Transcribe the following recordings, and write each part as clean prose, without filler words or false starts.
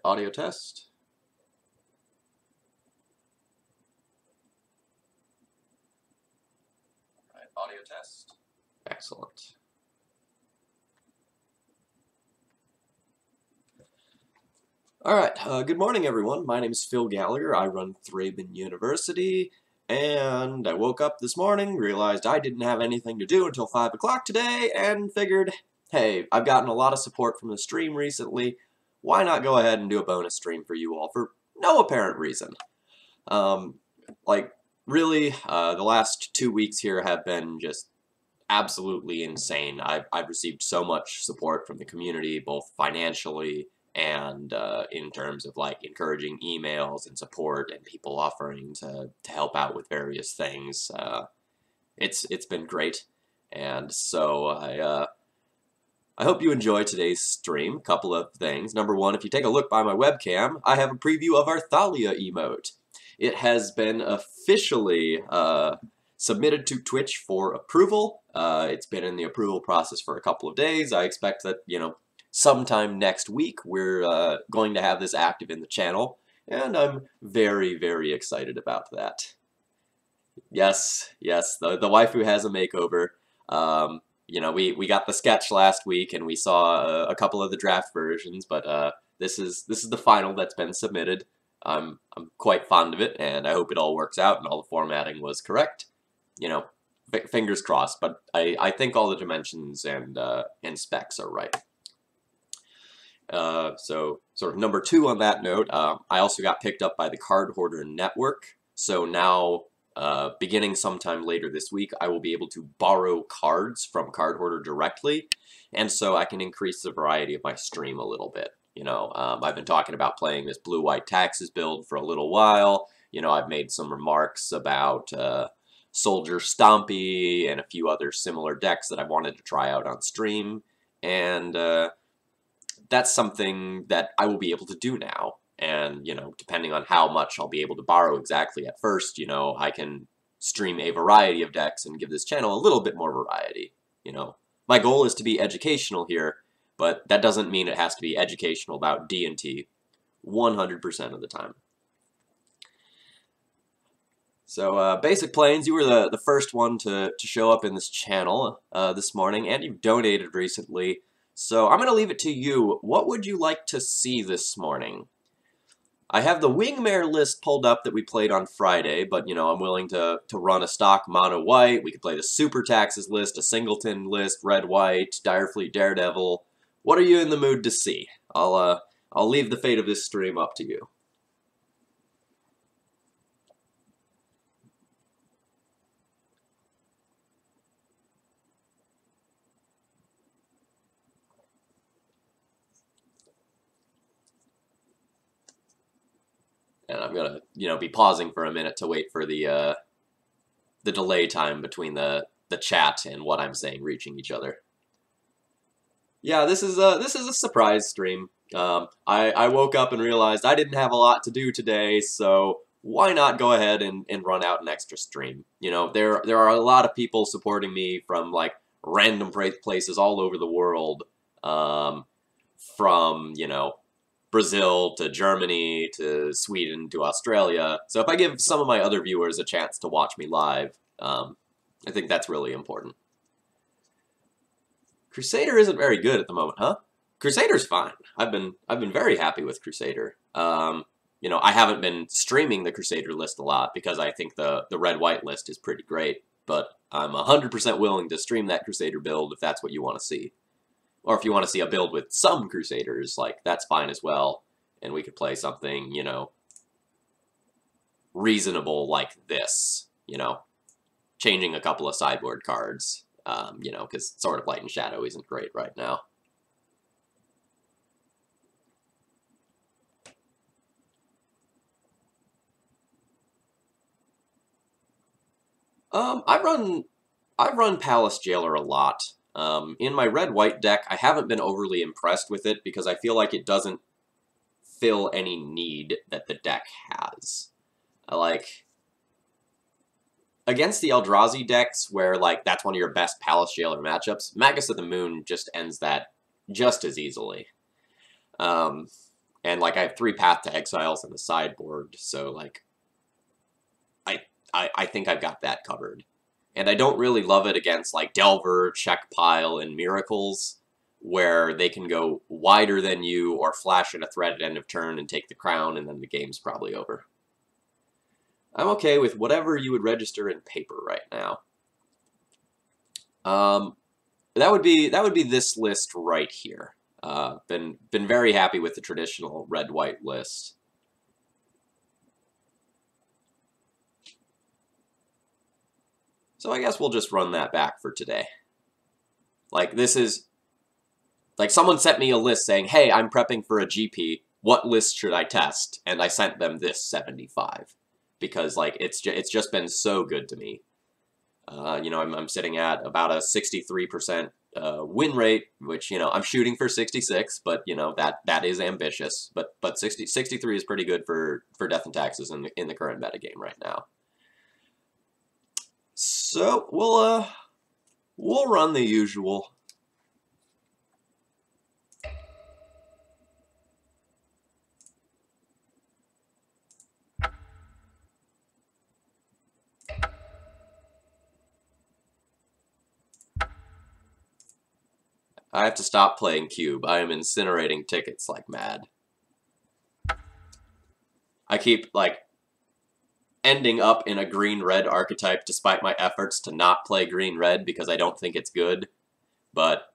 Alright, audio test. Alright, audio test. Excellent. Alright, good morning everyone. My name is Phil Gallagher. I run Thraben University, and I woke up this morning, realized I didn't have anything to do until 5 o'clock today, and figured, hey, I've gotten a lot of support from the stream recently. Why not go ahead and do a bonus stream for you all for no apparent reason? Really, the last 2 weeks here have been just absolutely insane. I've received so much support from the community, both financially and in terms of like encouraging emails and support and people offering to help out with various things. It's been great, and so I hope you enjoy today's stream. A couple of things. Number one, if you take a look by my webcam, I have a preview of our Thalia emote. It has been officially submitted to Twitch for approval. It's been in the approval process for a couple of days. I expect that, sometime next week we're going to have this active in the channel, and I'm very, very excited about that. Yes, the waifu has a makeover. We got the sketch last week, and we saw a couple of the draft versions, but this is the final that's been submitted. I'm quite fond of it, and I hope it all works out and all the formatting was correct. Fingers crossed, but I think all the dimensions and specs are right. So sort of number two on that note, I also got picked up by the Card Hoarder Network, so now beginning sometime later this week, I will be able to borrow cards from Card Hoarder directly, and so I can increase the variety of my stream a little bit. I've been talking about playing this blue-white taxes build for a little while. I've made some remarks about Soldier Stompy and a few other similar decks that I wanted to try out on stream, and that's something that I will be able to do now. And, depending on how much I'll be able to borrow exactly at first, I can stream a variety of decks and give this channel a little bit more variety. My goal is to be educational here, but that doesn't mean it has to be educational about D&T 100% of the time. So, Basic Planes, you were the first one to show up in this channel this morning, and you've donated recently. So I'm going to leave it to you. What would you like to see this morning? I have the Wingmare list pulled up that we played on Friday, but, I'm willing to run a stock mono-white. We could play the Super Taxes list, a Singleton list, red-white, Direfleet Daredevil. What are you in the mood to see? I'll leave the fate of this stream up to you. And I'm gonna, be pausing for a minute to wait for the delay time between the chat and what I'm saying reaching each other. Yeah, this is a surprise stream. I woke up and realized I didn't have a lot to do today, so why not go ahead and run out an extra stream? There are a lot of people supporting me from like random places all over the world, from Brazil to Germany to Sweden to Australia. So if I give some of my other viewers a chance to watch me live, I think that's really important. Crusader isn't very good at the moment, huh? Crusader's fine. I've been very happy with Crusader. I haven't been streaming the Crusader list a lot because I think the red-white list is pretty great, but I'm 100% willing to stream that Crusader build if that's what you want to see. Or if you want to see a build with some Crusaders, that's fine as well. And we could play something, reasonable like this, changing a couple of sideboard cards, because Sword of Light and Shadow isn't great right now. I run Palace Jailer a lot. In my red-white deck, I haven't been overly impressed with it because I feel like it doesn't fill any need that the deck has. Against the Eldrazi decks, where, that's one of your best Palace Jailer matchups, Magus of the Moon just ends that just as easily. And And, like, I have 3 Path to Exiles in the sideboard, so, like, I think I've got that covered. And I don't really love it against, like, Delver, Czech Pile, and Miracles, where they can go wider than you or flash in a threat at end of turn and take the crown, and then the game's probably over. I'm okay with whatever you would register in paper right now. That would be this list right here. Been very happy with the traditional red-white list. So I guess we'll just run that back for today. Like, this is... Like, someone sent me a list saying, hey, I'm prepping for a GP. What list should I test? And I sent them this 75. Because, like, it's just been so good to me. You know, I'm sitting at about a 63% win rate, which, you know, I'm shooting for 66, but, you know, that is ambitious. But 63 is pretty good for Death and Taxes in the current metagame right now. So we'll run the usual. I have to stop playing Cube. I am incinerating tickets like mad. I keep, like, ending up in a green-red archetype despite my efforts to not play green-red because I don't think it's good. But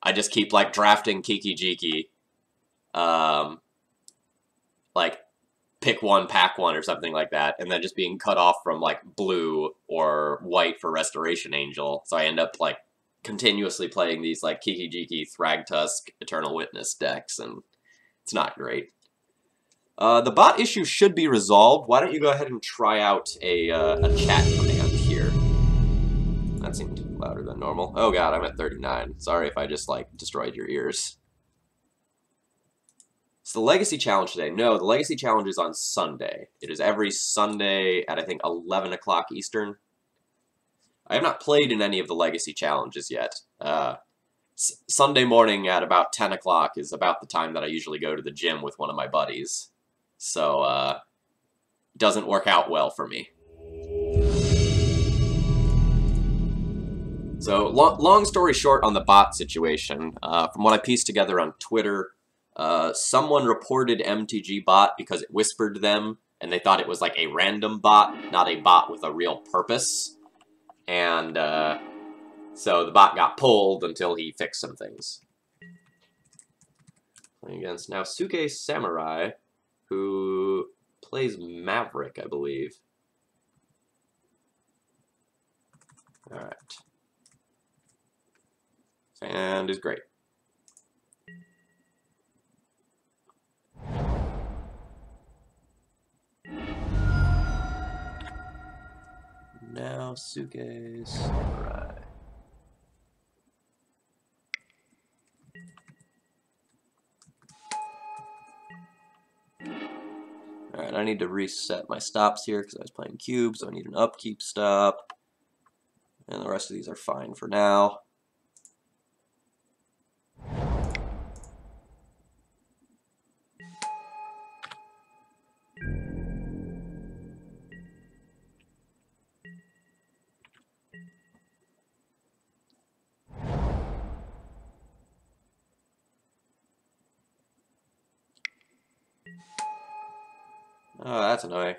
I just keep, like, drafting Kiki Jiki. Like, pick one, pack one, or something like that, and then just being cut off from, like, blue or white for Restoration Angel. So I end up, like, continuously playing these, like, Kiki Jiki, Thragtusk, Eternal Witness decks, and it's not great. The bot issue should be resolved. Why don't you go ahead and try out a chat command here? That seemed louder than normal. Oh god, I'm at 39. Sorry if I just, like, destroyed your ears. It's the Legacy Challenge today. No, the Legacy Challenge is on Sunday. It is every Sunday at, I think, 11 o'clock Eastern. I have not played in any of the Legacy Challenges yet. Sunday morning at about 10 o'clock is about the time that I usually go to the gym with one of my buddies. So, it doesn't work out well for me. So, long story short on the bot situation, from what I pieced together on Twitter, someone reported MTG bot because it whispered them, and they thought it was like a random bot, not a bot with a real purpose. And, so the bot got pulled until he fixed some things. Playing against Naosuke Samurai, who plays Maverick, I believe. Alright. And is great. Naosuke Samurai. Alright, I need to reset my stops here because I was playing cube, so I need an upkeep stop. And the rest of these are fine for now. Oh, that's annoying.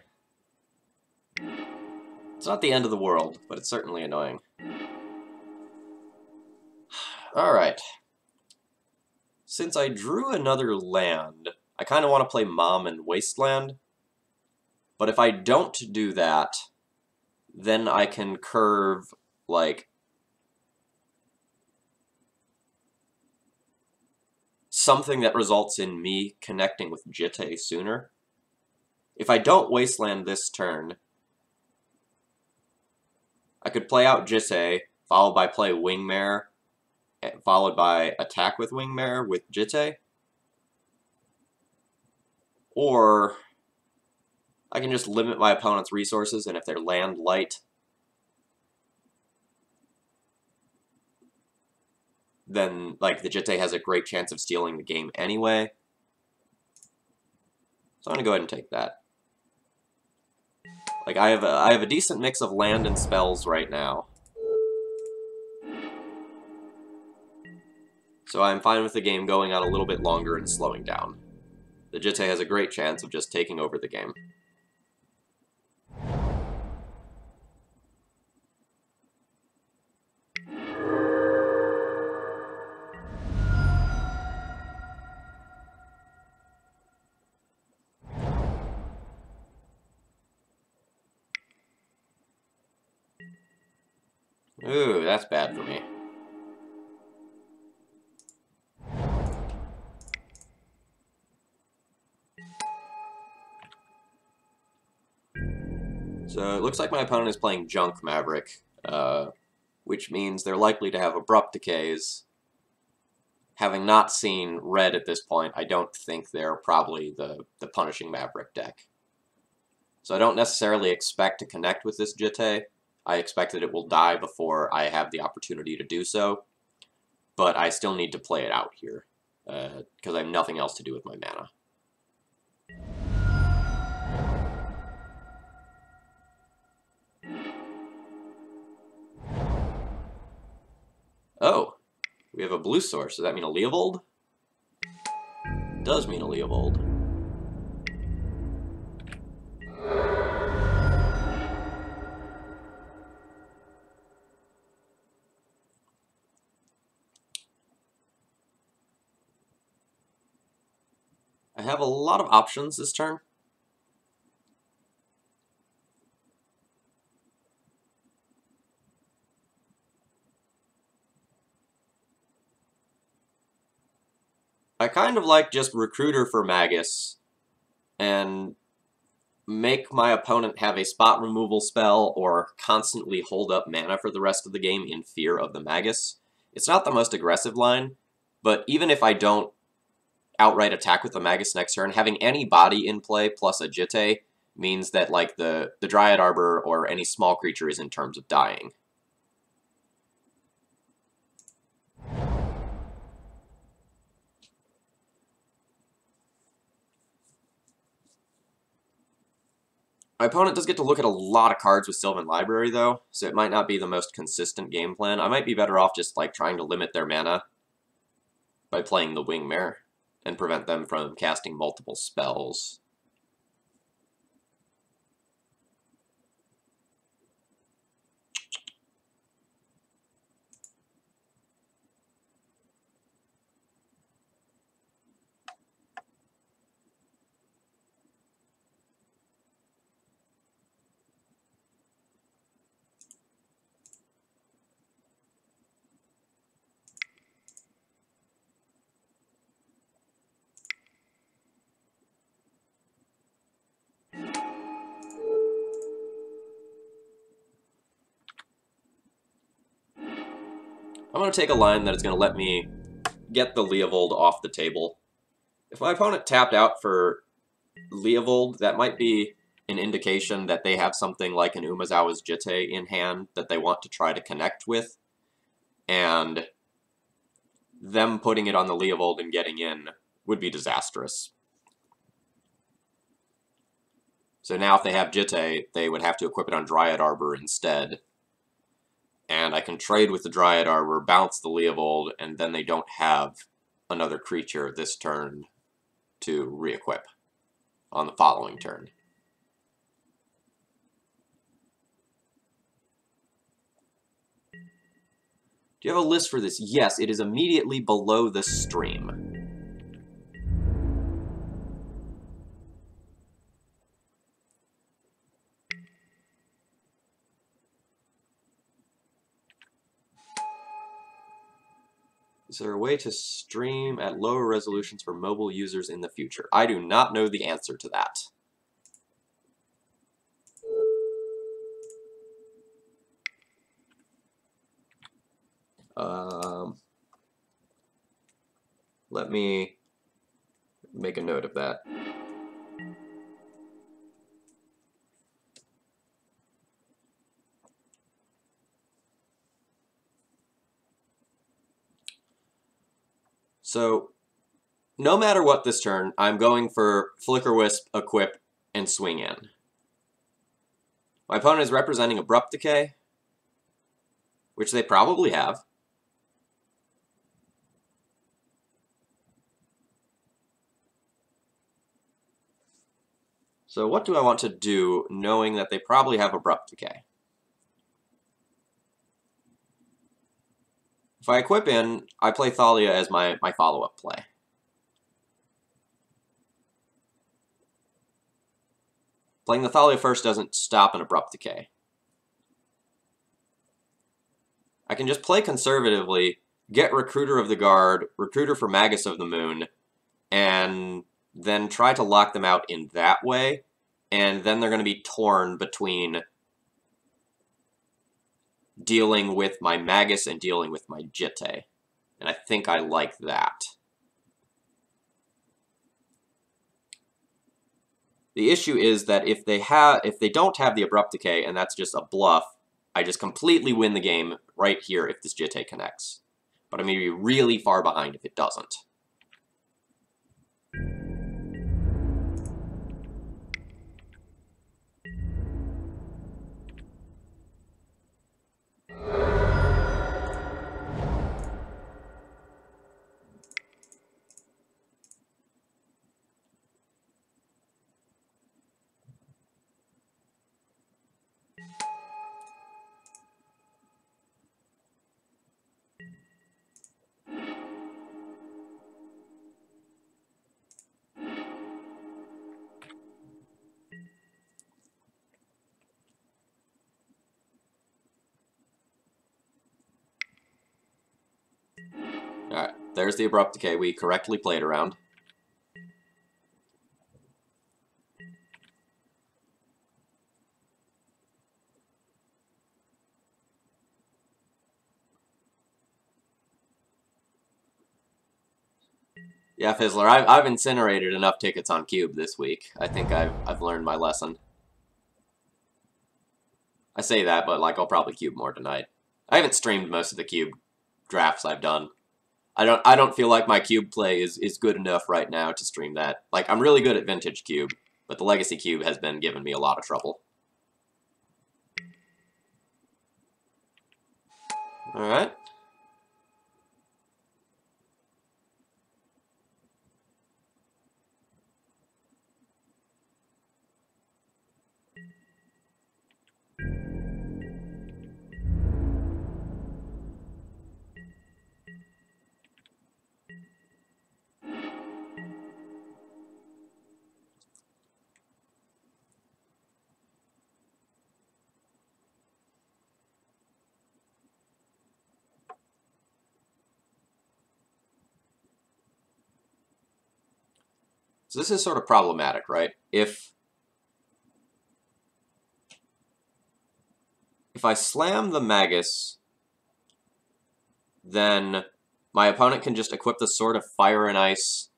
It's not the end of the world, but it's certainly annoying. Alright. Since I drew another land, I kind of want to play Mom and Wasteland. But if I don't do that, then I can curve, like, something that results in me connecting with Jitte sooner. If I don't Wasteland this turn, I could play out Jitte, followed by play Wingmare, followed by attack with Wingmare with Jitte. Or I can just limit my opponent's resources, and if they're land light, then, like, the Jitte has a great chance of stealing the game anyway. So I'm gonna go ahead and take that. Like I have a decent mix of land and spells right now. So I'm fine with the game going on a little bit longer and slowing down. The Jitte has a great chance of just taking over the game. Ooh, that's bad for me. So it looks like my opponent is playing Junk Maverick, which means they're likely to have abrupt decays. Having not seen red at this point, I don't think they're probably the Punishing Maverick deck. So I don't necessarily expect to connect with this Jitte. I expect that it will die before I have the opportunity to do so, but I still need to play it out here, because I have nothing else to do with my mana. Oh, we have a blue source. Does that mean a Leovold? It does mean a Leovold. I have a lot of options this turn. I kind of like just Recruiter for Magus and make my opponent have a spot removal spell or constantly hold up mana for the rest of the game in fear of the Magus. It's not the most aggressive line, but even if I don't outright attack with the Magus next turn, having any body in play plus a Jitte means that like the Dryad Arbor or any small creature is in terms of dying. My opponent does get to look at a lot of cards with Sylvan Library, though, so it might not be the most consistent game plan. I might be better off just like trying to limit their mana by playing the Wingmare and prevent them from casting multiple spells. I'm going to take a line that is going to let me get the Leovold off the table. If my opponent tapped out for Leovold, that might be an indication that they have something like an Umezawa's Jitte in hand that they want to try to connect with, and them putting it on the Leovold and getting in would be disastrous. So now if they have Jitte, they would have to equip it on Dryad Arbor instead. And I can trade with the Dryad Arbor, bounce the Leovold, and then they don't have another creature this turn to re-equip on the following turn. Do you have a list for this? Yes, it is immediately below the stream. Is there a way to stream at lower resolutions for mobile users in the future? I do not know the answer to that. Let me make a note of that. So no matter what this turn, I'm going for Flicker Wisp, Equip, and Swing In. My opponent is representing Abrupt Decay, which they probably have. So what do I want to do, knowing that they probably have Abrupt Decay? If I equip in, I play Thalia as my follow-up play. Playing the Thalia first doesn't stop an Abrupt Decay. I can just play conservatively, get Recruiter of the Guard, Recruiter for Magus of the Moon, and then try to lock them out in that way, and then they're going to be torn between dealing with my Magus and dealing with my Jitte. And I think I like that. The issue is that if they don't have the Abrupt Decay and that's just a bluff, I just completely win the game right here if this Jitte connects. But I'm going to be really far behind if it doesn't. Alright, there's the Abrupt Decay we correctly played around. Yeah, Fizzler, I've incinerated enough tickets on Cube this week. I think I've learned my lesson. I say that, but like I'll probably Cube more tonight. I haven't streamed most of the Cube drafts I've done. I don't feel like my Cube play is good enough right now to stream that. Like, I'm really good at Vintage Cube, but the Legacy Cube has been giving me a lot of trouble. Alright. So this is sort of problematic, right? If I slam the Magus, then my opponent can just equip the Sword of Fire and Ice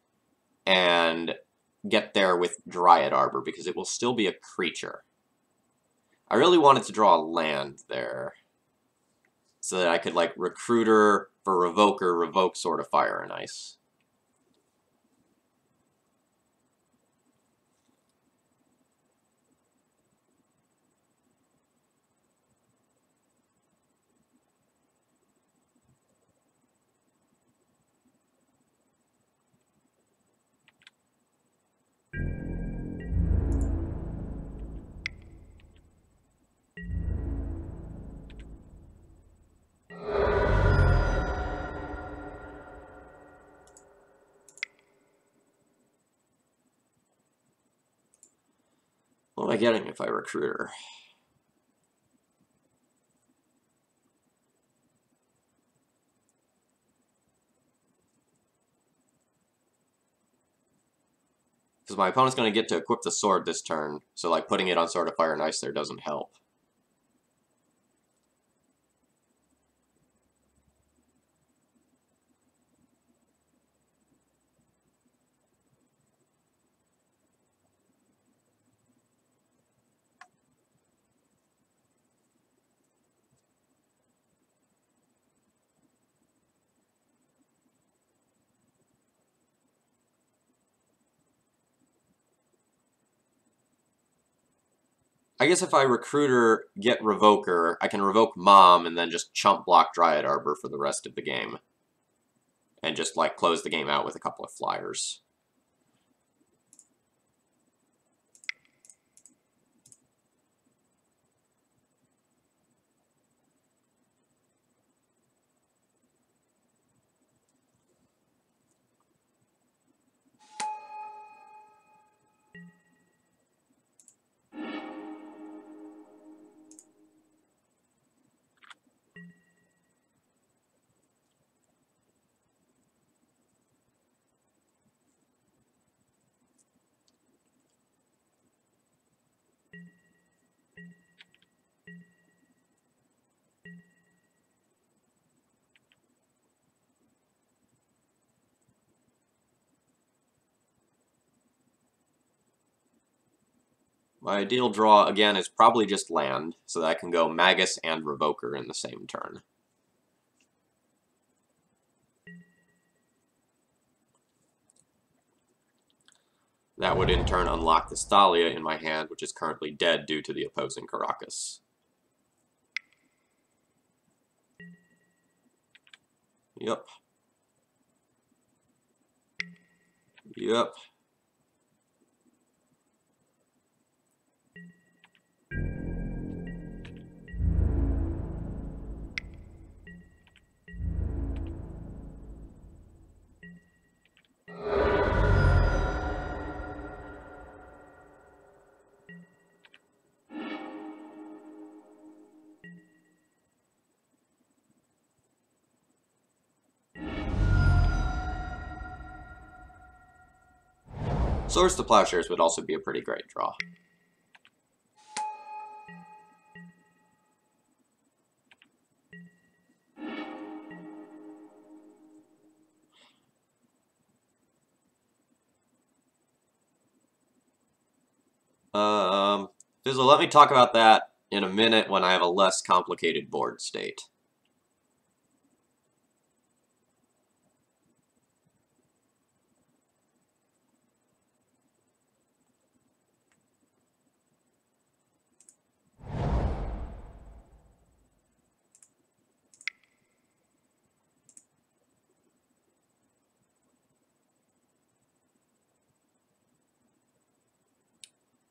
and get there with Dryad Arbor, because it will still be a creature. I really wanted to draw a land there, so that I could, like, Recruiter for Revoker, revoke Sword of Fire and Ice. What am I getting if I Recruiter? Because my opponent's going to get to equip the sword this turn, so like putting it on Sword of Fire and Ice there doesn't help. I guess if I Recruiter, get Revoker, I can revoke Mom and then just chump block Dryad Arbor for the rest of the game. And just, like, close the game out with a couple of flyers. My ideal draw, again, is probably just land, so that I can go Magus and Revoker in the same turn. That would in turn unlock the Thalia in my hand, which is currently dead due to the opposing Caracas. Yep. Yep. Swords to Plowshares would also be a pretty great draw. Fizzle, let me talk about that in a minute when I have a less complicated board state.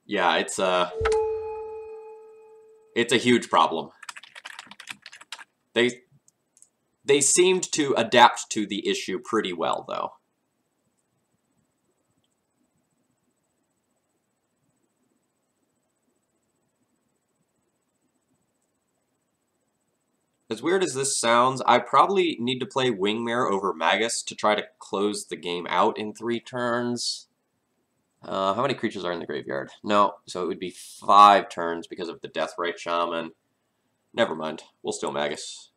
Yeah, it's a huge problem. They seemed to adapt to the issue pretty well, though. As weird as this sounds, I probably need to play Wingmare over Magus to try to close the game out in 3 turns. How many creatures are in the graveyard? No, so it would be 5 turns because of the Deathrite Shaman. Never mind, we'll still Magus.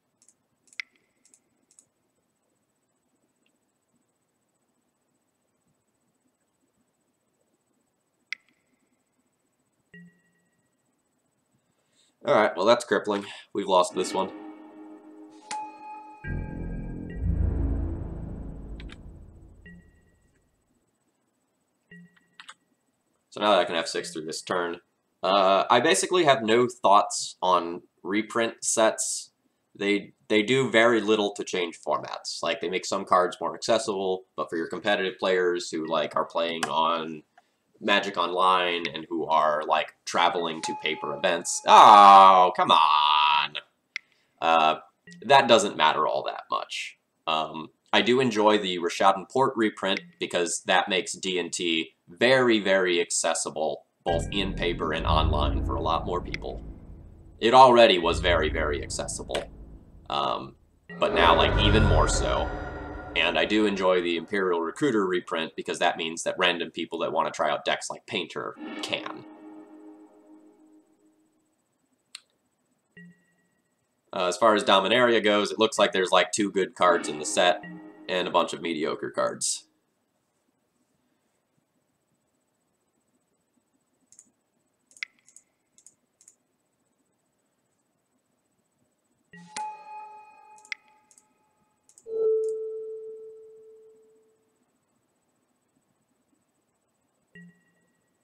Alright, well that's crippling. We've lost this one. So now that I can F6 through this turn, I basically have no thoughts on reprint sets. They do very little to change formats. Like, they make some cards more accessible, but for your competitive players who, like, are playing on Magic Online and who are, like, traveling to paper events, oh, come on! That doesn't matter all that much. I do enjoy the Rishadan Port reprint because that makes D&T very, very accessible, both in paper and online, for a lot more people. It already was very, very accessible, but now, like, even more so. And I do enjoy the Imperial Recruiter reprint because that means that random people that want to try out decks like Painter can. As far as Dominaria goes, it looks like there's like 2 good cards in the set and a bunch of mediocre cards.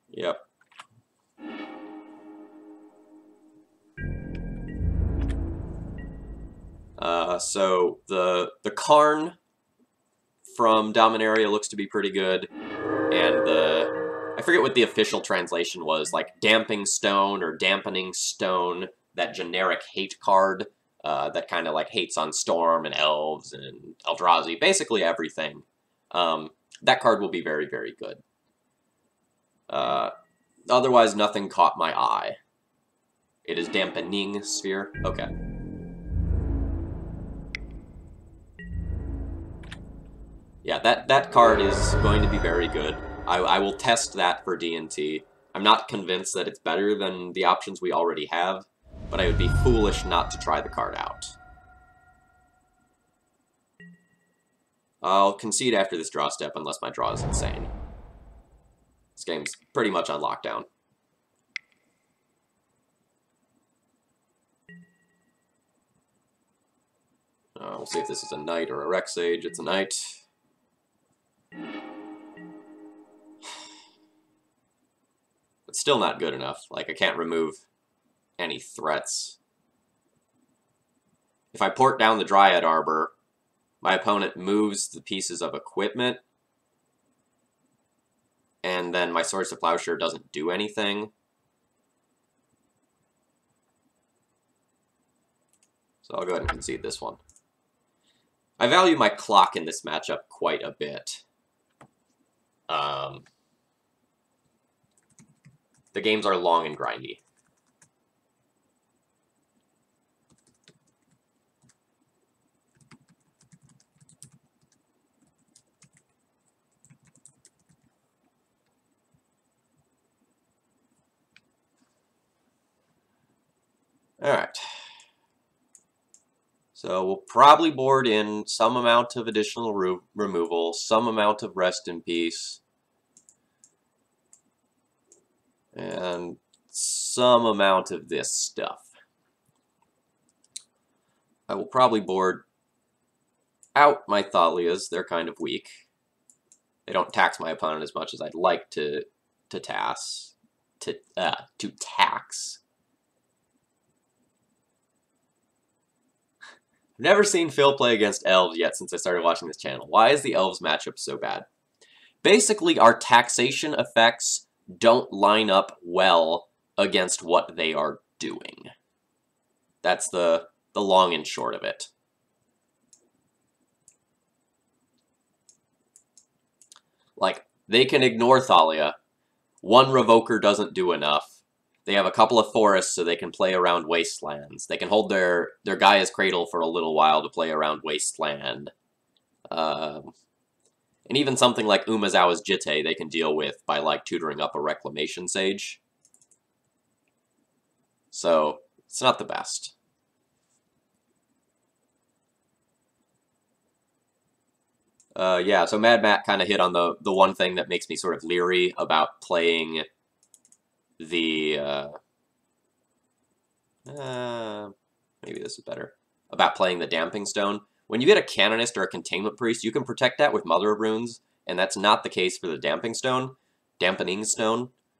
Yep. So the Karn from Dominaria looks to be pretty good, and I forget what the official translation was, like Damping Stone or Dampening Stone, that generic hate card that kind of like hates on Storm and Elves and Eldrazi, basically everything. That card will be very, very good. Otherwise, nothing caught my eye. It is Dampening Sphere? Okay. Yeah, that card is going to be very good. I will test that for D&T. I'm not convinced that it's better than the options we already have, but I would be foolish not to try the card out. I'll concede after this draw step unless my draw is insane. This game's pretty much on lockdown. We'll see if this is a knight or a Rex Sage. It's a knight. It's still not good enough. Like, I can't remove any threats. If I port down the Dryad Arbor, my opponent moves the pieces of equipment, and then my Swords to Plowshare doesn't do anything. So I'll go ahead and concede this one. I value my clock in this matchup quite a bit. The games are long and grindy. Alright. So we'll probably board in some amount of additional removal, some amount of Rest in Peace, and some amount of this stuff. I will probably board out my Thalias. They're kind of weak. They don't tax my opponent as much as I'd like to tax. I've never seen Phil play against Elves yet since I started watching this channel. Why is the Elves matchup so bad? Basically, our taxation effects don't line up well against what they are doing. That's the long and short of it. Like, they can ignore Thalia. One Revoker doesn't do enough. They have a couple of forests so they can play around Wastelands. They can hold their Gaia's Cradle for a little while to play around Wasteland. And even something like Umezawa's Jitte they can deal with by, like, tutoring up a Reclamation Sage. So, it's not the best. Yeah, so Mad Matt kind of hit on the one thing that makes me sort of leery about playing the, maybe this is better, about playing the Damping Stone. When you get a Canonist or a Containment Priest, you can protect that with Mother of Runes, and that's not the case for the Dampening Stone.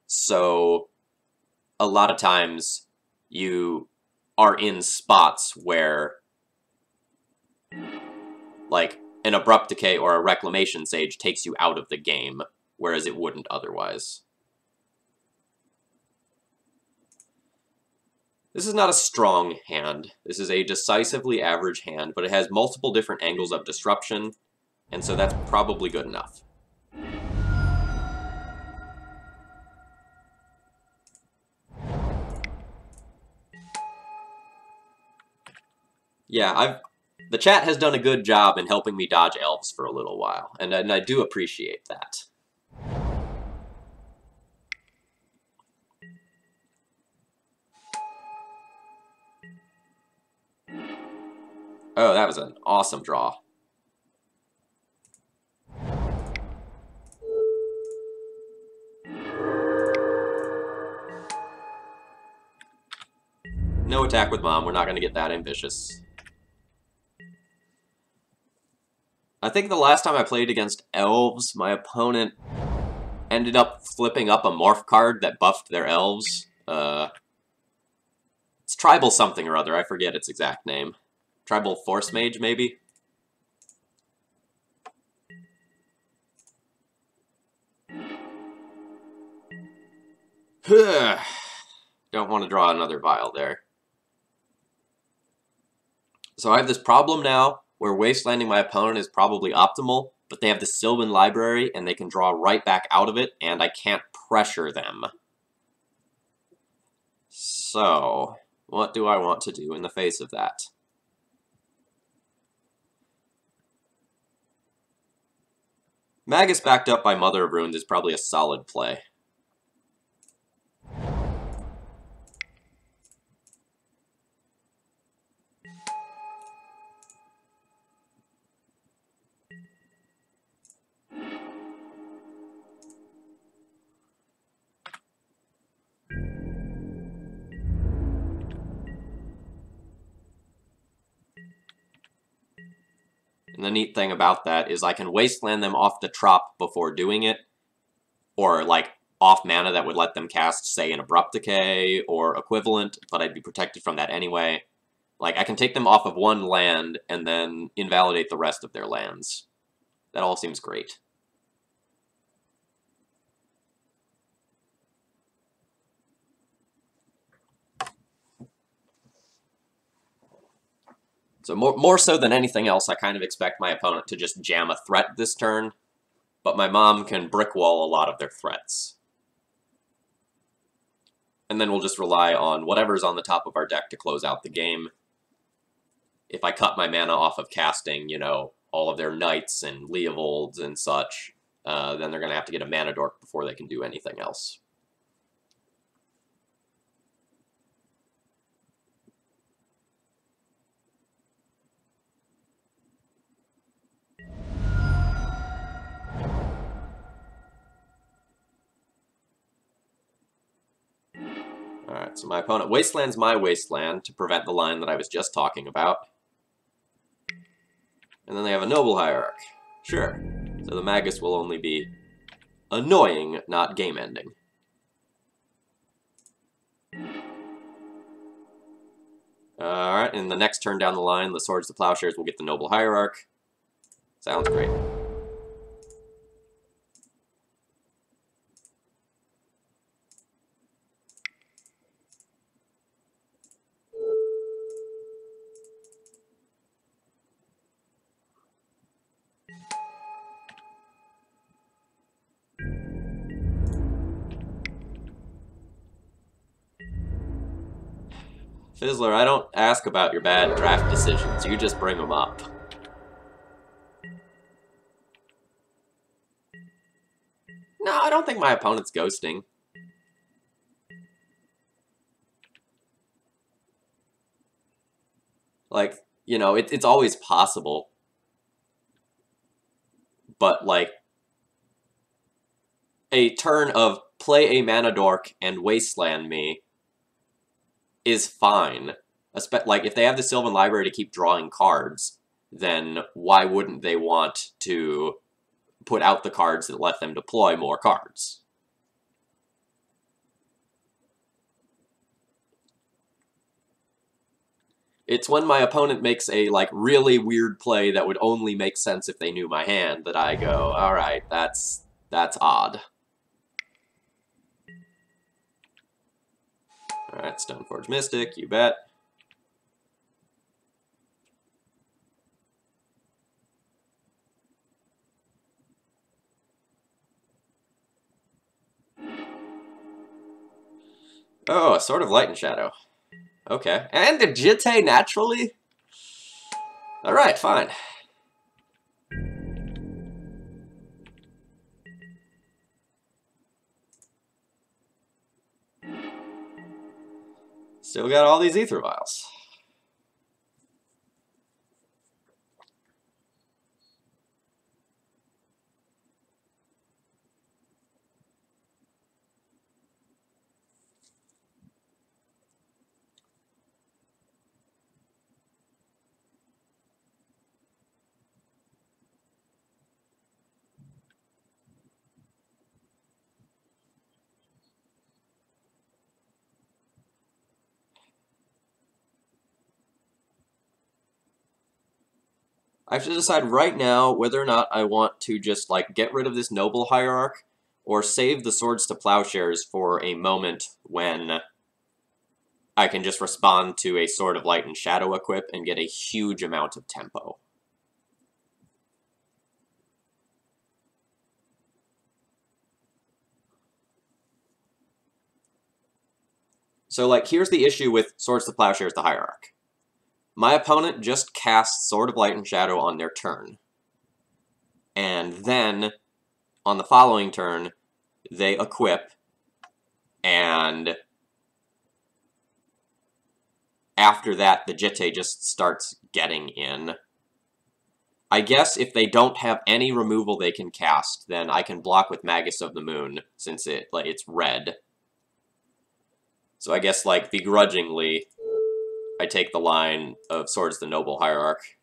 So, a lot of times, you are in spots where, like, an Abrupt Decay or a Reclamation Sage takes you out of the game, whereas it wouldn't otherwise. This is not a strong hand. This is a decisively average hand, but it has multiple different angles of disruption, and so that's probably good enough. Yeah, the chat has done a good job in helping me dodge elves for a little while, and I do appreciate that. Oh, that was an awesome draw. No attack with Mom, we're not going to get that ambitious. I think the last time I played against Elves, my opponent ended up flipping up a Morph card that buffed their Elves. It's Tribal something or other, I forget its exact name. Tribal Force Mage, maybe? Don't want to draw another vial there. So I have this problem now where wastelanding my opponent is probably optimal, but they have the Sylvan Library and they can draw right back out of it, and I can't pressure them. So, what do I want to do in the face of that? Magus backed up by Mother of Runes is probably a solid play. And the neat thing about that is I can wasteland them off the Trop before doing it, or like off mana that would let them cast, say, an Abrupt Decay or equivalent, but I'd be protected from that anyway. Like, I can take them off of one land and then invalidate the rest of their lands. That all seems great. So more so than anything else, I kind of expect my opponent to just jam a threat this turn, but my mom can brick wall a lot of their threats. And then we'll just rely on whatever's on the top of our deck to close out the game. If I cut my mana off of casting, you know, all of their Knights and Leovolds and such, then they're going to have to get a Mana Dork before they can do anything else. Alright, so my opponent wastelands my wasteland to prevent the line that I was just talking about. And then they have a Noble Hierarch. Sure. So the Magus will only be annoying, not game-ending. Alright, and the next turn down the line, the Swords to Plowshares will get the Noble Hierarch. Sounds great. Fizzler, I don't ask about your bad draft decisions, you just bring them up. No, I don't think my opponent's ghosting. Like, you know, it's always possible. But, like, a turn of play a Mana Dork and wasteland me is fine. Like, if they have the Sylvan Library to keep drawing cards, then why wouldn't they want to put out the cards that let them deploy more cards? It's when my opponent makes a, like, really weird play that would only make sense if they knew my hand that I go, alright, that's odd. Alright, Stoneforge Mystic, you bet. Oh, a Sword of Light and Shadow. Okay. And the Jitte naturally? Alright, fine. Still got all these Ether Vials. I have to decide right now whether or not I want to just, like, get rid of this noble hierarch, or save the swords to plowshares for a moment when I can just respond to a Sword of Light and Shadow equip and get a huge amount of tempo. So, like, here's the issue with Swords to Plowshares the Hierarch. My opponent just casts Sword of Light and Shadow on their turn. And then, on the following turn, they equip, and after that, the Jitte just starts getting in. I guess if they don't have any removal they can cast, then I can block with Magus of the Moon, since it's red. So I guess, like, begrudgingly, I take the line of Swords the Noble Hierarch.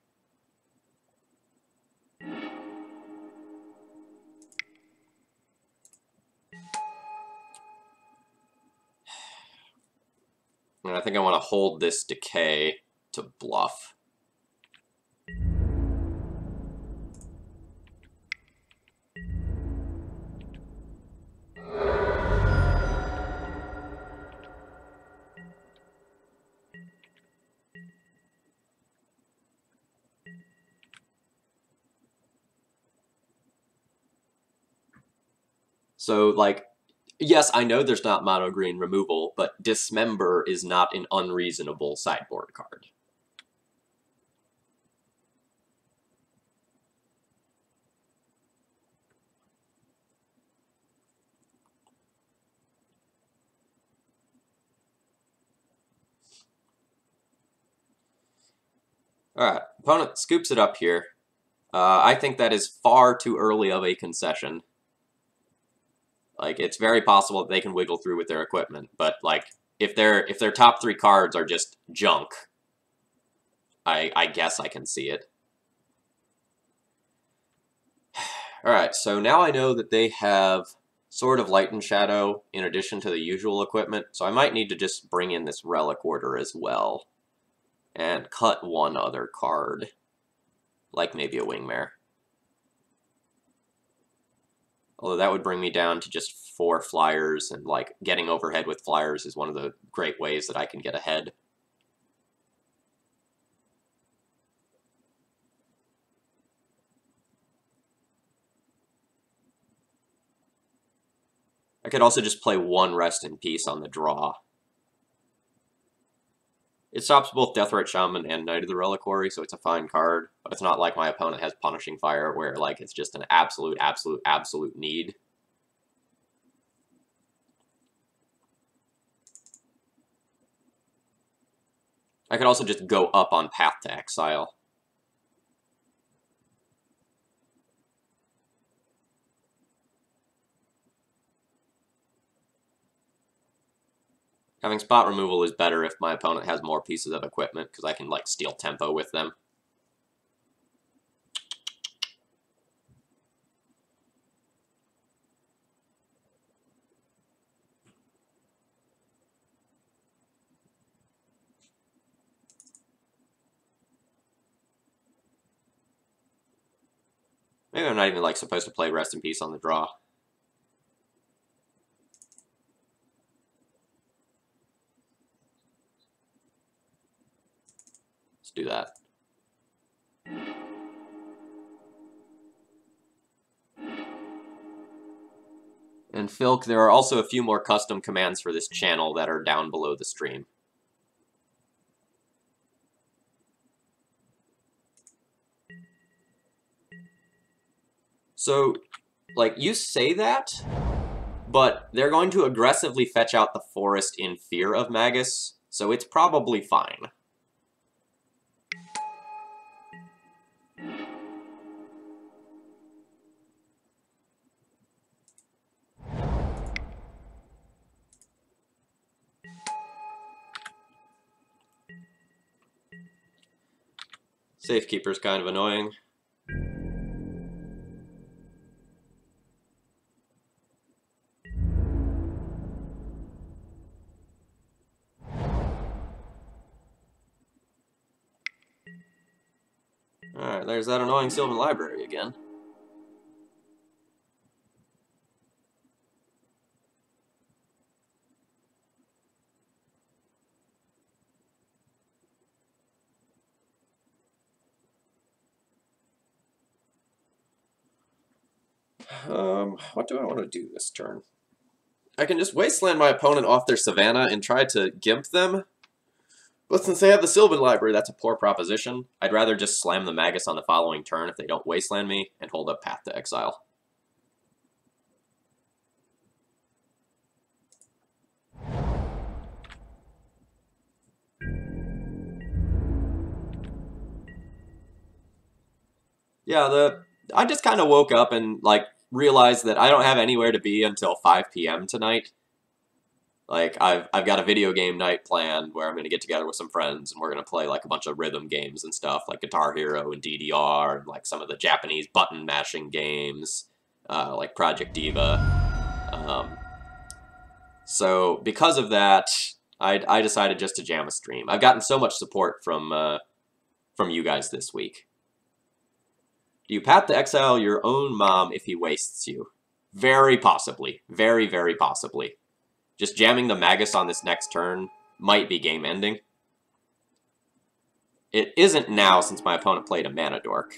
And I think I want to hold this Decay to bluff. So, like, yes, I know there's not mono green removal, but Dismember is not an unreasonable sideboard card. Alright, opponent scoops it up here. I think that is far too early of a concession. Like, it's very possible that they can wiggle through with their equipment, but, like, if their top 3 cards are just junk, I guess I can see it. Alright, so now I know that they have Sword of Light and Shadow in addition to the usual equipment, so I might need to just bring in this Relic Order as well. And cut one other card. Like maybe a Wingmare. Although that would bring me down to just 4 flyers, and, like, getting overhead with flyers is one of the great ways that I can get ahead. I could also just play 1 Rest in Peace on the draw. It stops both Deathrite Shaman and Knight of the Reliquary, so it's a fine card, but it's not like my opponent has Punishing Fire, where, like, it's just an absolute need. I could also just go up on Path to Exile. Having spot removal is better if my opponent has more pieces of equipment, because I can, like, steal tempo with them. Maybe I'm not even, like, supposed to play Rest in Peace on the draw. Let's do that. And Filk, there are also a few more custom commands for this channel that are down below the stream. So, like, you say that, but they're going to aggressively fetch out the forest in fear of Magus, so it's probably fine. Safekeeper's kind of annoying. Alright, there's that annoying Sylvan Library again. What do I want to do this turn? I can just wasteland my opponent off their Savannah and try to gimp them. But since they have the Sylvan Library, that's a poor proposition. I'd rather just slam the Magus on the following turn if they don't wasteland me and hold up Path to Exile. Yeah, I just kind of woke up and, like, realized that I don't have anywhere to be until 5 p.m. tonight. Like, I've got a video game night planned where I'm going to get together with some friends and we're going to play, like, a bunch of rhythm games and stuff, like Guitar Hero and DDR, and, like, some of the Japanese button-mashing games, like Project Diva. So, because of that, I decided just to jam a stream. I've gotten so much support from you guys this week. Do you Path to Exile your own mom if he wastes you? Very possibly. Very, very possibly. Just jamming the Magus on this next turn might be game-ending. It isn't now since my opponent played a Mana Dork.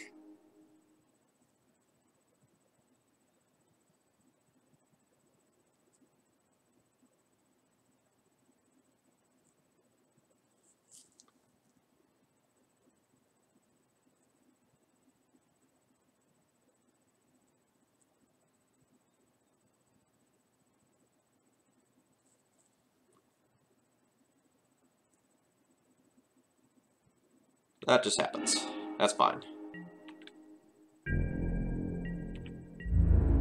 That just happens. That's fine.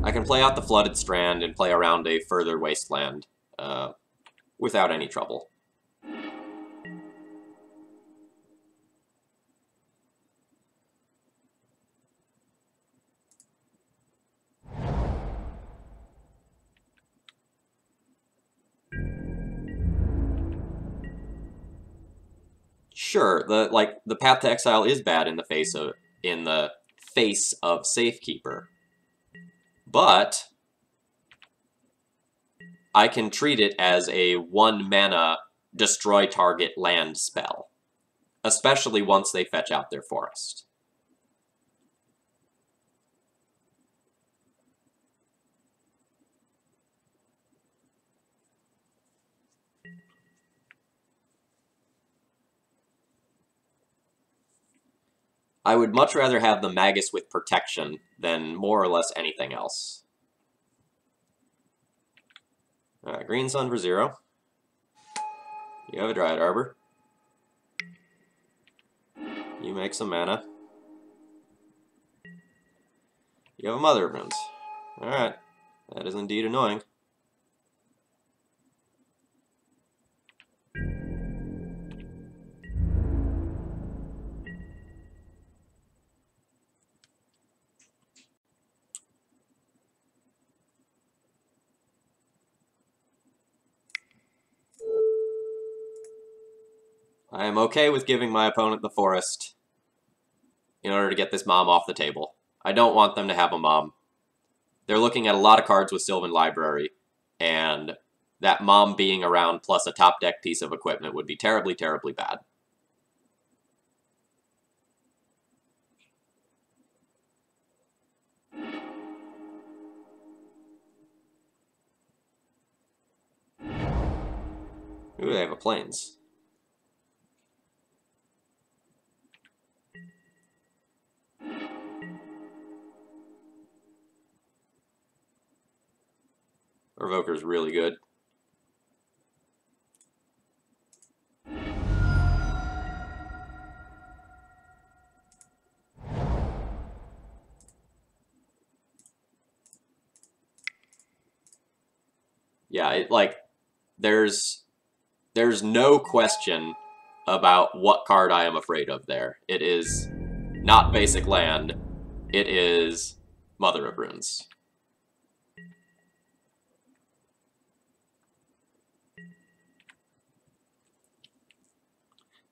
I can play out the Flooded Strand and play around a further wasteland without any trouble. Sure, the Path to Exile is bad in the face of Safekeeper, but I can treat it as a 1-mana destroy target land spell, especially once they fetch out their forest. I would much rather have the Magus with protection than more or less anything else. Green Sun for 0. You have a Dryad Arbor. You make some mana. You have a Mother of Runes. Alright. That is indeed annoying. I am okay with giving my opponent the forest in order to get this mom off the table. I don't want them to have a mom. They're looking at a lot of cards with Sylvan Library, and that mom being around plus a top deck piece of equipment would be terribly, terribly bad. Ooh, they have a Plains. Revoker's really good. Yeah, there's no question about what card I am afraid of there. It is not basic land. It is Mother of Runes.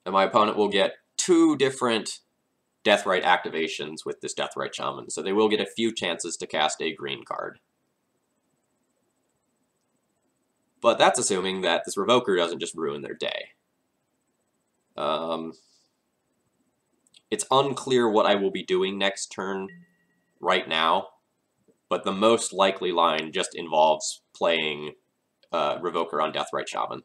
And my opponent will get 2 different Deathrite activations with this Deathrite Shaman, so they will get a few chances to cast a green card. But that's assuming that this Revoker doesn't just ruin their day. It's unclear what I will be doing next turn right now, but the most likely line just involves playing Revoker on Deathrite Shaman.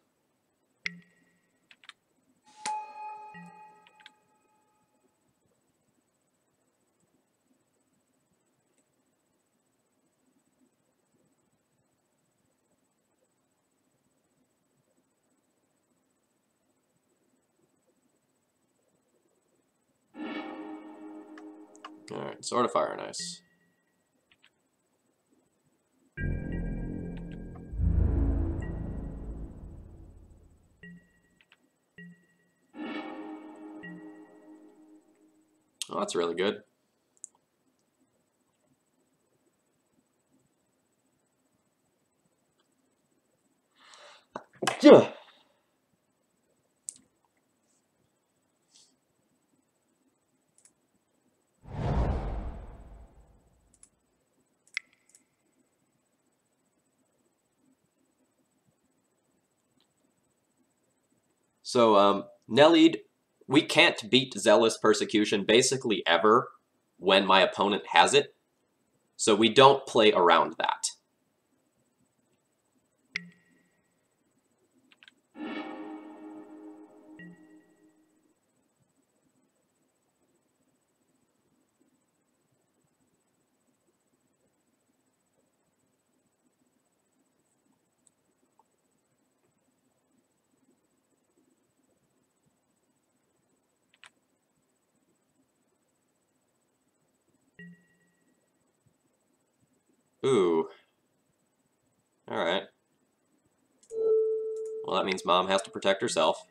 Alright, Sword of Fire and Ice. Oh, that's really good. Yeah. So, Nellied, we can't beat Zealous Persecution basically ever when my opponent has it, so we don't play around that. Ooh. Alright. Well, that means Mom has to protect herself.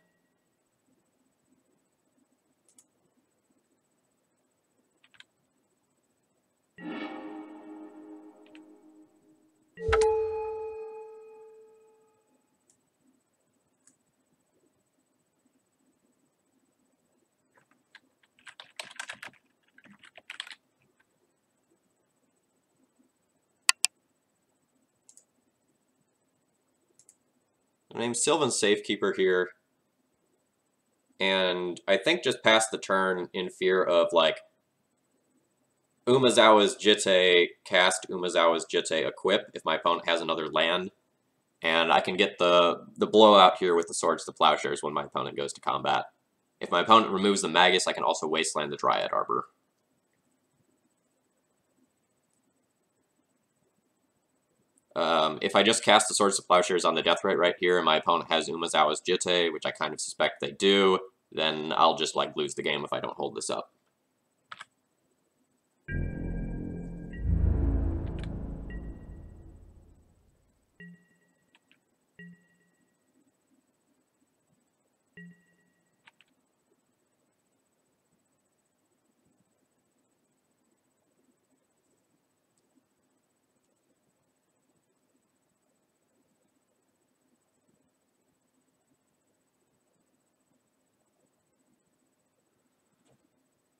My name's Sylvan Safekeeper here, and I think just passed the turn in fear of, like, Umezawa's Jitte, cast Umezawa's Jitte, equip if my opponent has another land, and I can get the blowout here with the Swords to Plowshares when my opponent goes to combat. If my opponent removes the Magus, I can also Wasteland the Dryad Arbor. If I just cast the Swords to Plowshares on the Deathrite right here, and my opponent has Umezawa's Jitte, which I kind of suspect they do, then I'll just, like, lose the game if I don't hold this up.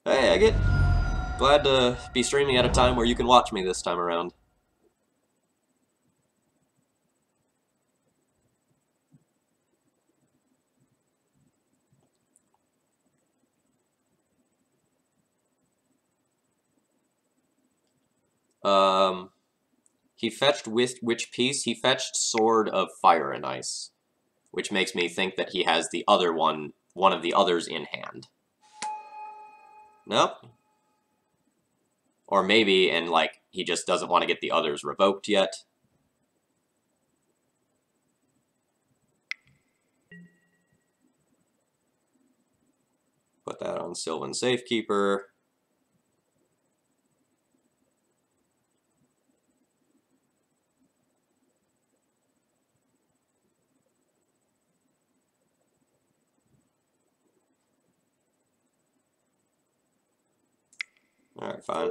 Hey, Agate. Glad to be streaming at a time where you can watch me this time around. He fetched which piece? He fetched Sword of Fire and Ice, which makes me think that he has the other one of the others in hand. Nope. Or maybe, and, like, he just doesn't want to get the others revoked yet. Put that on Sylvan Safekeeper. Alright, fine.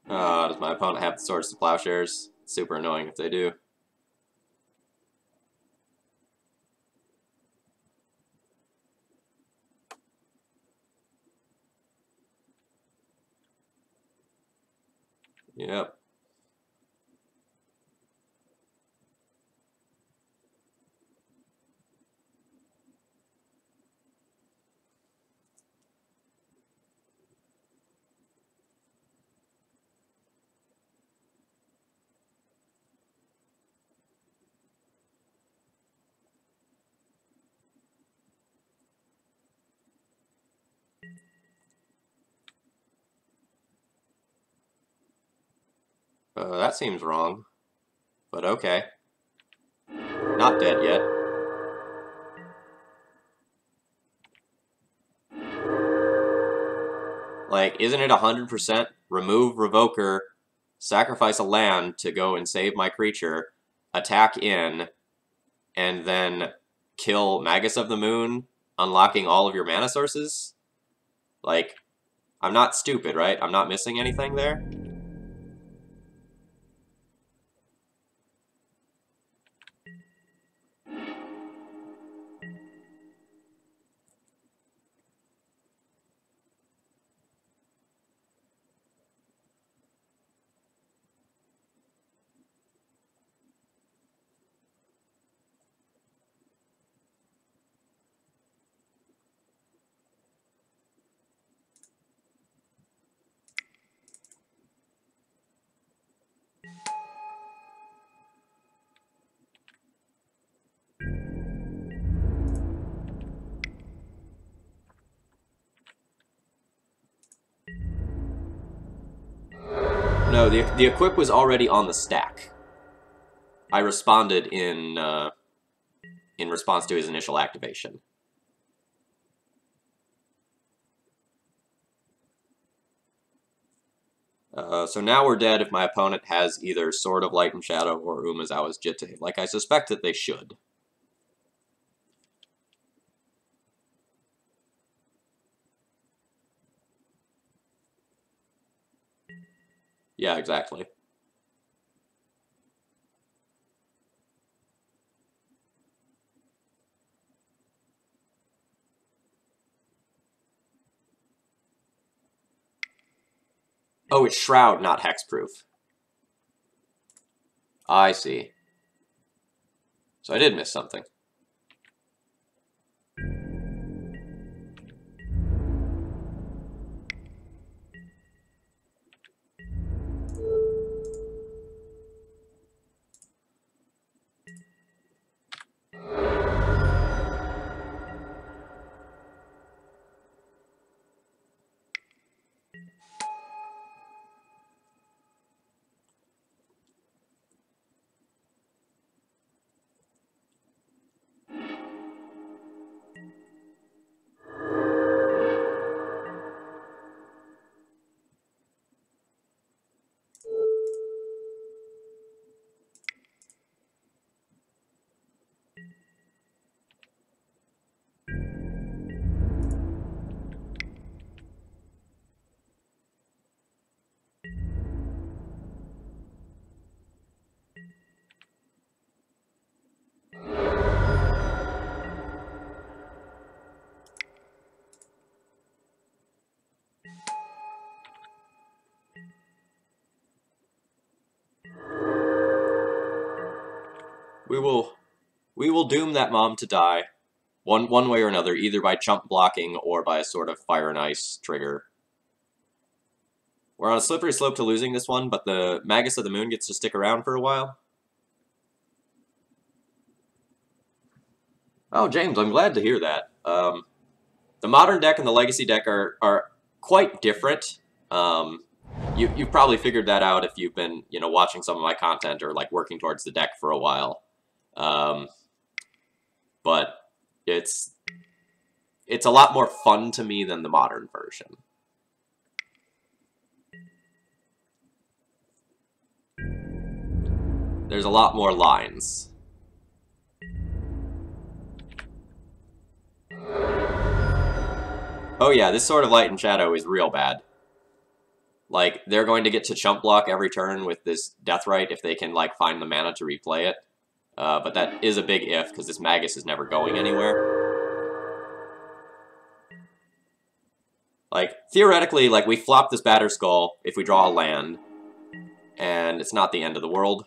Does my opponent have the Swords to Plowshares? Super annoying if they do. Yep. That seems wrong, but okay. Not dead yet. Like, isn't it 100% remove Revoker, sacrifice a land to go and save my creature, attack in, and then kill Magus of the Moon, unlocking all of your mana sources? Like, I'm not stupid, right? I'm not missing anything there? No, the equip was already on the stack. I responded in response to his initial activation. So now we're dead if my opponent has either Sword of Light and Shadow or Umezawa's Jitte, like I suspect that they should. Yeah, exactly. Oh, it's Shroud, not Hexproof. I see. So I did miss something. We will doom that mom to die, one way or another, either by chump blocking or by a sort of Fire and Ice trigger. We're on a slippery slope to losing this one, but the Magus of the Moon gets to stick around for a while. Oh, James, I'm glad to hear that. The modern deck and the legacy deck are quite different. You've probably figured that out if you've been, watching some of my content or like working towards the deck for a while. But it's a lot more fun to me than the modern version. There's a lot more lines. Oh yeah, this Sword of Light and Shadow is real bad. Like, they're going to get to chump block every turn with this Deathrite if they can, like, find the mana to replay it. But that is a big if, because this Magus is never going anywhere. Like, theoretically, like, we flop this Batter Skull if we draw a land, and it's not the end of the world.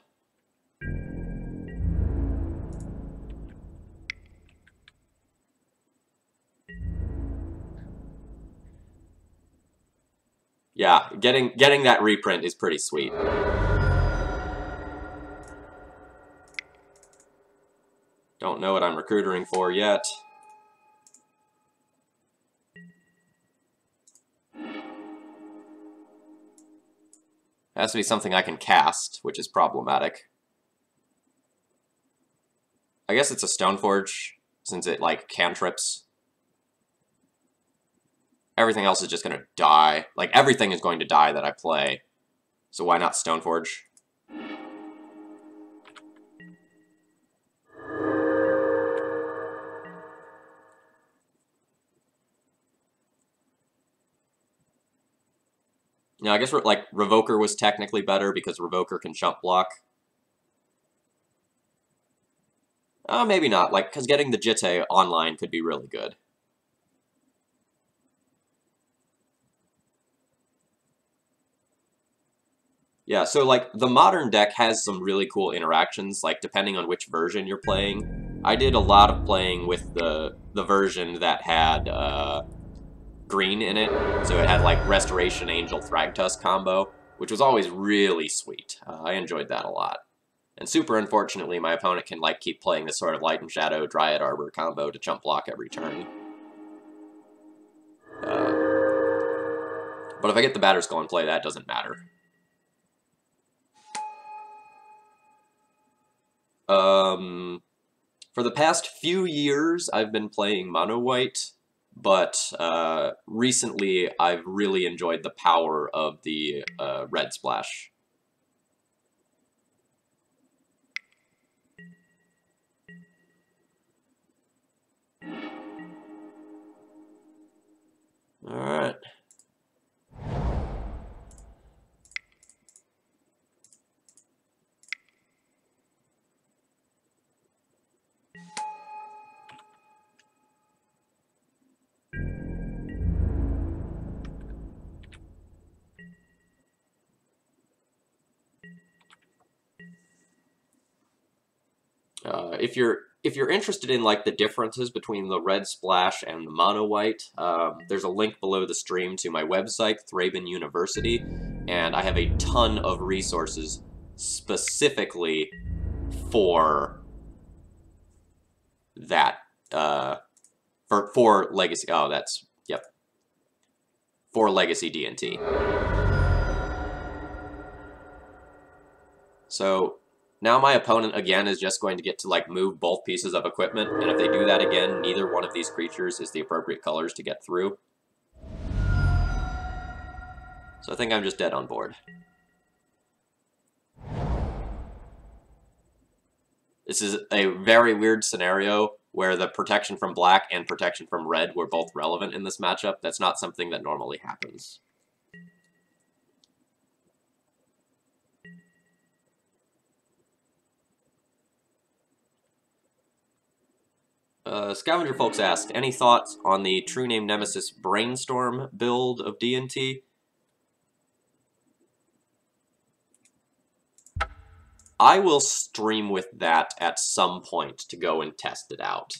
Yeah, getting that reprint is pretty sweet. Don't know what I'm recruiting for yet. It has to be something I can cast, which is problematic. I guess it's a Stoneforge, since it, like, cantrips. Everything else is just gonna die. Like, everything is going to die that I play. So why not Stoneforge? Yeah, I guess like Revoker was technically better because Revoker can jump block. Maybe not, like, because getting the Jitte online could be really good. Yeah, so, like, the modern deck has some really cool interactions, like, depending on which version you're playing. I did a lot of playing with the version that had, green in it, so it had, like, Restoration Angel Thragtusk combo, which was always really sweet. I enjoyed that a lot. And super unfortunately, my opponent can, like, keep playing this sort of Light and Shadow Dryad Arbor combo to jump block every turn. But if I get the Batter Skull in play, that doesn't matter. For the past few years, I've been playing Mono White, but recently I've really enjoyed the power of the Red Splash. Alright. If you're interested in, like, the differences between the Red Splash and the Mono White, there's a link below the stream to my website, Thraben University, and I have a ton of resources specifically for that, for Legacy. Oh, that's, yep, for Legacy D&T. So now my opponent, again, is just going to get to, like, move both pieces of equipment, and if they do that again, neither one of these creatures is the appropriate colors to get through. So I think I'm just dead on board. This is a very weird scenario where the protection from black and protection from red were both relevant in this matchup. That's not something that normally happens. Scavenger Folks asked, any thoughts on the True Name Nemesis Brainstorm build of D&T? I will stream with that at some point to go and test it out.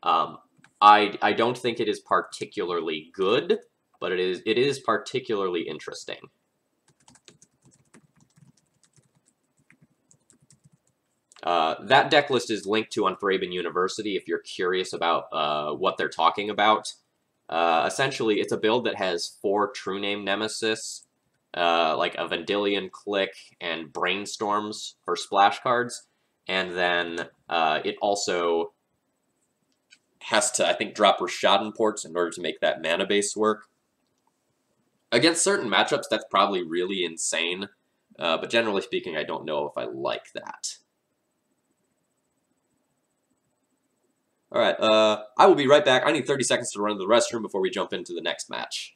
I don't think it is particularly good, but it is particularly interesting. That deck list is linked to on Thraben University if you're curious about what they're talking about. Essentially, it's a build that has 4 True Name Nemesis, like a Vendilion Click and Brainstorms for splash cards, and then it also has to, I think, drop Rishadan Ports in order to make that mana base work. Against certain matchups, that's probably really insane, but generally speaking, I don't know if I like that. Alright, I will be right back. I need 30 seconds to run to the restroom before we jump into the next match.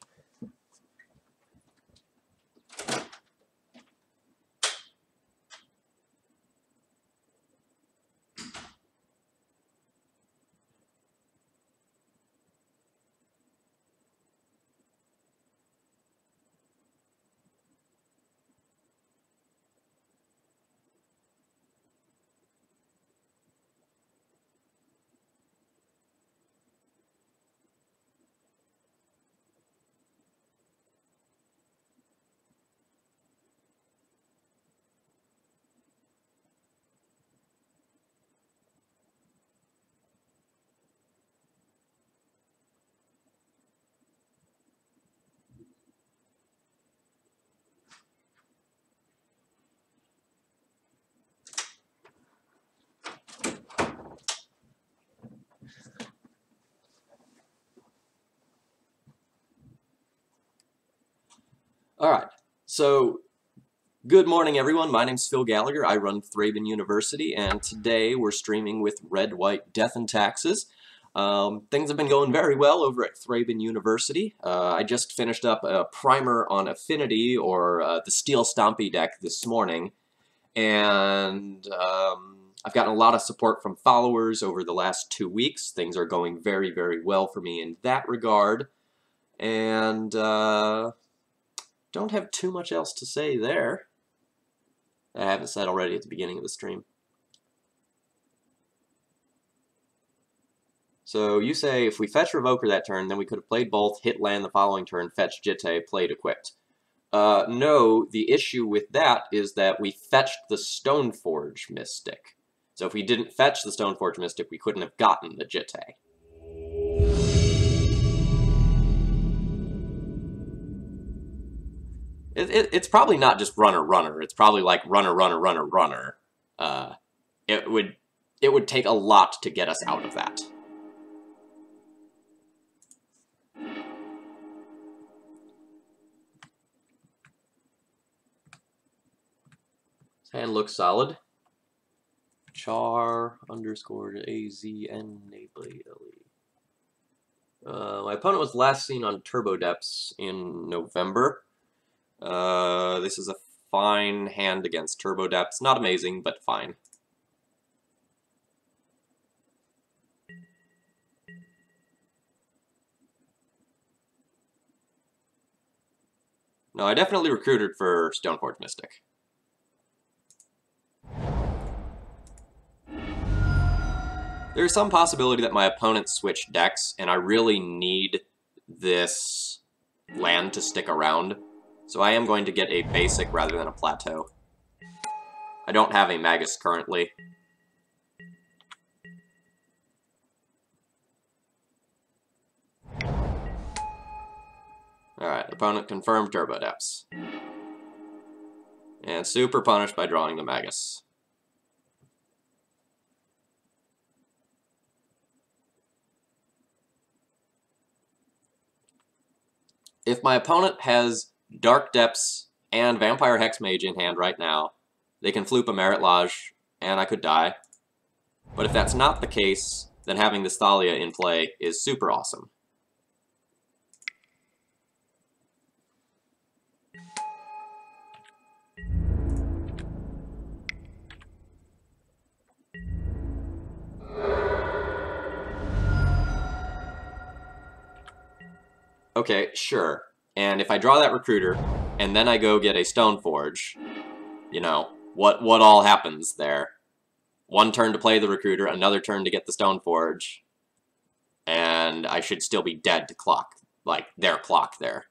Alright, so good morning everyone, my name's Phil Gallagher, I run Thraben University, and today we're streaming with Red, White, Death, and Taxes. Things have been going very well over at Thraben University. I just finished up a primer on Affinity, or the Steel Stompy deck this morning, and I've gotten a lot of support from followers over the last 2 weeks. Things are going very, very well for me in that regard, and don't have too much else to say there that I haven't said already at the beginning of the stream. So you say if we fetch Revoker that turn, then we could have played both, hit land the following turn, fetch Jitte, played equipped. No, the issue with that is that we fetched the Stoneforge Mystic. So if we didn't fetch the Stoneforge Mystic, we couldn't have gotten the Jitte. It's probably not just runner. It's probably like runner. It would take a lot to get us out of that. This hand looks solid. Char underscore AZNABLE. My opponent was last seen on Turbo Depths in November. This is a fine hand against Turbo Depths. Not amazing, but fine. No, I definitely recruited for Stoneforge Mystic. There's some possibility that my opponent switched decks, and I really need this land to stick around. So I am going to get a basic rather than a plateau. I don't have a Magus currently. Alright, opponent confirmed Turbo Depths. And super punished by drawing the Magus. If my opponent has Dark Depths and Vampire Hexmage in hand right now, they can floop a Merit Lodge, and I could die. But if that's not the case, then having this Thalia in play is super awesome. Okay, sure. And if I draw that Recruiter, and then I go get a Stoneforge, you know, what all happens there? One turn to play the Recruiter, another turn to get the Stoneforge, and I should still be dead to clock, like, their clock there.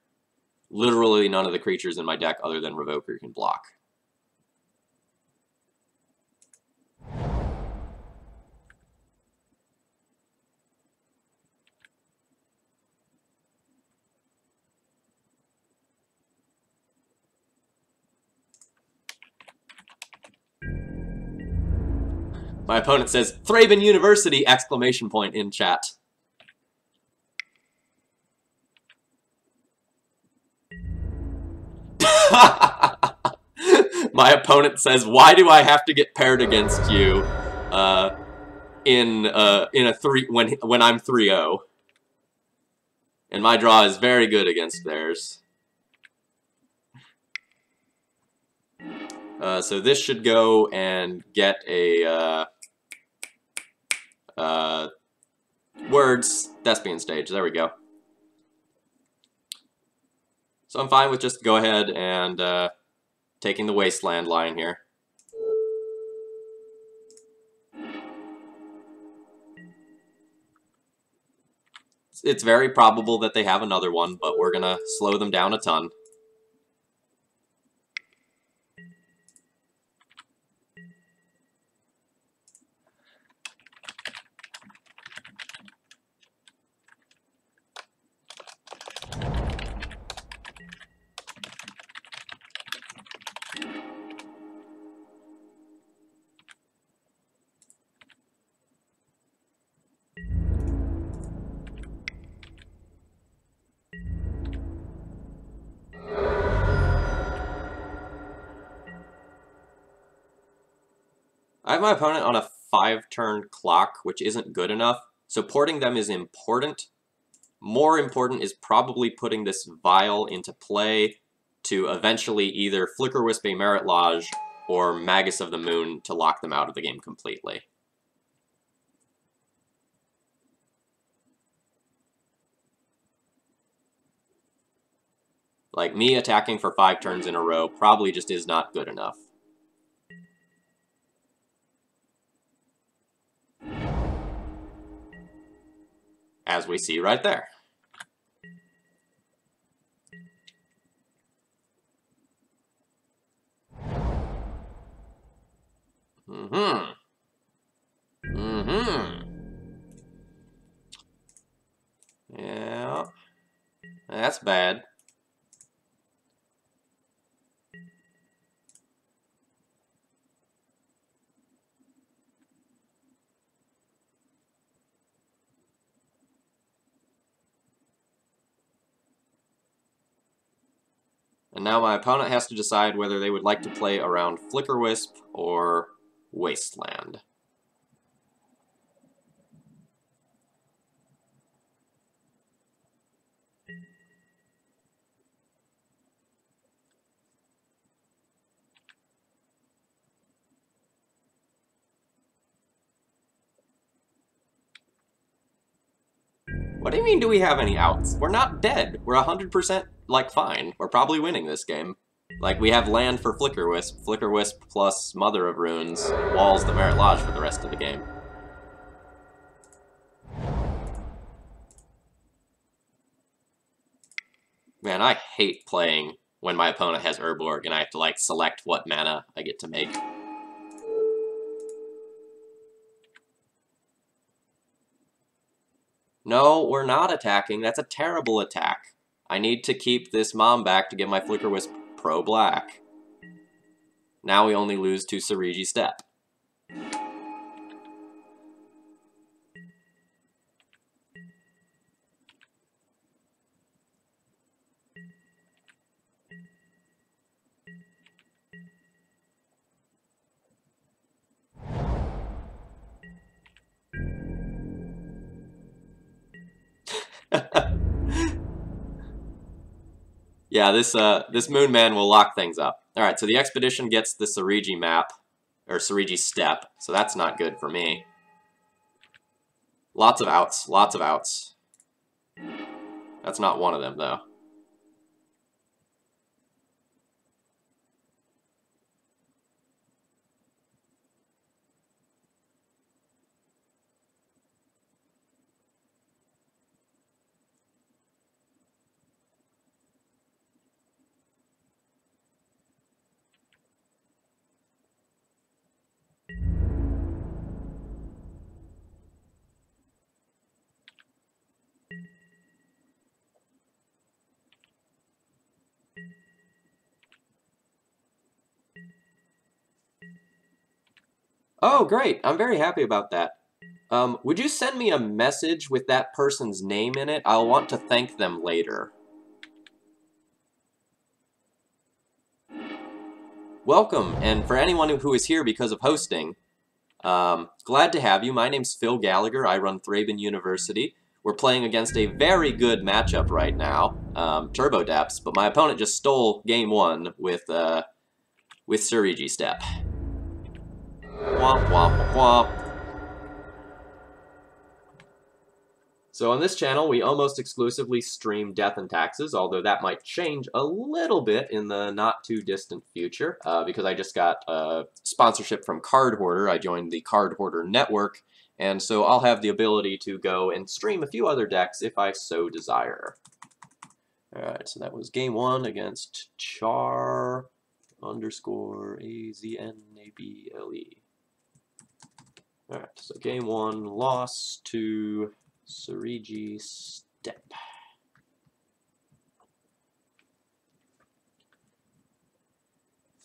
Literally none of the creatures in my deck other than Revoker can block. My opponent says, Thraben University! Exclamation point in chat. My opponent says, why do I have to get paired against you in a 3 when I'm 3-0? And my draw is very good against theirs. So this should go and get a words Thespian Stage. There we go. So I'm fine with just go ahead and taking the Wasteland line here. It's very probable that they have another one, but we're gonna slow them down a ton. I have my opponent on a 5-turn clock, which isn't good enough. So porting them is important. More important is probably putting this Vial into play to eventually either Flicker Wisp a Merit Lodge or Magus of the Moon to lock them out of the game completely. Like, me attacking for 5 turns in a row probably just is not good enough. As we see right there. Yeah. That's bad. And now my opponent has to decide whether they would like to play around Flicker Wisp or Wasteland. What do you mean, do we have any outs? We're not dead. We're 100%, like, fine. We're probably winning this game. Like, we have land for Flicker Wisp. Flicker Wisp plus Mother of Runes walls the Merit Lodge for the rest of the game. Man, I hate playing when my opponent has Urborg and I have to, like, select what mana I get to make. No, we're not attacking. That's a terrible attack. I need to keep this Mom back to get my Flicker Wisp pro-black. Now we only lose to Serigi Step. Yeah, this Moon Man will lock things up. Alright, so the Expedition gets the Serigi map, or Serigi Step, so that's not good for me. Lots of outs, lots of outs. That's not one of them, though. Oh, great. I'm very happy about that. Would you send me a message with that person's name in it? I'll want to thank them later. Welcome, and for anyone who is here because of hosting, glad to have you. My name's Phil Gallagher. I run Thraben University. We're playing against a very good matchup right now, Turbo Depths, but my opponent just stole game 1 with Serigi Step. Womp, womp, womp. So on this channel, we almost exclusively stream Death and Taxes, although that might change a little bit in the not-too-distant future, because I just got a sponsorship from Card Hoarder. I joined the Card Hoarder network, and so I'll have the ability to go and stream a few other decks if I so desire. Alright, so that was game 1 against Char _ AZNABLE. Alright, so game 1 loss to Serigi Step.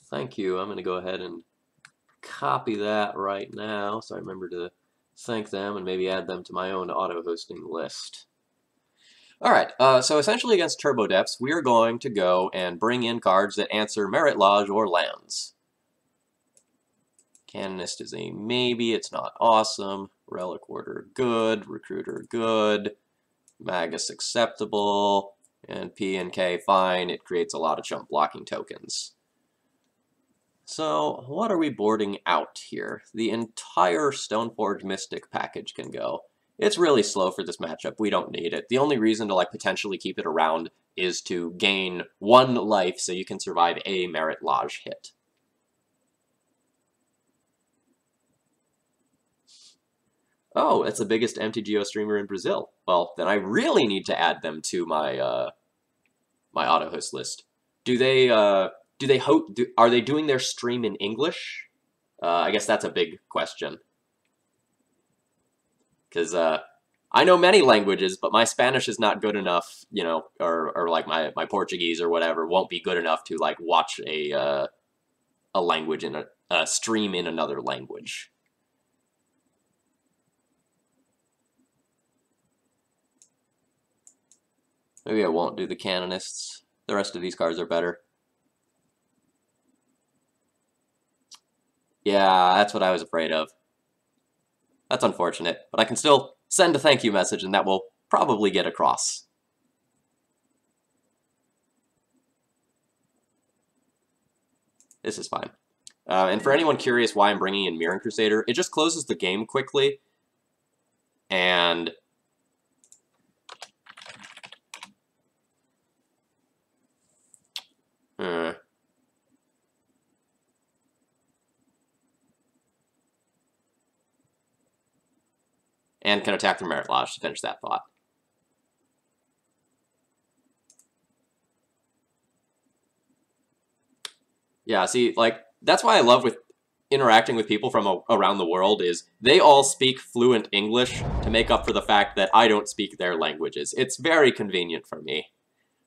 Thank you. I'm going to go ahead and copy that right now so I remember to thank them and maybe add them to my own auto-hosting list. Alright, so essentially against Turbo Depths, we are going to go and bring in cards that answer Merit Lodge or lands. Canonist is a maybe, it's not awesome. Relic Order, good. Recruiter, good. Magus, acceptable. And P and K, fine. It creates a lot of chump blocking tokens. So, what are we boarding out here? The entire Stoneforge Mystic package can go. It's really slow for this matchup. We don't need it. The only reason to potentially keep it around is to gain 1 life so you can survive a Merit Lodge hit. Oh, it's the biggest MTGO streamer in Brazil. Well, then I really need to add them to my my auto host list. Are they doing their stream in English? I guess that's a big question. Because I know many languages, but my Spanish is not good enough, you know, or like my Portuguese or whatever won't be good enough to watch a language in a stream in another language. Maybe I won't do the Canonists. The rest of these cards are better. Yeah, that's what I was afraid of. That's unfortunate, but I can still send a thank you message, and that will probably get across. This is fine. And for anyone curious why I'm bringing in Mirren Crusader, it just closes the game quickly, and and can attack the Merit Lodge to finish that thought. Yeah, see, that's why I love with interacting with people from around the world is they all speak fluent English to make up for the fact that I don't speak their languages. It's very convenient for me.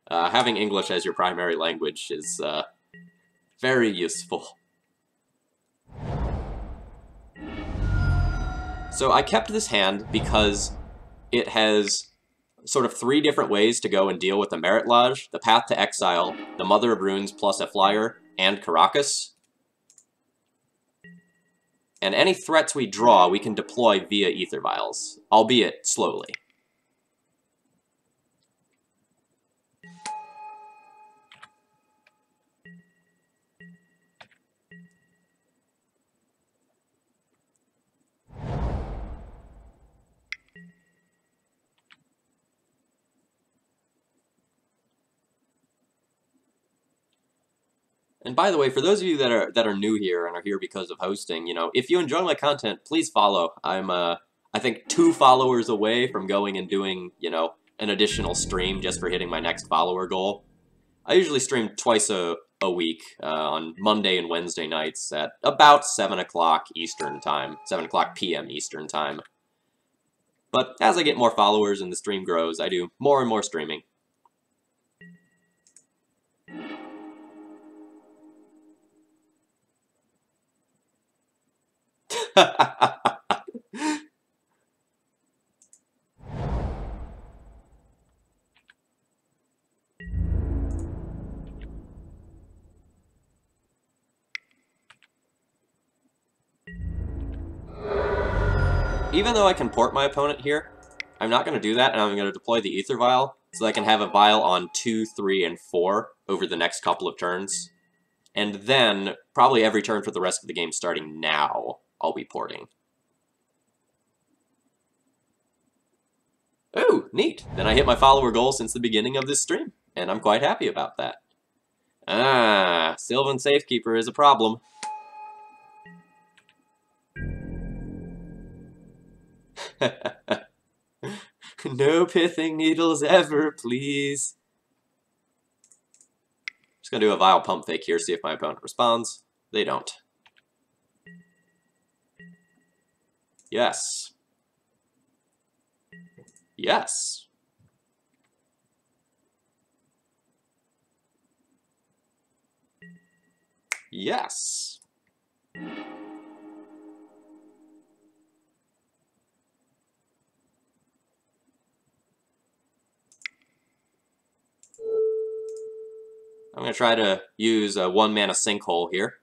Having English as your primary language is very useful. So I kept this hand because it has sort of 3 different ways to go and deal with the Merit Lodge, the Path to Exile, the Mother of Runes plus a flyer, and Caracas. And any threats we draw, we can deploy via Ether Vials, albeit slowly. And by the way, for those of you that are new here and are here because of hosting, you know, if you enjoy my content, please follow. I'm I think 2 followers away from going and doing, you know, an additional stream just for hitting my next follower goal. I usually stream twice a week on Monday and Wednesday nights at about 7 o'clock Eastern time, 7 o'clock p.m. Eastern time. But as I get more followers and the stream grows, I do more and more streaming. Even though I can port my opponent here, I'm not going to do that, and I'm going to deploy the Ether Vial so I can have a Vial on 2, 3, and 4 over the next couple of turns. And then, probably every turn for the rest of the game starting now, I'll be porting. Ooh, neat! Then I hit my follower goal since the beginning of this stream, and I'm quite happy about that. Ah, Sylvan Safekeeper is a problem. No pithing needles ever, please. Just gonna do a Vile Pump Fake here, see if my opponent responds. They don't. Yes. Yes. Yes. I'm going to try to use a 1-mana Sinkhole here.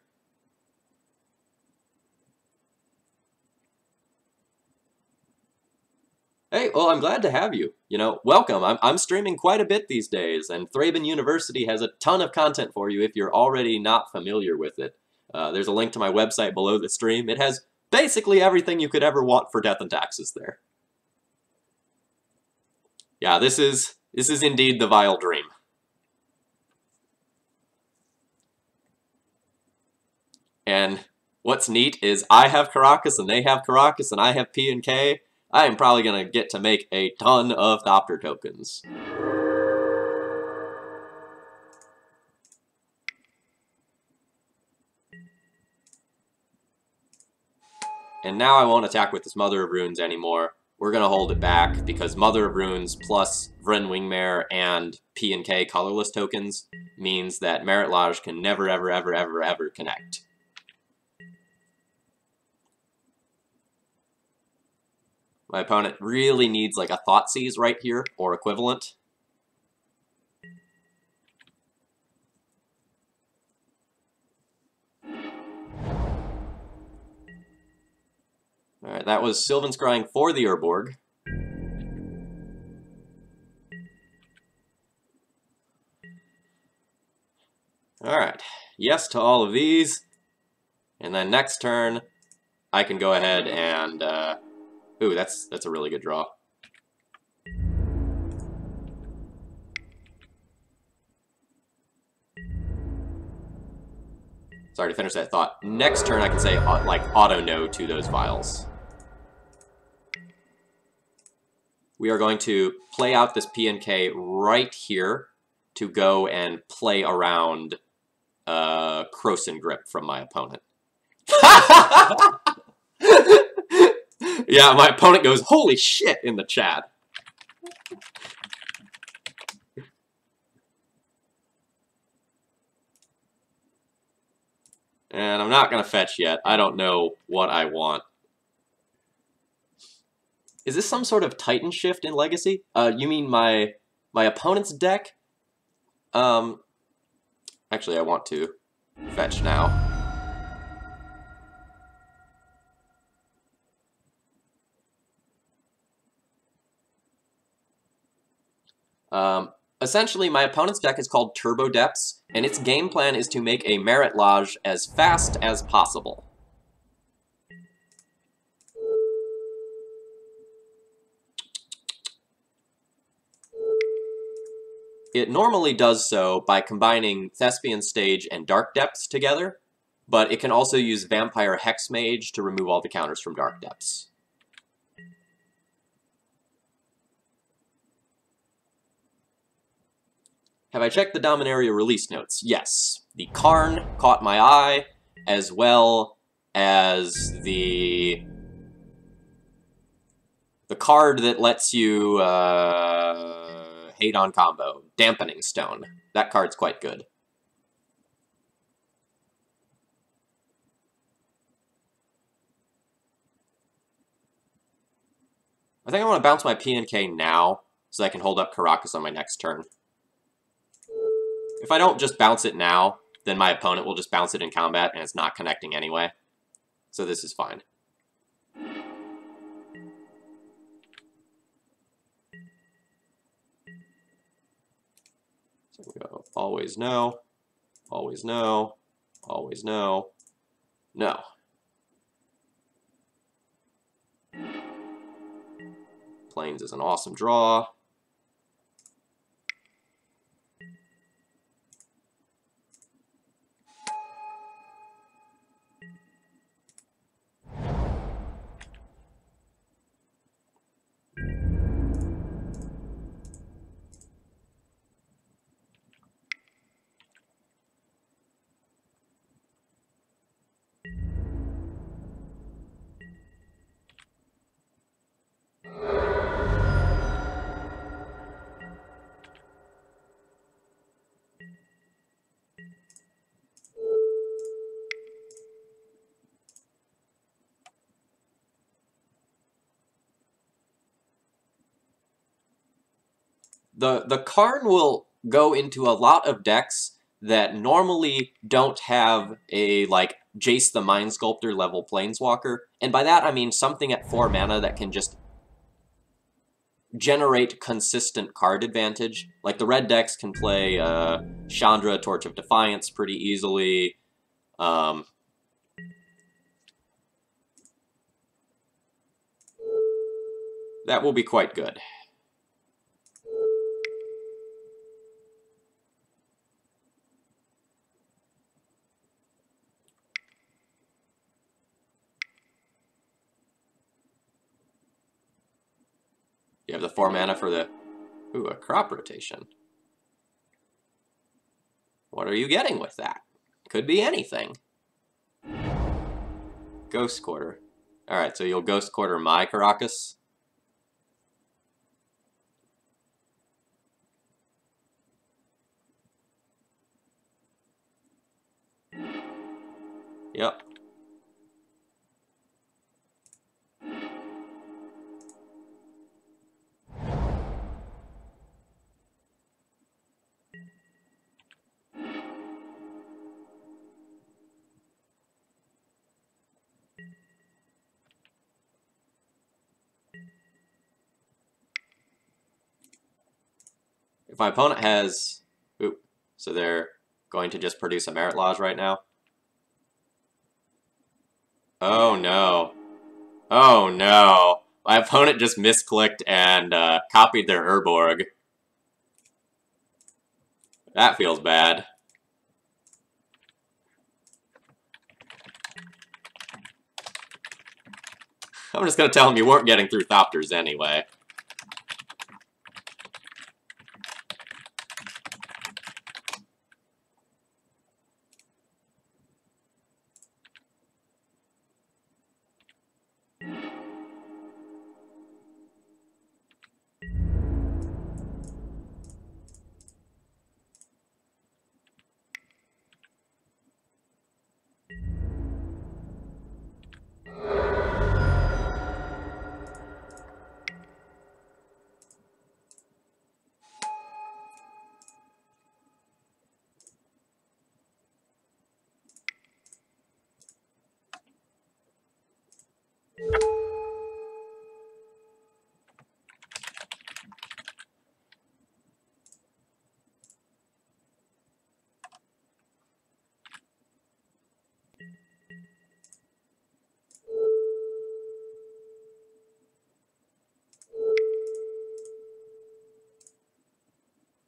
Hey, well, I'm glad to have you. Welcome. I'm streaming quite a bit these days, and Thraben University has a ton of content for you if you're already not familiar with it. There's a link to my website below the stream. It has basically everything you could ever want for Death and Taxes there. Yeah, this is indeed the vile dream. And what's neat is I have Caracas, and they have Caracas, and I have P and K. I am probably going to get to make a ton of Thopter tokens. And now I won't attack with this Mother of Runes anymore. We're going to hold it back, because Mother of Runes plus Vren Wingmare and P and K colorless tokens means that Merit Lodge can never, ever, ever, ever, ever connect. My opponent really needs like a Thoughtseize right here, or equivalent. Alright, that was Sylvan Scrying for the Urborg. Alright, yes to all of these. And then next turn, I can go ahead and... ooh, that's a really good draw. Sorry to finish that thought. Next turn I can say, like, auto-no to those vials. We are going to play out this P and K right here to go and play around Krosan Grip from my opponent. Yeah, my opponent goes, holy shit, in the chat. And I'm not going to fetch yet. I don't know what I want. Is this some sort of Titan shift in Legacy? You mean my opponent's deck? Actually, I want to fetch now. Essentially, my opponent's deck is called Turbo Depths, and its game plan is to make a Merit Lodge as fast as possible. It normally does so by combining Thespian Stage and Dark Depths together, but it can also use Vampire Hexmage to remove all the counters from Dark Depths. Have I checked the Dominaria release notes? Yes. The Karn caught my eye, as well as the card that lets you hate on combo, Dampening Stone. That card's quite good. I think I want to bounce my P and K now, so I can hold up Caracas on my next turn. If I don't just bounce it now, then my opponent will just bounce it in combat, and it's not connecting anyway. So this is fine. So we go always no, always no, always no, no. Plains is an awesome draw. The Karn will go into a lot of decks that normally don't have a, like, Jace the Mind Sculptor level Planeswalker, and by that I mean something at 4 mana that can just... generate consistent card advantage. Like, the red decks can play Chandra, Torch of Defiance pretty easily. That will be quite good. You have the 4 mana for the... Ooh, a crop rotation. What are you getting with that? Could be anything. Ghost Quarter. Alright, so you'll Ghost Quarter my Caracas. Yep. If my opponent has... Ooh, so they're going to just produce a Merit Lodge right now? Oh no. Oh no. My opponent just misclicked and copied their Urborg. That feels bad. I'm just going to tell him you weren't getting through Thopters anyway.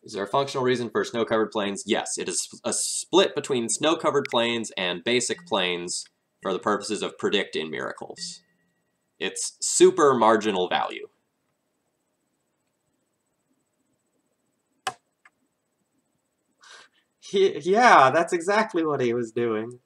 Is there a functional reason for snow-covered plains? Yes, it is a split between snow-covered plains and basic plains for the purposes of predict in miracles. It's super marginal value. Yeah, that's exactly what he was doing.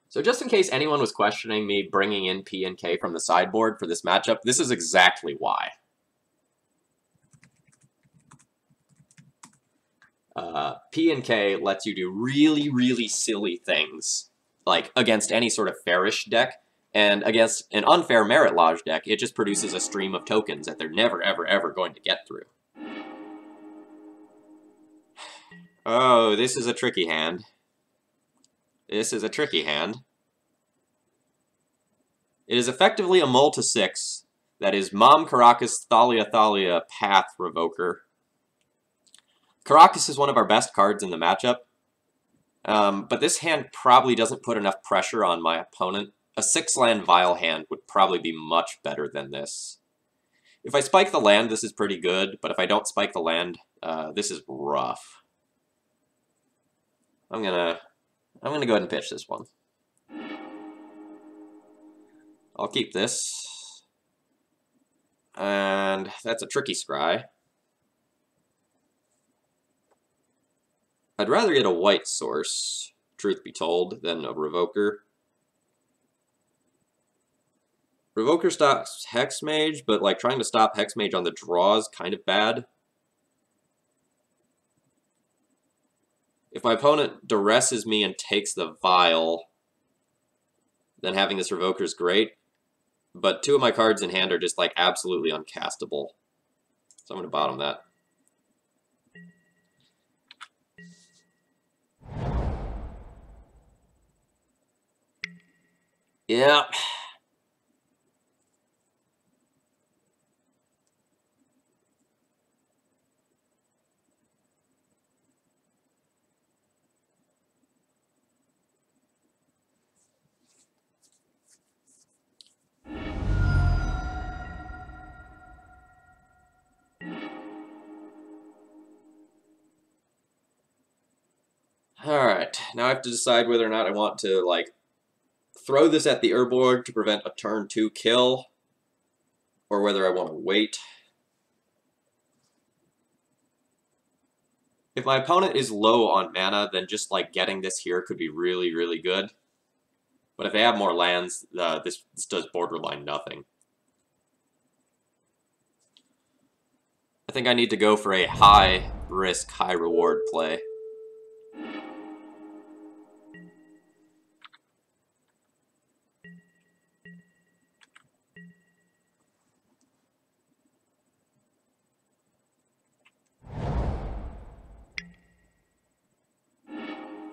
So just in case anyone was questioning me bringing in P and K from the sideboard for this matchup, this is exactly why. P and K lets you do really, really silly things, like against any sort of fairish deck, and against an unfair Merit Lodge deck, it just produces a stream of tokens that they're never, ever, ever going to get through. Oh, this is a tricky hand. This is a tricky hand. It is effectively a mull to 6 that is Mom Caracas Thalia Thalia Path Revoker. Caracas is one of our best cards in the matchup, but this hand probably doesn't put enough pressure on my opponent. A 6-land Vile hand would probably be much better than this. If I spike the land, this is pretty good, but if I don't spike the land, this is rough. I'm gonna go ahead and pitch this one. I'll keep this. And that's a tricky scry. I'd rather get a white source, truth be told, than a Revoker. Revoker stops Hexmage, but like trying to stop Hexmage on the draw is kind of bad. If my opponent duresses me and takes the Vial, then having this Revoker is great. But 2 of my cards in hand are just like absolutely uncastable. So I'm going to bottom that. Yep. Alright, now I have to decide whether or not I want to, like, throw this at the Urborg to prevent a turn 2 kill, or whether I want to wait. If my opponent is low on mana, then just, like, getting this here could be really, really good. But if they have more lands, this does borderline nothing. I think I need to go for a high-risk, high-reward play.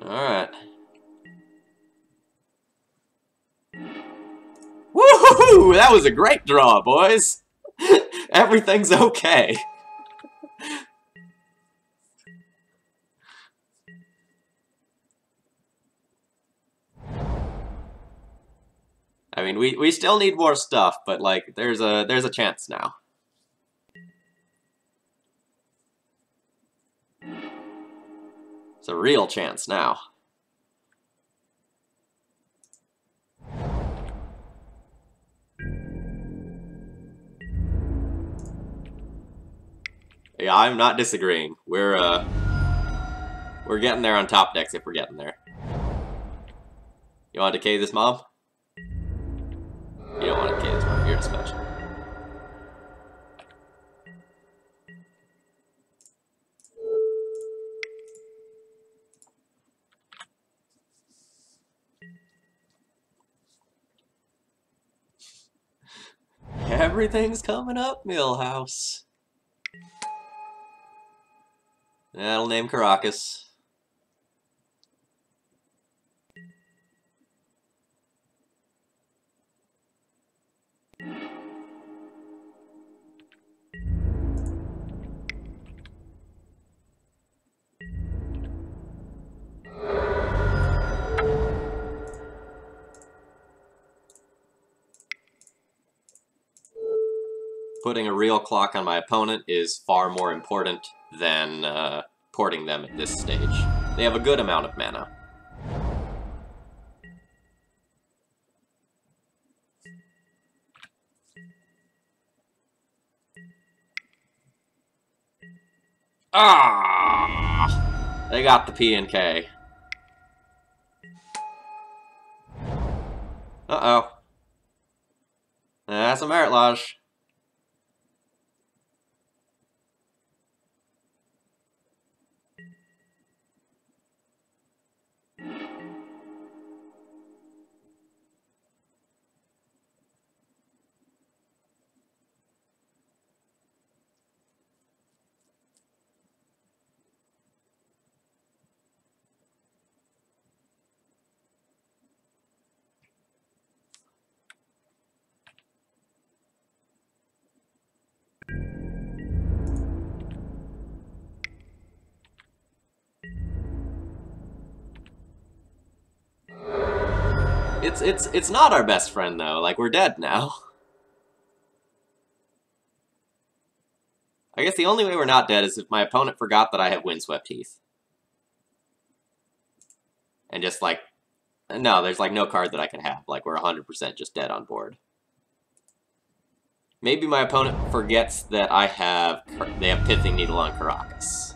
Alright. Woohoo! That was a great draw, boys! Everything's okay. I mean, we still need more stuff, but, like, there's a chance now. It's a real chance now. Yeah, I'm not disagreeing. We're getting there on top decks if we're getting there. You want to decay this mom? You don't want to decay this mom. You're dispatching. Everything's coming up, Millhouse. That'll name Caracas. Putting a real clock on my opponent is far more important than porting them at this stage. They have a good amount of mana. Ah! They got the P and K. Uh-oh. That's a Merit Lodge. It's not our best friend though. Like, we're dead now. I guess the only way we're not dead is if my opponent forgot that I have Windswept Heath. And just like, no, there's like no card that I can have. Like, we're 100% just dead on board. Maybe my opponent forgets that they have Pithing Needle on Caracas.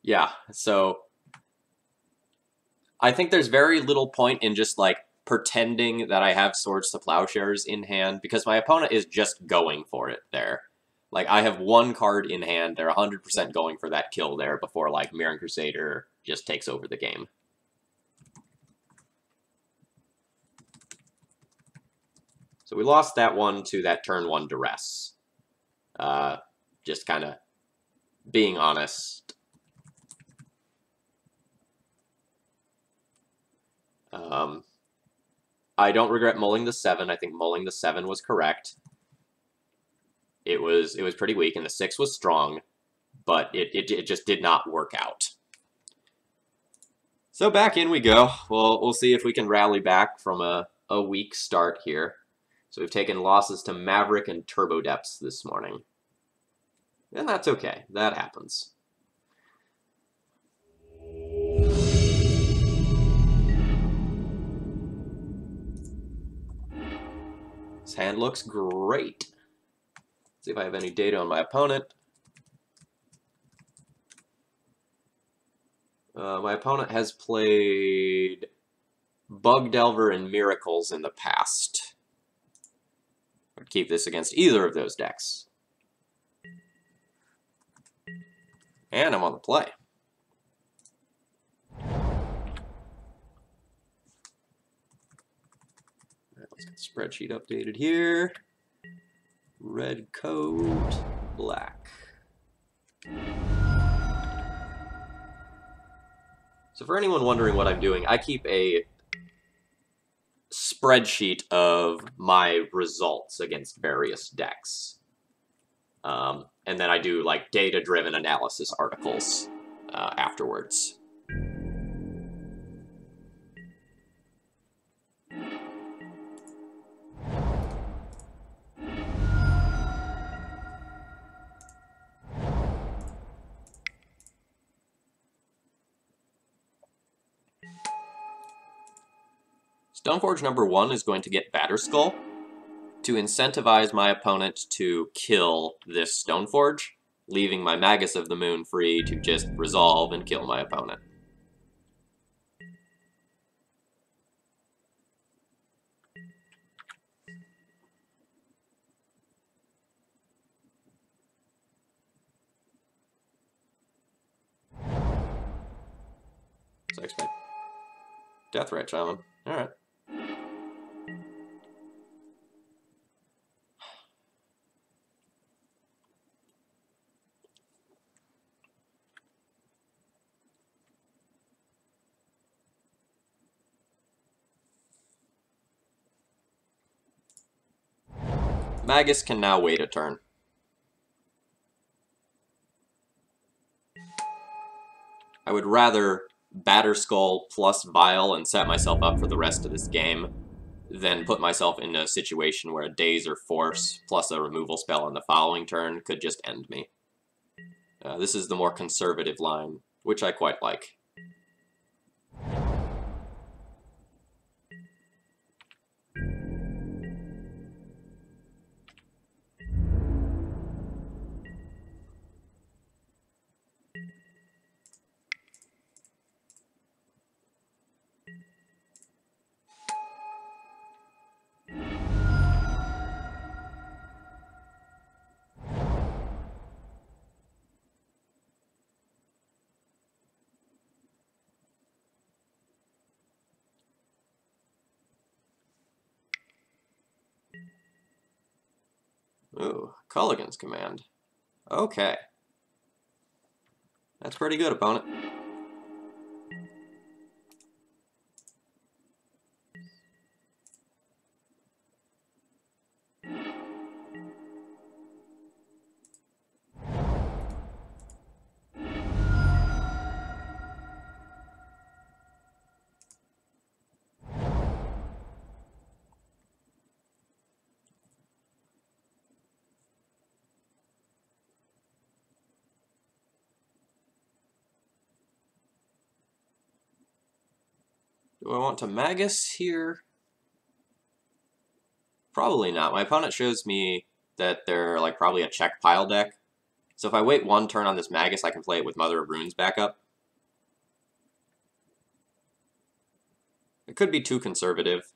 Yeah, so I think there's very little point in just, like, pretending that I have Swords to Plowshares in hand, because my opponent is just going for it there. Like, I have one card in hand, they're 100% going for that kill there before, like, Mirran Crusader just takes over the game. So we lost that one to that turn 1 Duress. Just kind of being honest. I don't regret mulling the 7. I think mulling the 7 was correct. It was pretty weak, and the 6 was strong, but it just did not work out. So back in we go. We'll see if we can rally back from a weak start here. So we've taken losses to Maverick and Turbo Depths this morning. And that's okay. That happens. This hand looks great. Let's see if I have any data on my opponent. My opponent has played Bug Delver and Miracles in the past. I'd keep this against either of those decks. And I'm on the play. Alright, let's get the spreadsheet updated here. Red coat, black. So for anyone wondering what I'm doing, I keep a spreadsheet of my results against various decks. And then I do, like, data-driven analysis articles afterwards. Stoneforge number 1 is going to get Batterskull to incentivize my opponent to kill this Stoneforge, leaving my Magus of the Moon free to just resolve and kill my opponent. So I expect Deathrite Shaman. Alright. Magus can now wait a turn. I would rather Batterskull plus Vial and set myself up for the rest of this game than put myself in a situation where a Daze or Force plus a removal spell on the following turn could just end me. This is the more conservative line, which I quite like. Ooh, Culligan's Command. Okay. That's pretty good, opponent. Do I want to Magus here? Probably not. My opponent shows me that they're like probably a Czech Pile deck. So if I wait one turn on this Magus, I can play it with Mother of Runes backup. It could be too conservative.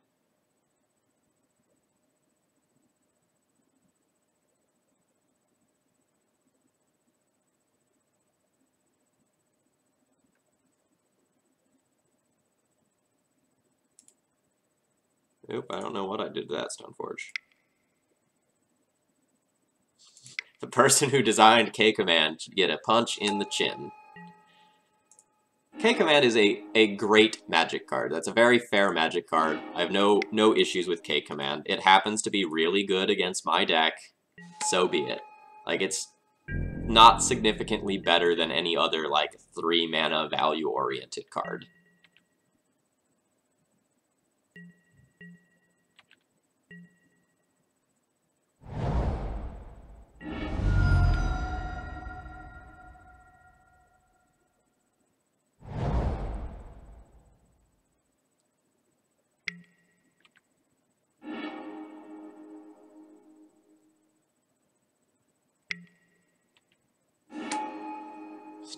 Oop, I don't know what I did to that Stoneforge. The person who designed K-Command should get a punch in the chin. K-Command is a great magic card. That's a very fair magic card. I have no issues with K-Command. It happens to be really good against my deck, so be it. Like, it's not significantly better than any other, like, 3-mana value-oriented card.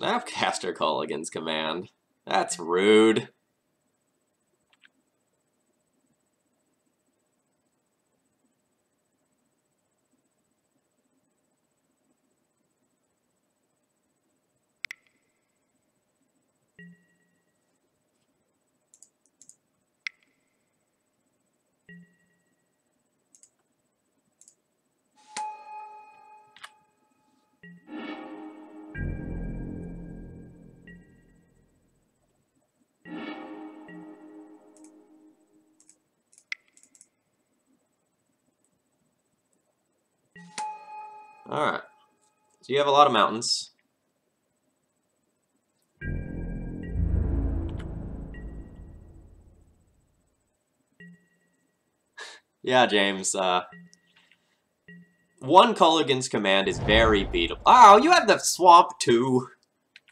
Snapcaster Culligan's Command. That's rude. Alright. So you have a lot of mountains. Yeah, James, one Culligan's Command is very beatable. Oh, you have the swamp too.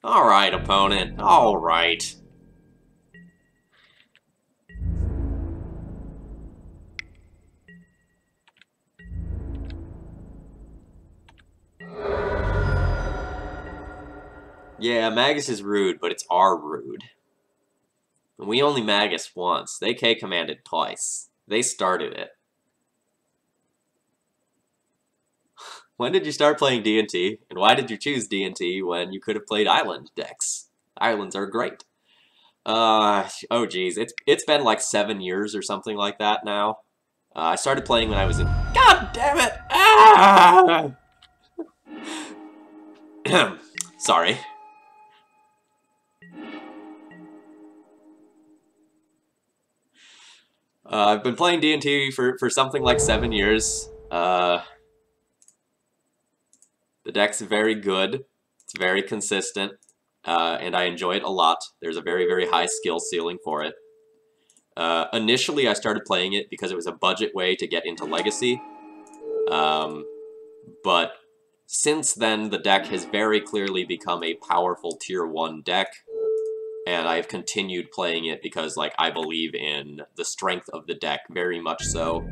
Alright, opponent. Alright. Yeah, Magus is rude, but it's our rude. And we only Magus once. They K-commanded twice. They started it. When did you start playing D&T? And why did you choose D&T when you could have played Island decks? Islands are great. Oh geez, it's been like 7 years or something like that now. I started playing when I was in... God damn it! Ah! Sorry. I've been playing D&T for something like 7 years. The deck's very good. It's very consistent, and I enjoy it a lot. There's a very, very high skill ceiling for it. Initially, I started playing it because it was a budget way to get into Legacy. But since then, the deck has very clearly become a powerful Tier 1 deck. And I've continued playing it because, like, I believe in the strength of the deck very much so.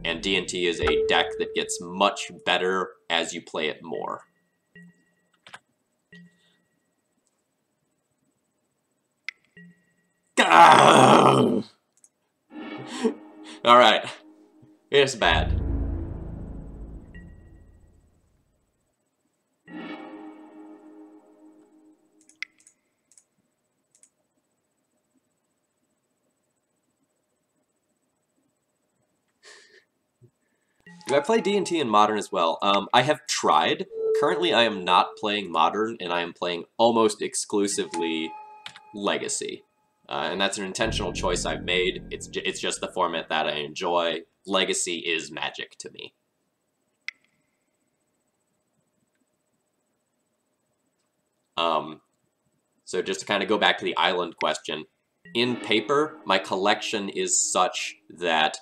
And D&T is a deck that gets much better as you play it more. Alright. It's bad. Do I play D&T in Modern as well? I have tried. Currently, I am not playing Modern, and I am playing almost exclusively Legacy. And that's an intentional choice I've made. It's just the format that I enjoy. Legacy is Magic to me. So just to kind of go back to the Island question, in paper, my collection is such that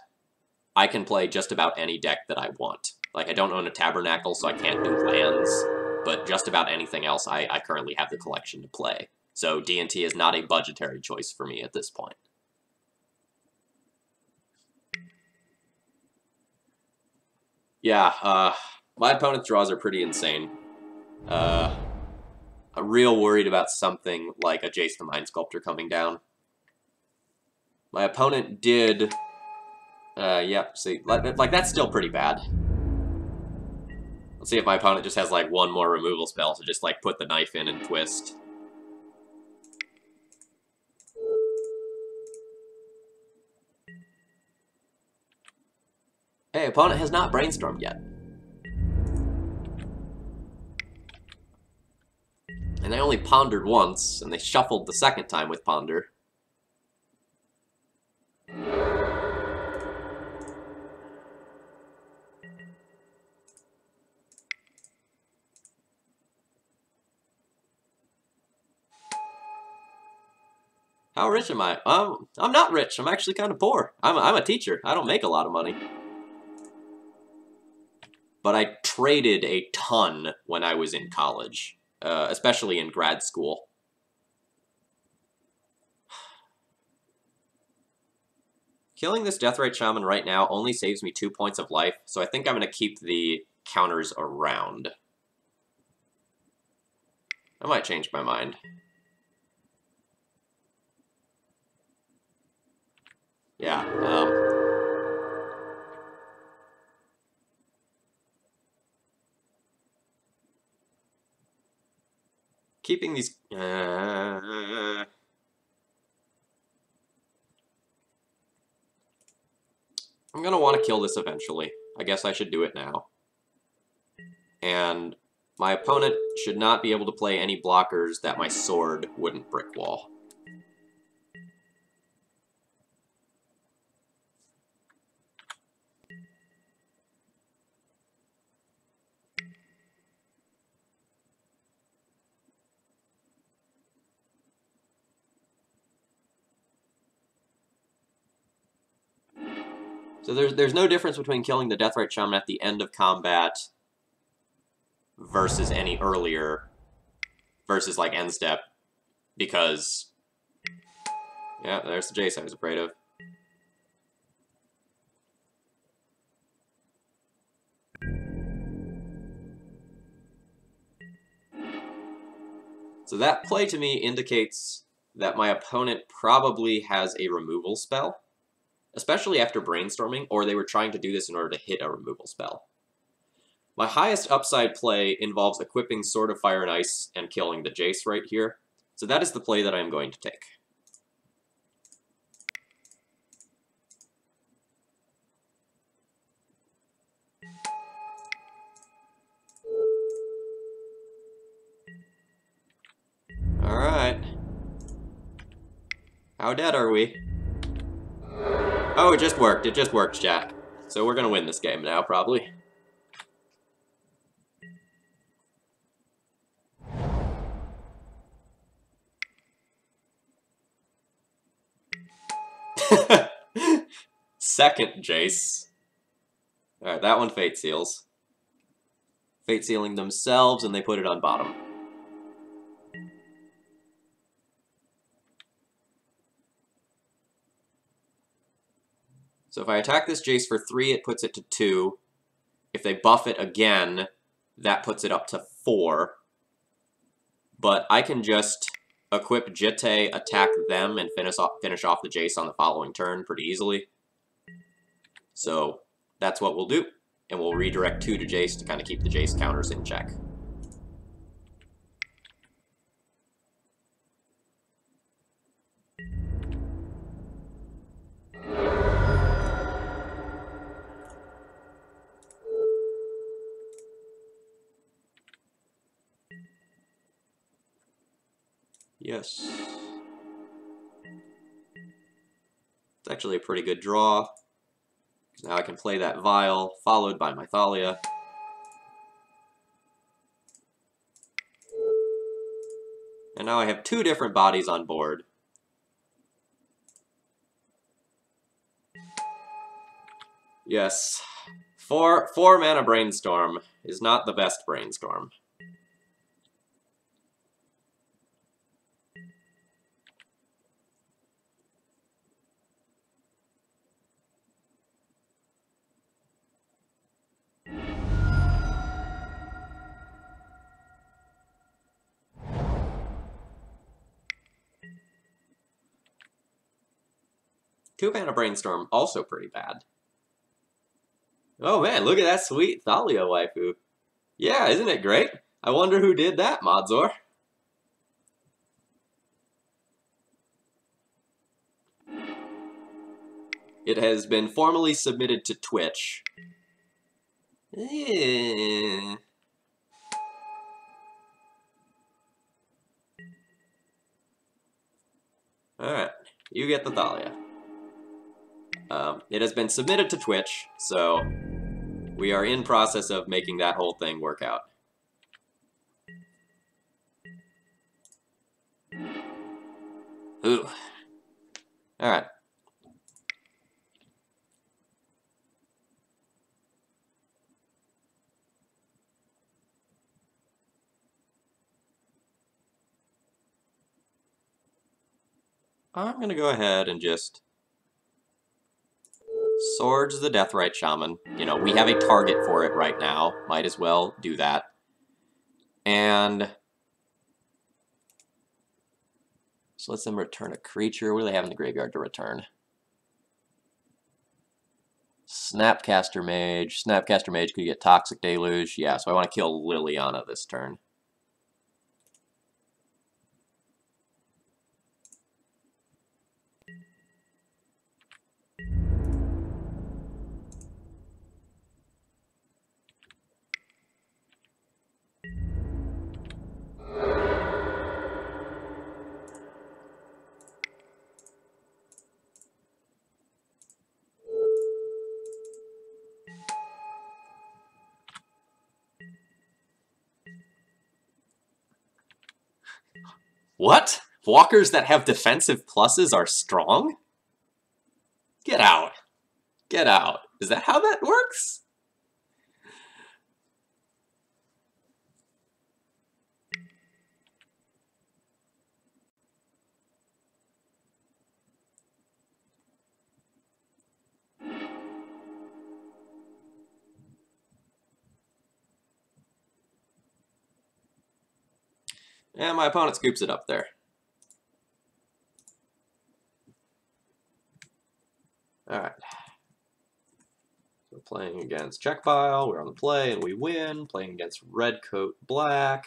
I can play just about any deck that I want. Like, I don't own a Tabernacle, so I can't do lands, but just about anything else I currently have the collection to play. So D&T is not a budgetary choice for me at this point. Yeah, my opponent's draws are pretty insane. I'm real worried about something like a Jace the Mind Sculptor coming down. My opponent did... yep, see, like, that's still pretty bad. Let's see if my opponent just has, like, one more removal spell to just, like, put the knife in and twist. Hey, opponent has not brainstormed yet. And they only pondered once, and they shuffled the second time with ponder. How rich am I? I'm not rich. I'm actually kind of poor. I'm a teacher. I don't make a lot of money. But I traded a ton when I was in college, especially in grad school. Killing this Deathrite Shaman right now only saves me 2 points of life, so I think I'm going to keep the counters around. I might change my mind. Yeah, keeping these... I'm gonna want to kill this eventually. I guess I should do it now. And my opponent should not be able to play any blockers that my sword wouldn't brick wall. So there's no difference between killing the Deathrite Shaman at the end of combat versus any earlier, versus like end step, because yeah, there's the Jace I was afraid of. So that play to me indicates that my opponent probably has a removal spell, especially after brainstorming, or they were trying to do this in order to hit a removal spell. My highest upside play involves equipping Sword of Fire and Ice and killing the Jace right here, so that is the play that I am going to take. Alright. How dead are we? Oh, it just worked. It just worked, chat. So we're gonna win this game now, probably. Second Jace. Alright, that one Fate Seals. Fate Sealing themselves, and they put it on bottom. So if I attack this Jace for 3, it puts it to 2. If they buff it again, that puts it up to 4. But I can just equip Jitte, attack them, and finish off the Jace on the following turn pretty easily. So that's what we'll do. And we'll redirect 2 to Jace to kind of keep the Jace counters in check. Yes. It's actually a pretty good draw. Now I can play that Vial, followed by my Thalia. And now I have 2 different bodies on board. Yes. 4 mana Brainstorm is not the best Brainstorm. 2-mana Brainstorm, also pretty bad. Oh man, look at that sweet Thalia waifu. Yeah, isn't it great? I wonder who did that, Modzor. It has been formally submitted to Twitch. Alright, you get the Thalia. It has been submitted to Twitch, so we are in process of making that whole thing work out. Ooh. Alright. I'm gonna go ahead and just Swords the Deathrite Shaman. You know, we have a target for it right now. Might as well do that. And so let's them return a creature. What do they have in the graveyard to return? Snapcaster Mage. Snapcaster Mage could get Toxic Deluge. Yeah, so I want to kill Liliana this turn. What? Walkers that have defensive pluses are strong? Get out. Get out. Is that how that works? And my opponent scoops it up there. Alright. So we're playing against Czech Pile, we're on the play, and we win. Playing against Red Coat Black.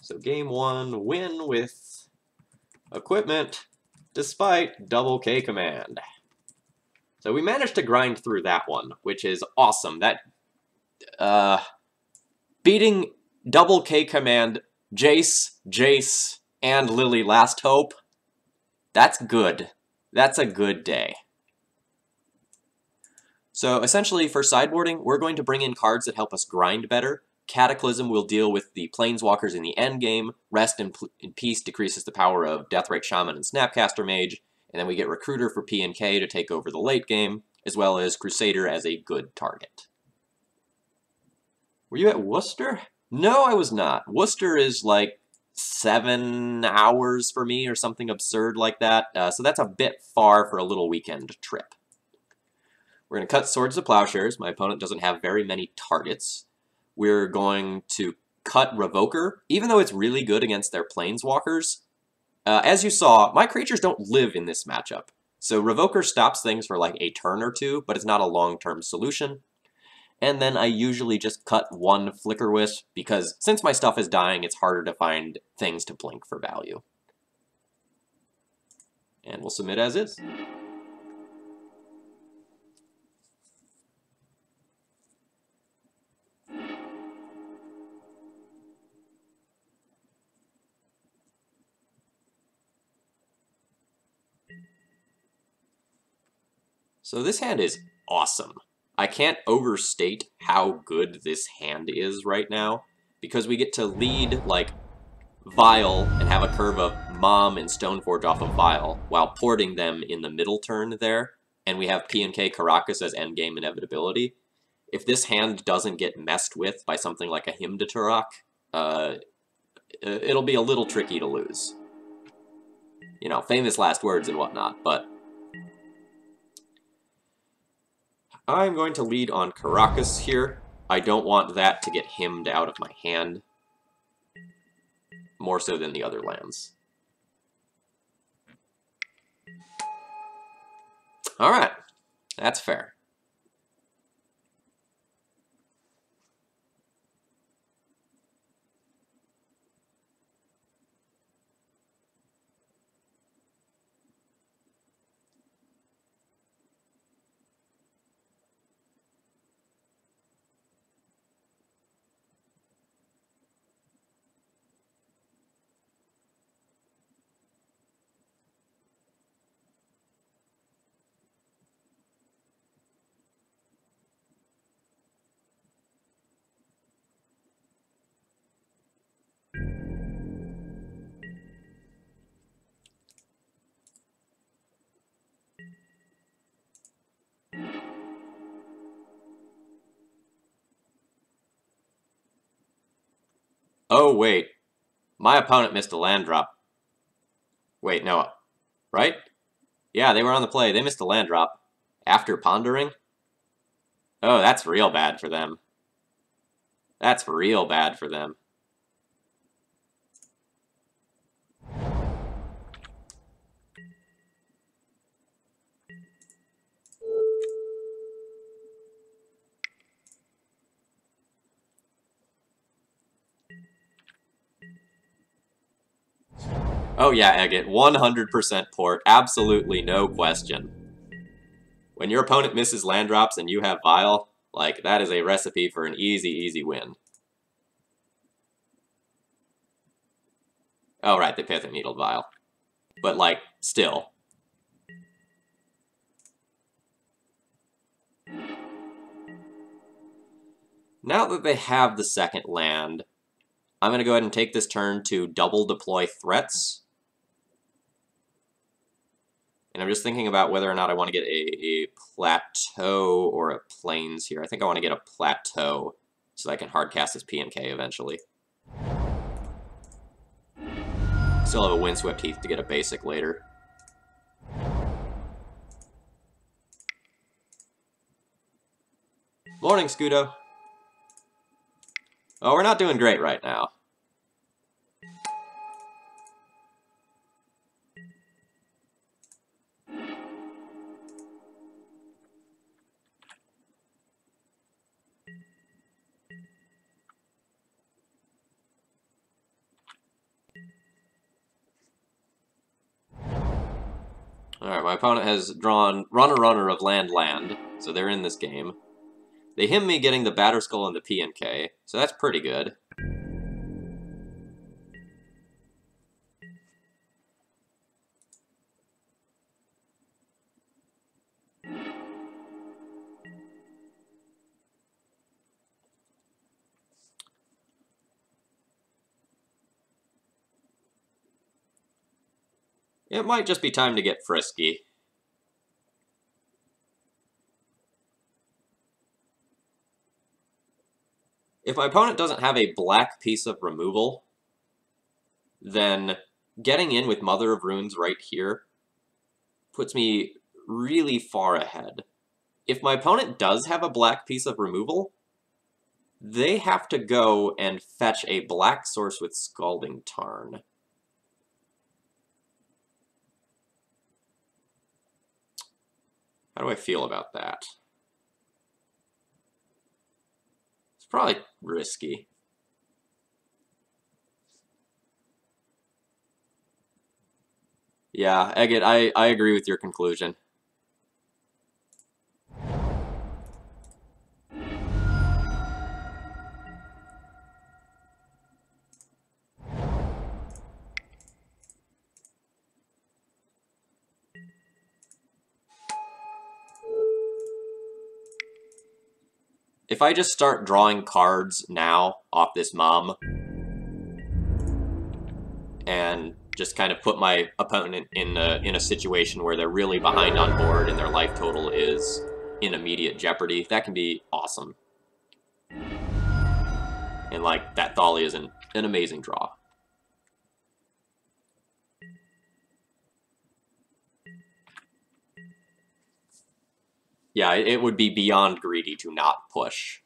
So game 1, win with equipment, despite double K command. So we managed to grind through that one, which is awesome. That, beating double K command, Jace, and Lily Last Hope, that's good. That's a good day. So essentially, for sideboarding, we're going to bring in cards that help us grind better. Cataclysm will deal with the Planeswalkers in the endgame. Rest in Peace decreases the power of Deathrite Shaman and Snapcaster Mage. And then we get Recruiter for P and K to take over the late game, as well as Crusader as a good target. Were you at Worcester? No, I was not. Worcester is like 7 hours for me or something absurd like that. So that's a bit far for a little weekend trip. We're going to cut Swords to Plowshares. My opponent doesn't have very many targets. We're going to cut Revoker, even though it's really good against their Planeswalkers. As you saw, my creatures don't live in this matchup. So Revoker stops things for like a turn or two, but it's not a long-term solution. And then I usually just cut one Flicker Wisp, because since my stuff is dying, it's harder to find things to blink for value. And we'll submit as is. So this hand is awesome. I can't overstate how good this hand is right now, because we get to lead, like, Vial and have a curve of Mom and Stoneforge off of Vial, while porting them in the middle turn there, and we have P and K Caracas as endgame inevitability. If this hand doesn't get messed with by something like a Hymn to Turok, it'll be a little tricky to lose. You know, famous last words and whatnot, but I'm going to lead on Caracas here. I don't want that to get hymned out of my hand, more so than the other lands. Alright, that's fair. Oh, wait. My opponent missed a land drop. Wait, no. Right? Yeah, they were on the play. They missed a land drop. After pondering? Oh, that's real bad for them. That's real bad for them. Oh yeah, Agate, 100% port. Absolutely no question. When your opponent misses land drops and you have Vile, like, that is a recipe for an easy, easy win. Oh, right, they Pithing Needled Vile. But, like, still. Now that they have the second land, I'm going to go ahead and take this turn to double deploy threats. And I'm just thinking about whether or not I want to get a plateau or a plains here. I think I want to get a plateau so that I can hardcast this P&K eventually. Still have a Windswept Heath to get a basic later. Morning, Scudo. Oh, we're not doing great right now. Alright, my opponent has drawn Runner of Land, so they're in this game. They him me getting the Batterskull and the P&K, so that's pretty good. It might just be time to get frisky. If my opponent doesn't have a black piece of removal, then getting in with Mother of Runes right here puts me really far ahead. If my opponent does have a black piece of removal, they have to go and fetch a black source with Scalding Tarn. How do I feel about that? It's probably risky. Yeah, Agate, I agree with your conclusion. If I just start drawing cards now off this mom and just kind of put my opponent in a situation where they're really behind on board and their life total is in immediate jeopardy, that can be awesome. And like, that Thalia is an amazing draw. Yeah, it would be beyond greedy to not push.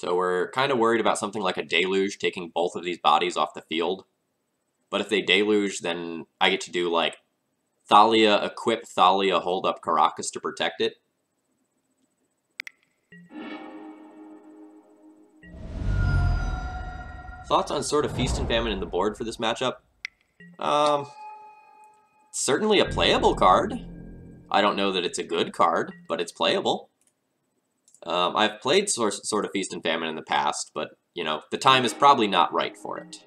So we're kind of worried about something like a Deluge taking both of these bodies off the field. But if they Deluge, then I get to do, like, Thalia, equip Thalia, hold up Caracas to protect it. Thoughts on Sword of Feast and Famine in the board for this matchup? Certainly a playable card. I don't know that it's a good card, but it's playable. I've played Sword of Feast and Famine in the past, but, you know, the time is probably not right for it.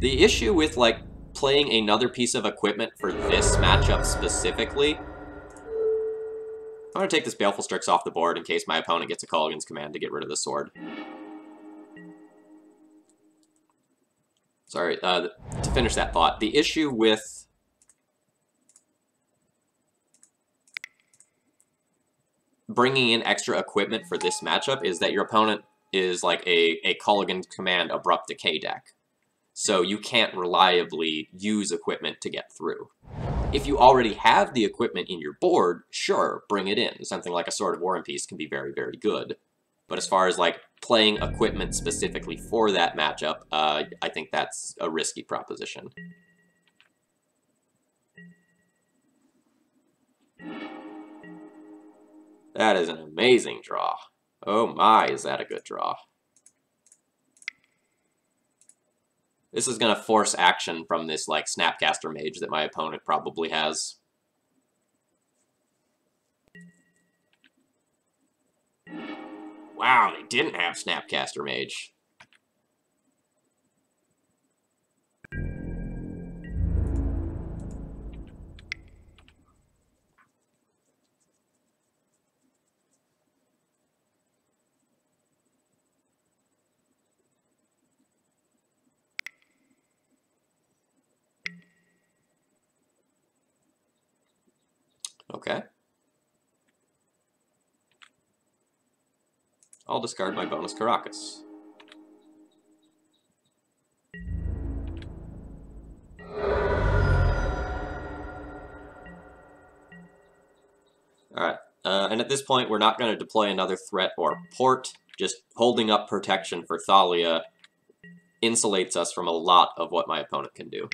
The issue with, like, playing another piece of equipment for this matchup specifically, I'm going to take this Baleful Strix off the board in case my opponent gets a Culligan's Command to get rid of the sword. Sorry, to finish that thought, the issue with bringing in extra equipment for this matchup is that your opponent is like a Culligan's Command Abrupt Decay deck. So you can't reliably use equipment to get through. If you already have the equipment in your board, sure, bring it in. Something like a Sword of War and Peace can be very, very good. But as far as, like, playing equipment specifically for that matchup, I think that's a risky proposition. That is an amazing draw. Oh my, is that a good draw. This is going to force action from this, like, Snapcaster Mage that my opponent probably has. Wow, they didn't have Snapcaster Mage. Okay. I'll discard my bonus Caracas. Alright, and at this point we're not going to deploy another threat or port. Just holding up protection for Thalia insulates us from a lot of what my opponent can do.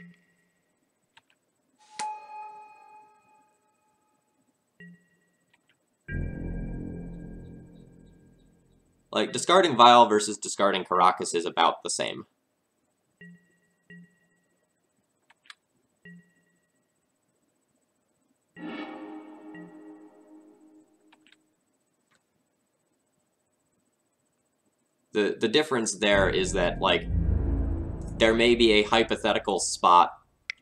Like, discarding Vial versus discarding Caracas is about the same. The difference there is that, like, there may be a hypothetical spot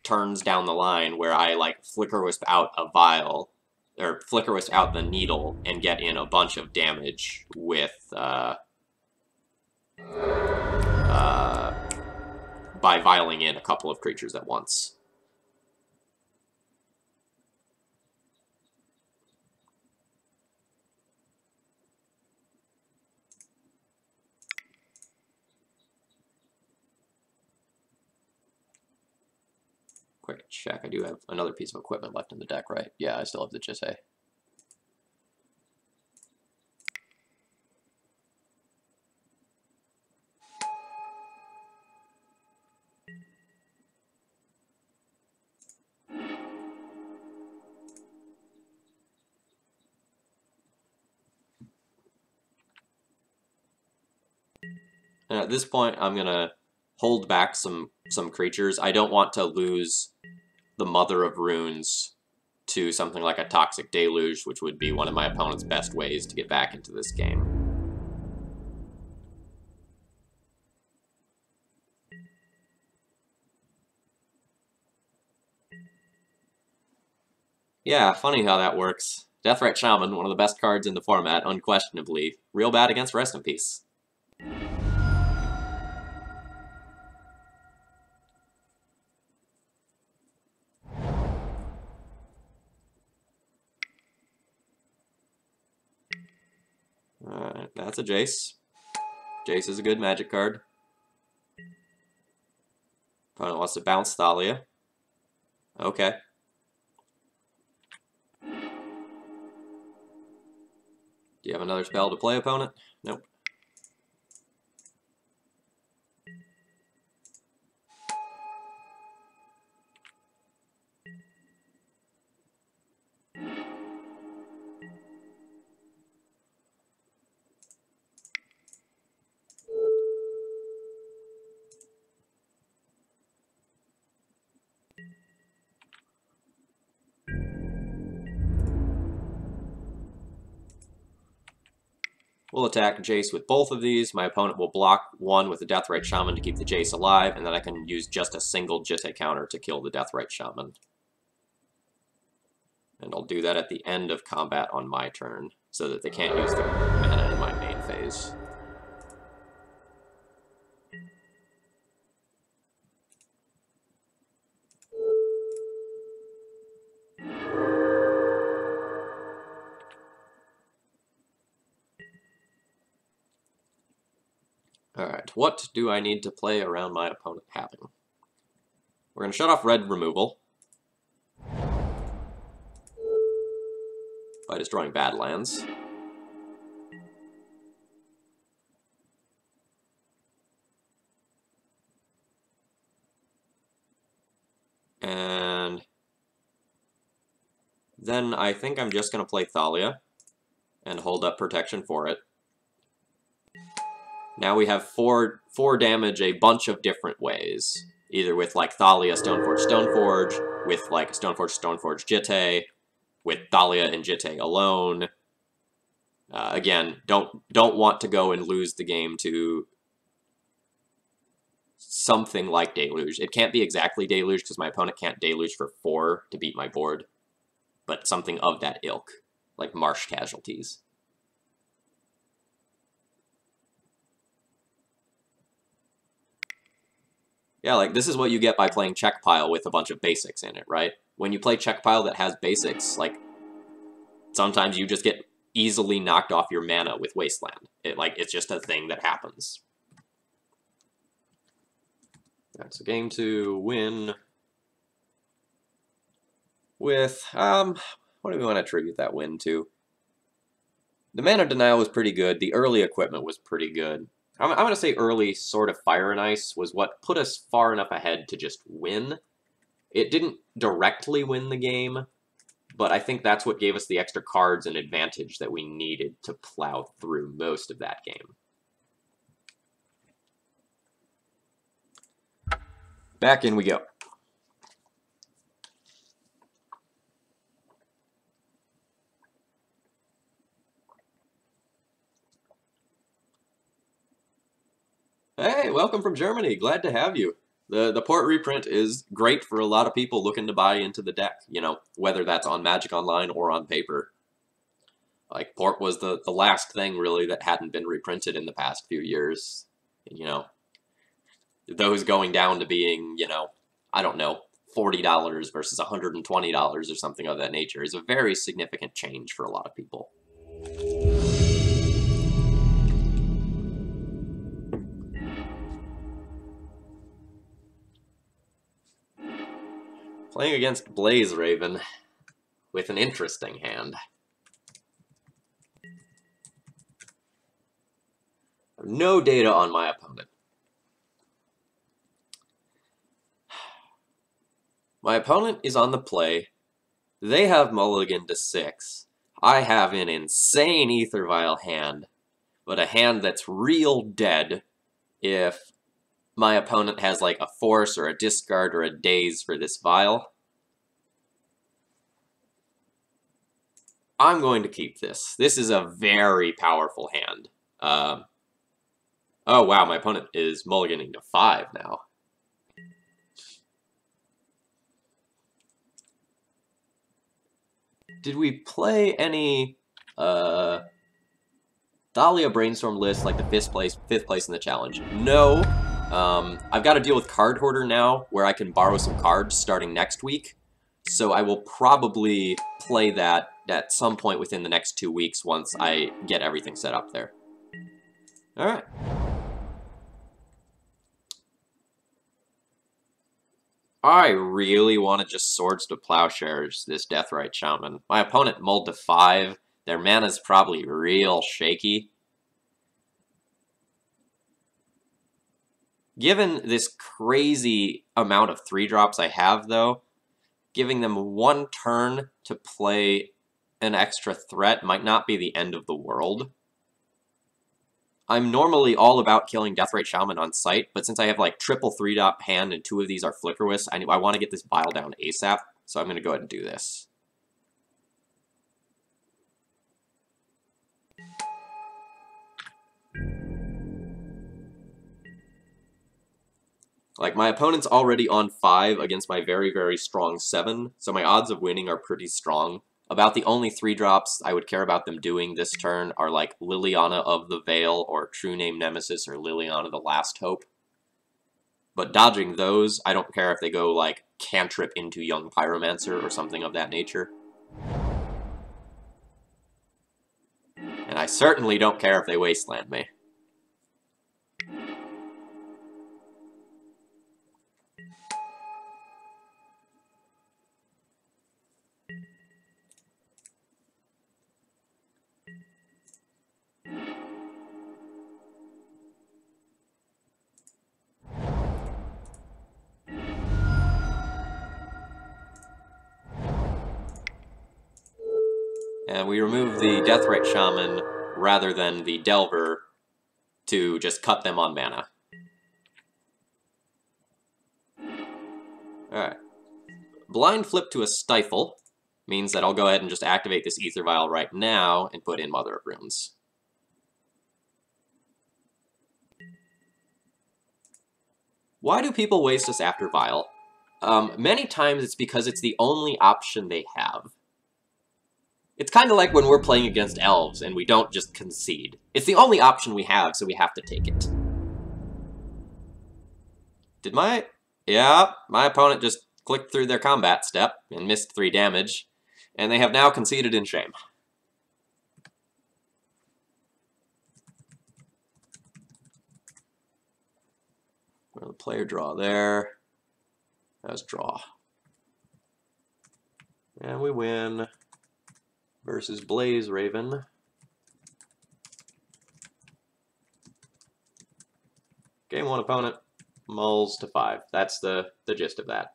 turns down the line where I, like, Flicker Wisp out a Vial, or Flicker Wisp out the Needle, and get in a bunch of damage with, by vialing in a couple of creatures at once. Quick check, I do have another piece of equipment left in the deck, right? Yeah, I still have the Jisei. And at this point, I'm gonna hold back some creatures. I don't want to lose the Mother of Runes to something like a Toxic Deluge, which would be one of my opponent's best ways to get back into this game. Yeah, funny how that works. Deathright Shaman, one of the best cards in the format, unquestionably. Real bad against Rest in Peace. Alright, that's a Jace. Jace is a good magic card. Opponent wants to bounce Thalia. Okay. Do you have another spell to play, opponent? Nope. We'll attack Jace with both of these. My opponent will block one with the Deathrite Shaman to keep the Jace alive, and then I can use just a single Jitte counter to kill the Deathrite Shaman. And I'll do that at the end of combat on my turn, so that they can't use their mana in my main phase. Alright, what do I need to play around my opponent having? We're going to shut off red removal by destroying Badlands. And then I think I'm just going to play Thalia and hold up protection for it. Now we have four damage a bunch of different ways. Either with, like, Thalia, Stoneforge, with, like, Stoneforge, Jitte, with Thalia and Jitte alone. Again, don't want to go and lose the game to something like Deluge. It can't be exactly Deluge, because my opponent can't Deluge for 4 to beat my board. But something of that ilk, like Marsh Casualties. Yeah, like, this is what you get by playing Czech Pile with a bunch of basics in it, right? When you play Czech Pile that has basics, like, sometimes you just get easily knocked off your mana with Wasteland. It's just a thing that happens. Alright, so game 2, win with, what do we want to attribute that win to? The mana denial was pretty good, the early equipment was pretty good. I'm going to say early Sword of Fire and Ice was what put us far enough ahead to just win. It didn't directly win the game, but I think that's what gave us the extra cards and advantage that we needed to plow through most of that game. Back in we go. Hey, welcome from Germany. Glad to have you. The port reprint is great for a lot of people looking to buy into the deck, you know, whether that's on Magic Online or on paper. Like, port was the last thing, really, that hadn't been reprinted in the past few years. You know, those going down to being, you know, I don't know, $40 versus $120 or something of that nature is a very significant change for a lot of people. Playing against Blaze Raven with an interesting hand. I have no data on my opponent. My opponent is on the play. They have mulligan to 6. I have an insane Ether Vial hand, but a hand that's real dead if my opponent has like a force or a discard or a daze for this vial. I'm going to keep this. This is a very powerful hand. Oh wow, my opponent is mulliganing to 5 now. Did we play any Thalia Brainstorm list like the 5th place in the challenge? No. I've got to deal with Card Hoarder now, where I can borrow some cards starting next week. So I will probably play that at some point within the next 2 weeks once I get everything set up there. Alright. I really want to just Swords to Plowshares this Deathrite Shaman. My opponent mulled to 5. Their mana's probably real shaky. Given this crazy amount of 3-drops I have, though, giving them 1 turn to play an extra threat might not be the end of the world. I'm normally all about killing Deathrite Shaman on sight, but since I have like triple 3-drop hand and 2 of these are Flickerwisp, I want to get this Bile down ASAP, so I'm going to go ahead and do this. Like, my opponent's already on 5 against my very, very strong 7, so my odds of winning are pretty strong. About the only 3-drops I would care about them doing this turn are like Liliana of the Veil or True Name Nemesis or Liliana the Last Hope. But dodging those, I don't care if they go like Cantrip into Young Pyromancer or something of that nature. And I certainly don't care if they Wasteland me. And we remove the Deathrite Shaman rather than the Delver to just cut them on mana. Alright. Blind Flip to a Stifle means that I'll go ahead and just activate this Ether Vial right now and put in Mother of Runes. Why do people waste us after Vial? Many times it's because it's the only option they have. It's kind of like when we're playing against elves and we don't just concede. It's the only option we have, so we have to take it. Yeah, my opponent just clicked through their combat step and missed 3 damage, and they have now conceded in shame. Well, the player draw there. Let's draw. And we win versus Blaze Raven. Game 1 opponent, mulls to 5. That's the gist of that.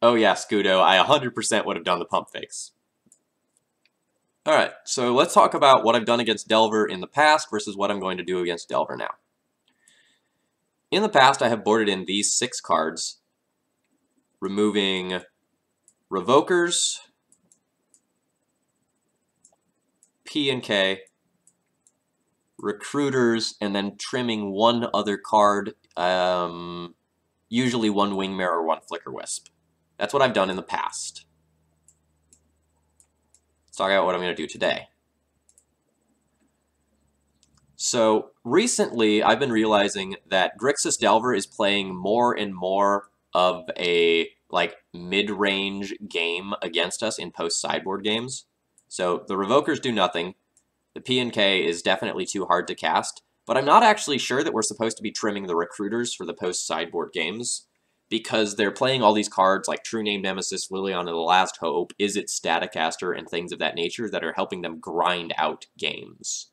Oh yeah, Scudo, I 100% would have done the pump fakes. Alright, so let's talk about what I've done against Delver in the past versus what I'm going to do against Delver now. In the past, I have boarded in these 6 cards, removing Revokers, P and K, Recruiters, and then trimming 1 other card, usually 1 Wingmare or 1 Flickerwisp. That's what I've done in the past. Let's talk about what I'm going to do today. So recently, I've been realizing that Grixis Delver is playing more and more of a like mid-range game against us in post-sideboard games. So the Revokers do nothing. The P and K is definitely too hard to cast, but I'm not actually sure that we're supposed to be trimming the Recruiters for the post-sideboard games, because they're playing all these cards like True Name Nemesis, Liliana the Last Hope, Izzet Staticaster, and things of that nature that are helping them grind out games.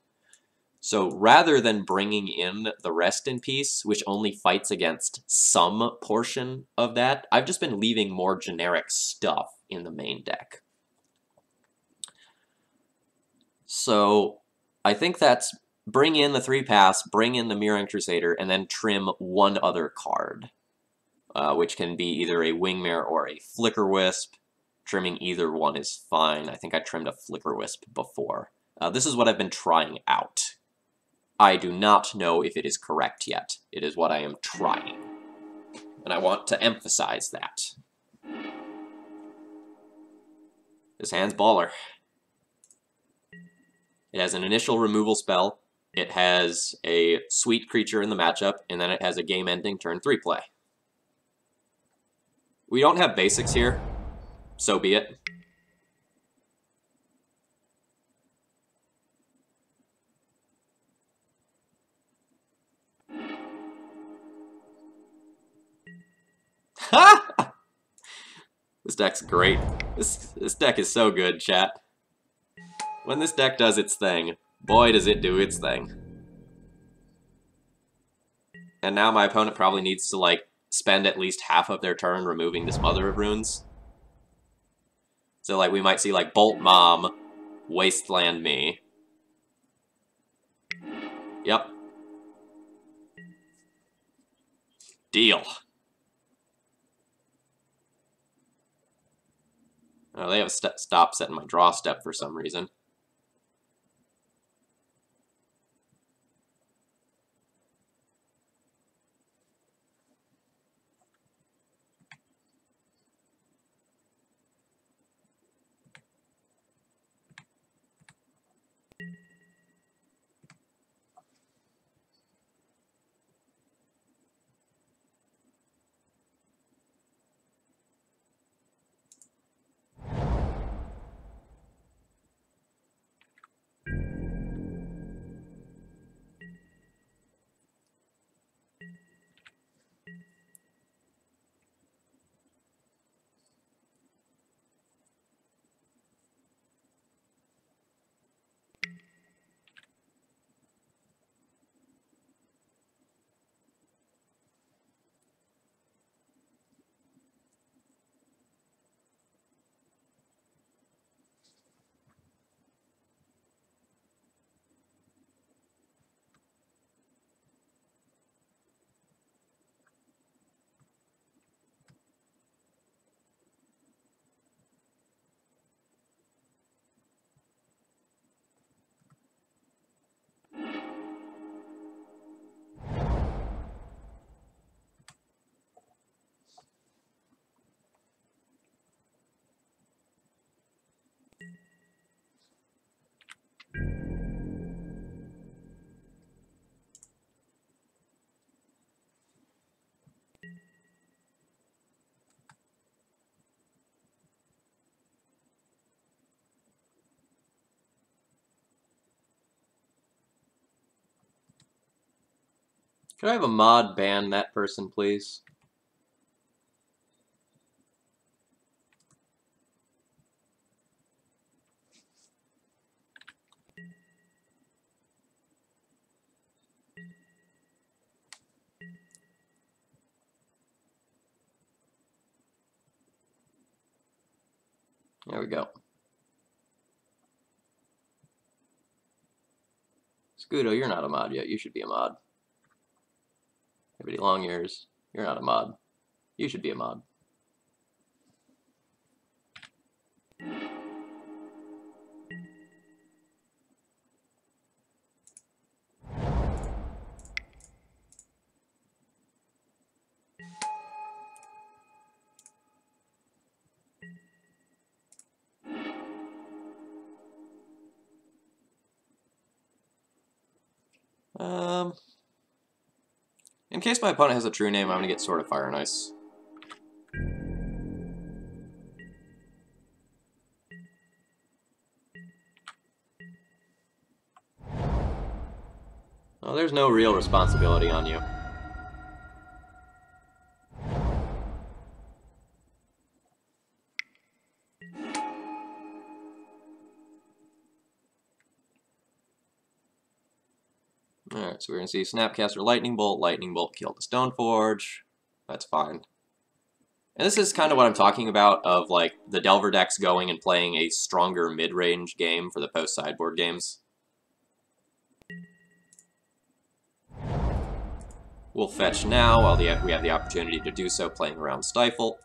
So rather than bringing in the Rest in Peace, which only fights against some portion of that, I've just been leaving more generic stuff in the main deck. So I think that's bring in the 3-pass, bring in the Mirroring Crusader, and then trim 1 other card. Which can be either a Wingmare or a Flickerwisp. Trimming either one is fine. I think I trimmed a Flickerwisp before. This is what I've been trying out. I do not know if it is correct yet. It is what I am trying. And I want to emphasize that. This hand's baller. It has an initial removal spell. It has a sweet creature in the matchup, and then it has a game-ending turn 3 play. We don't have basics here, so be it. Ha! This deck's great. This deck is so good, chat. When this deck does its thing, boy does it do its thing. And now my opponent probably needs to, like, spend at least half of their turn removing this Mother of Runes. So, like, we might see, like, Bolt Mom, Wasteland me. Yep. Deal. Oh, they have a stop setting my draw step for some reason. Could I have a mod ban that person, please? There we go. Scudo, you're not a mod yet. You should be a mod. Everybody long ears, you're not a mod. You should be a mod. In case my opponent has a true name, I'm gonna get Sword of Fire and Ice. Well, there's no real responsibility on you. Alright, so we're gonna see Snapcaster Lightning Bolt killed the Stoneforge. That's fine. And this is kind of what I'm talking about, of like the Delver decks going and playing a stronger mid-range game for the post-sideboard games. We'll fetch now while we have the opportunity to do so playing around Stifle.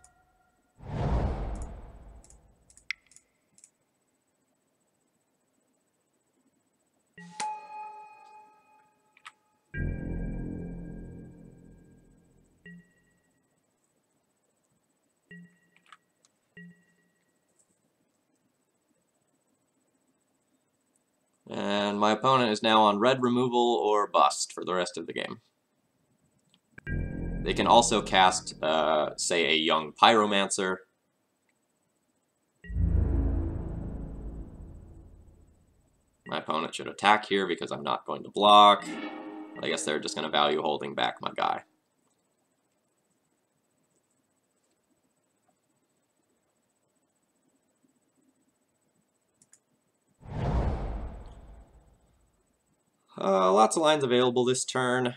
And my opponent is now on red removal or bust for the rest of the game. They can also cast, say, a young pyromancer. My opponent should attack here because I'm not going to block. But I guess they're just going to value holding back my guy. Lots of lines available this turn.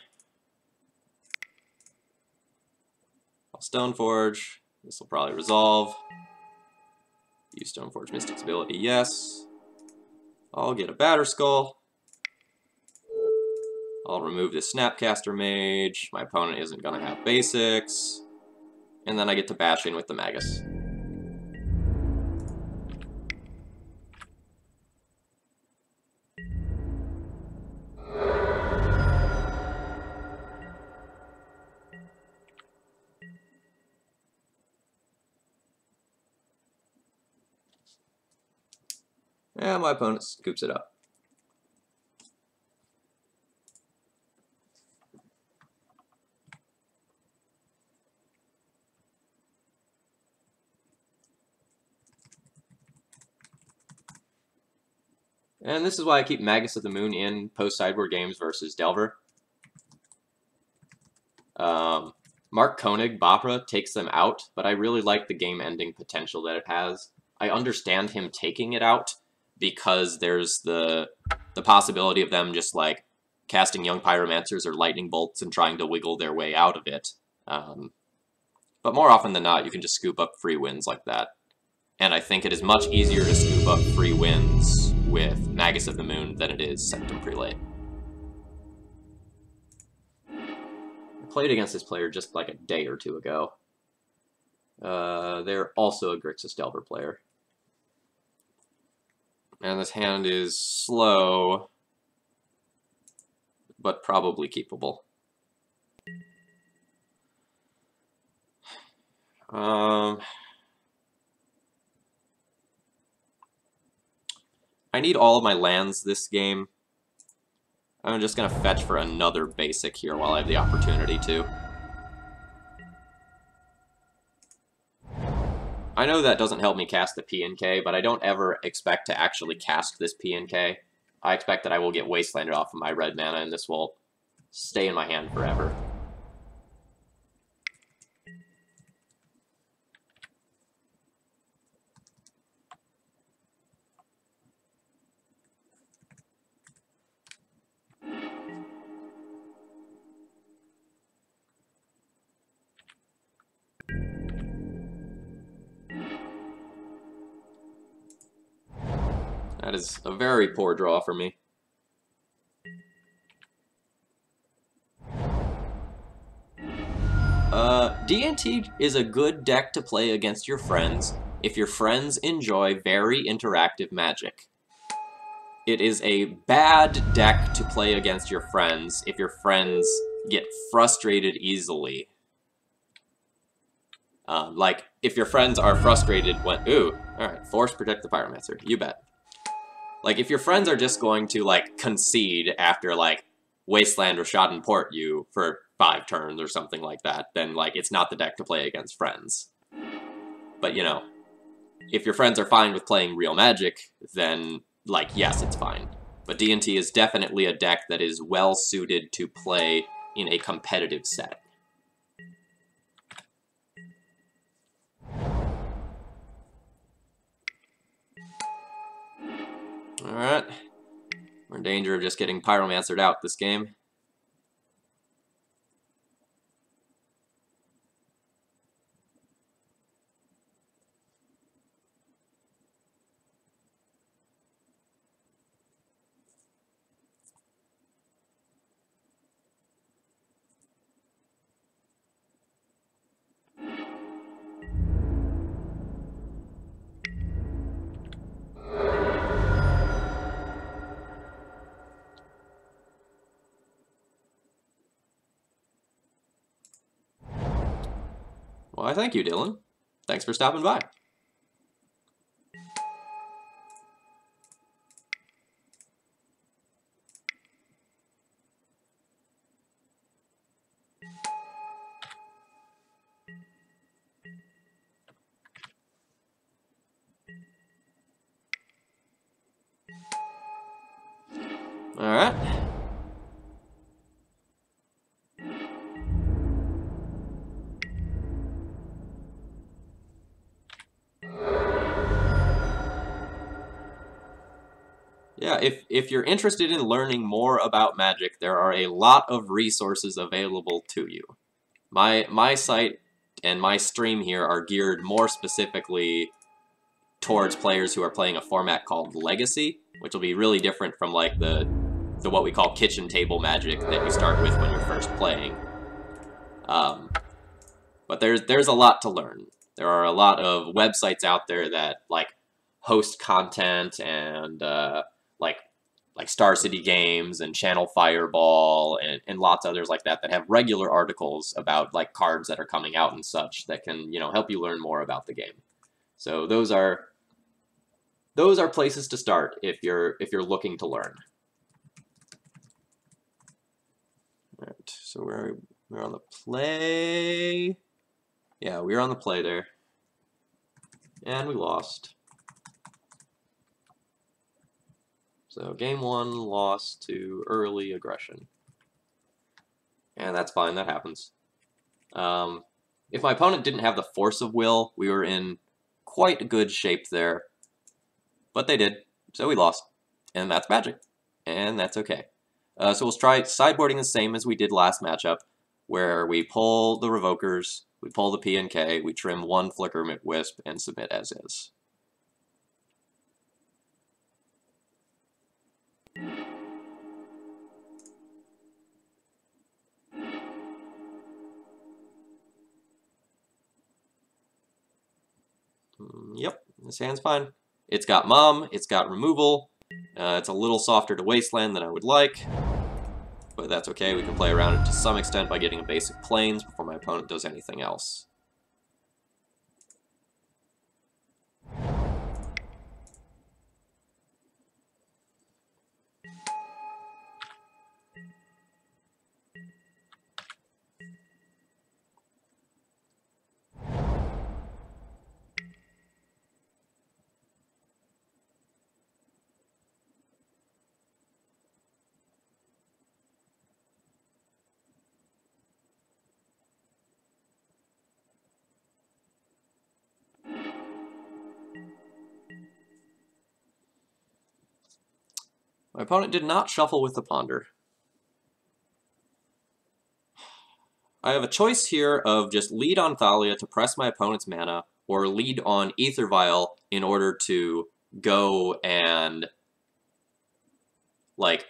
I'll Stoneforge. This will probably resolve. Use Stoneforge Mystic's ability, yes. I'll get a Batterskull. I'll remove this Snapcaster Mage. My opponent isn't going to have basics. And then I get to bash in with the Magus. And my opponent scoops it up. And this is why I keep Magus of the Moon in post-sideboard games versus Delver. Mark Koenig, Bopra, takes them out, but I really like the game-ending potential that it has. I understand him taking it out because there's the possibility of them just, like, casting Young Pyromancers or Lightning Bolts and trying to wiggle their way out of it. But more often than not, you can just scoop up free wins like that. And I think it is much easier to scoop up free wins with Magus of the Moon than it is Sanctum Prelate. I played against this player just like a day or two ago. They're also a Grixis Delver player. And this hand is slow, but probably keepable. I need all of my lands this game. I'm just going to fetch for another basic here while I have the opportunity to. I know that doesn't help me cast the PNK, but I don't ever expect to actually cast this PNK. I expect that I will get Wastelanded off of my red mana, and this will stay in my hand forever. That is a very poor draw for me. D&T is a good deck to play against your friends if your friends enjoy very interactive Magic. It is a bad deck to play against your friends if your friends get frustrated easily. Like, if your friends are frustrated when... Ooh, alright, force protect the Pyromancer, you bet. Like, if your friends are just going to, like, concede after, like, Wasteland or Shot and Port you for 5 turns or something like that, then, like, it's not the deck to play against friends. But, you know, if your friends are fine with playing real Magic, then, like, yes, it's fine. But D&T is definitely a deck that is well-suited to play in a competitive setting. Alright. We're in danger of just getting Pyromancered out this game. Why, thank you, Dylan. Thanks for stopping by. Alright. Yeah, if you're interested in learning more about Magic, there are a lot of resources available to you. My site and my stream here are geared more specifically towards players who are playing a format called Legacy, which will be really different from like the what we call kitchen table Magic that you start with when you're first playing. But there's a lot to learn. There are a lot of websites out there that like host content and like Star City Games and Channel Fireball and lots of others like that that have regular articles about like cards that are coming out and such that can, you know, help you learn more about the game. So those are places to start if you're looking to learn. All right, so we're on the play. Yeah, we were on the play there. And we lost. So game 1 lost to early aggression. And that's fine, that happens. If my opponent didn't have the force of will, we were in quite good shape there. But they did, so we lost. And that's Magic. And that's okay. So we'll try sideboarding the same as we did last matchup, where we pull the Revokers, we pull the P and K, we trim 1 Flicker McWisp, and submit as is. Yep, this hand's fine. It's got Mom, it's got removal, it's a little softer to Wasteland than I would like, but that's okay. We can play around it to some extent by getting a basic Plains before my opponent does anything else. My opponent did not shuffle with the Ponder. I have a choice here of just lead on Thalia to press my opponent's mana, or lead on Aether Vial in order to go and, like,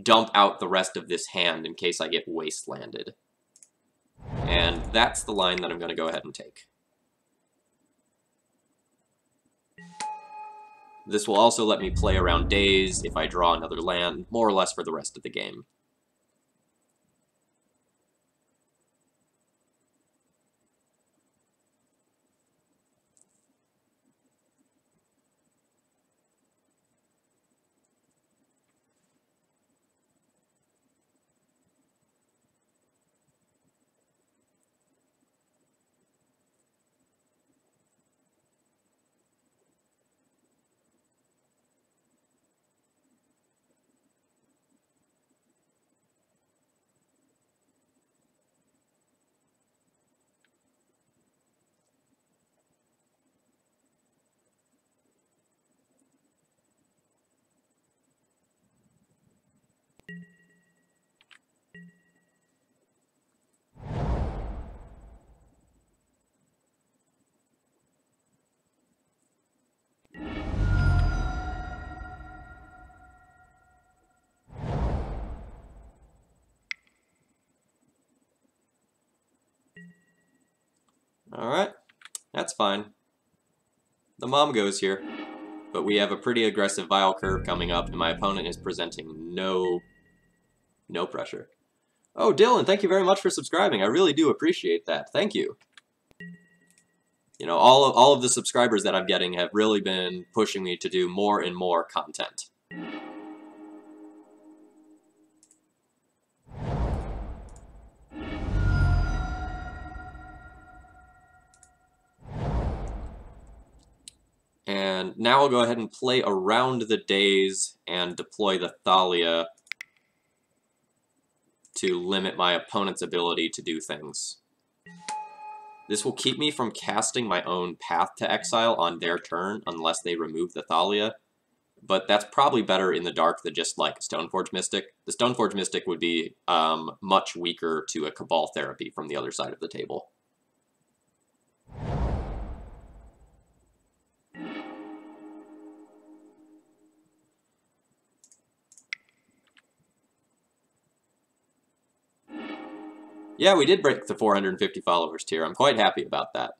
dump out the rest of this hand in case I get Wastelanded. And that's the line that I'm going to go ahead and take. This will also let me play around Daze if I draw another land, more or less for the rest of the game. Alright, that's fine. The Mom goes here, but we have a pretty aggressive Vial curve coming up, and my opponent is presenting no pressure. Oh, Dylan, thank you very much for subscribing. I really do appreciate that. Thank you. You know, all of the subscribers that I'm getting have really been pushing me to do more and more content. And now I'll go ahead and play around the Daze and deploy the Thalia to limit my opponent's ability to do things. This will keep me from casting my own Path to Exile on their turn unless they remove the Thalia, but that's probably better in the dark than just like Stoneforge Mystic. The Stoneforge Mystic would be much weaker to a Cabal Therapy from the other side of the table. Yeah, we did break the 450 followers tier. I'm quite happy about that.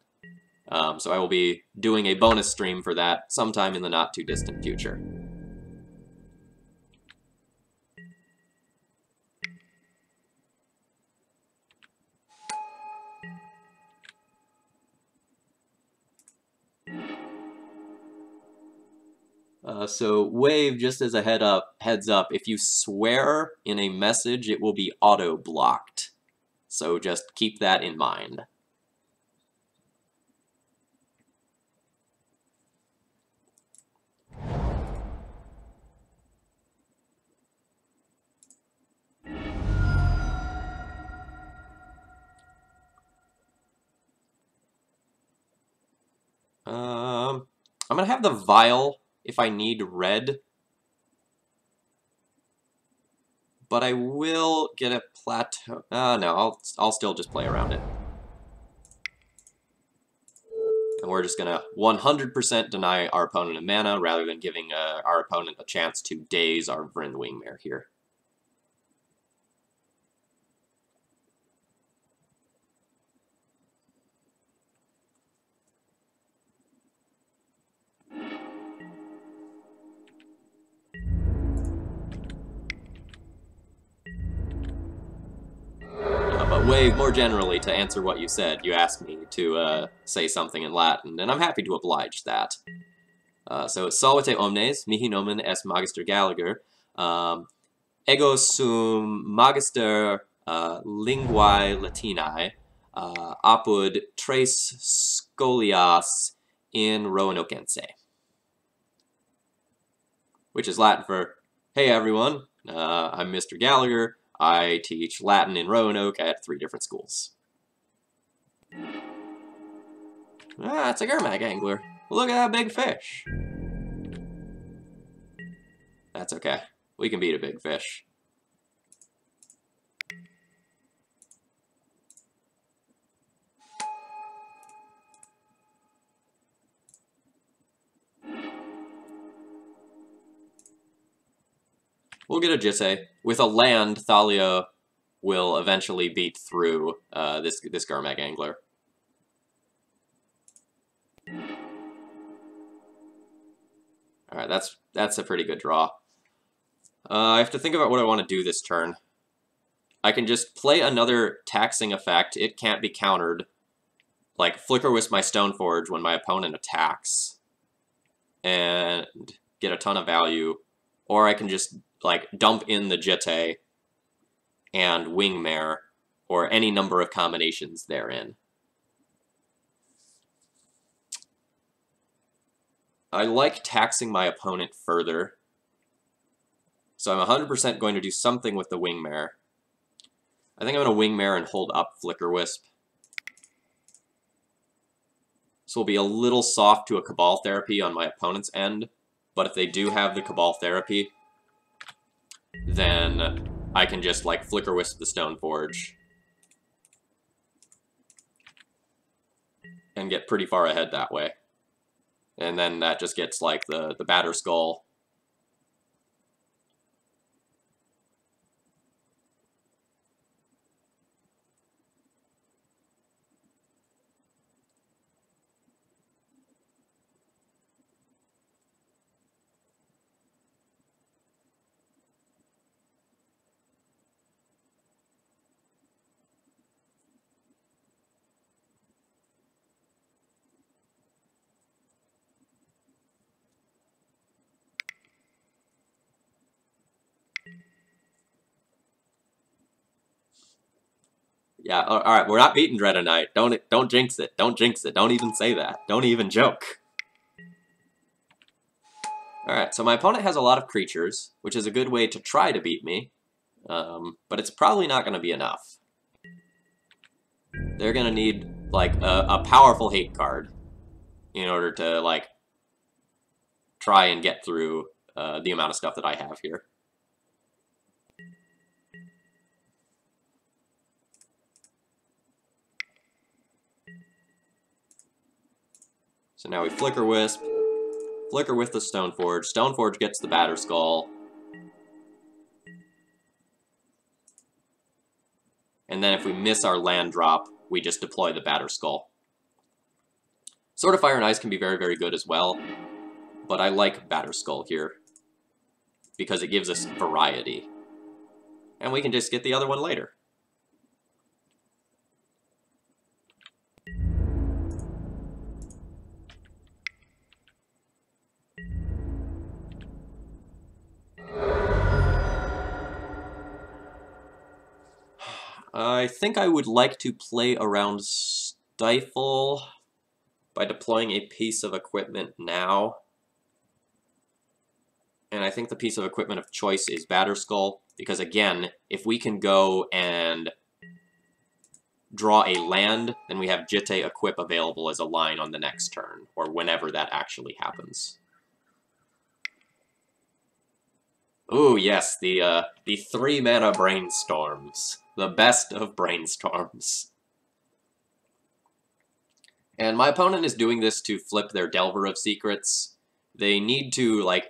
So I will be doing a bonus stream for that sometime in the not-too-distant future. So Wave, just as a heads up, if you swear in a message, it will be auto-blocked. So just keep that in mind. I'm gonna have the Vial if I need red, but I will get a plateau. No, I'll still just play around it. And we're just gonna 100% deny our opponent a mana rather than giving our opponent a chance to daze our Vryn Wingmare here. But Wave, more generally, to answer what you said, you asked me to say something in Latin, and I'm happy to oblige that. So, Salvete omnes, mihi nomen est Magister Gallagher, ego sum Magister linguae Latinae, apud tres scholias in Roanokense. Which is Latin for, hey everyone, I'm Mr. Gallagher, I teach Latin in Roanoke at 3 different schools. Ah, it's a Gurmag angler. Look at that big fish. That's okay. We can beat a big fish. We'll get a Jisse. With a land, Thalia will eventually beat through this Gurmag angler. Alright, that's a pretty good draw. I have to think about what I want to do this turn. I can just play another taxing effect. It can't be countered. Like, Flicker Wisp my Stoneforge when my opponent attacks. And get a ton of value. Or I can just, like, dump in the Jitte and Wingmare, or any number of combinations therein. I like taxing my opponent further. So I'm 100% going to do something with the Wingmare. I think I'm going to Wingmare and hold up Flicker Wisp. This will be a little soft to a Cabal Therapy on my opponent's end, but if they do have the Cabal Therapy, then I can just, like, Flicker Wisp the Stoneforge and get pretty far ahead that way. And then that just gets, like, the Batter Skull. Yeah, alright, we're not beating Dreadnought. Don't jinx it. Don't jinx it. Don't even say that. Don't even joke. Alright, so my opponent has a lot of creatures, which is a good way to try to beat me. But it's probably not going to be enough. They're going to need, like, a powerful hate card in order to, like, try and get through the amount of stuff that I have here. So now we Flicker Wisp, Flicker with the Stoneforge. Stoneforge gets the Batterskull. And then if we miss our land drop, we just deploy the Batterskull. Sword of Fire and Ice can be very, very good as well, but I like Batterskull here because it gives us variety. And we can just get the other one later. I think I would like to play around Stifle by deploying a piece of equipment now. And I think the piece of equipment of choice is Batterskull, because again, if we can go and draw a land, then we have Jitte equip available as a line on the next turn, or whenever that actually happens. Ooh, yes, the 3-mana Brainstorms. The best of Brainstorms. And my opponent is doing this to flip their Delver of Secrets. They need to, like,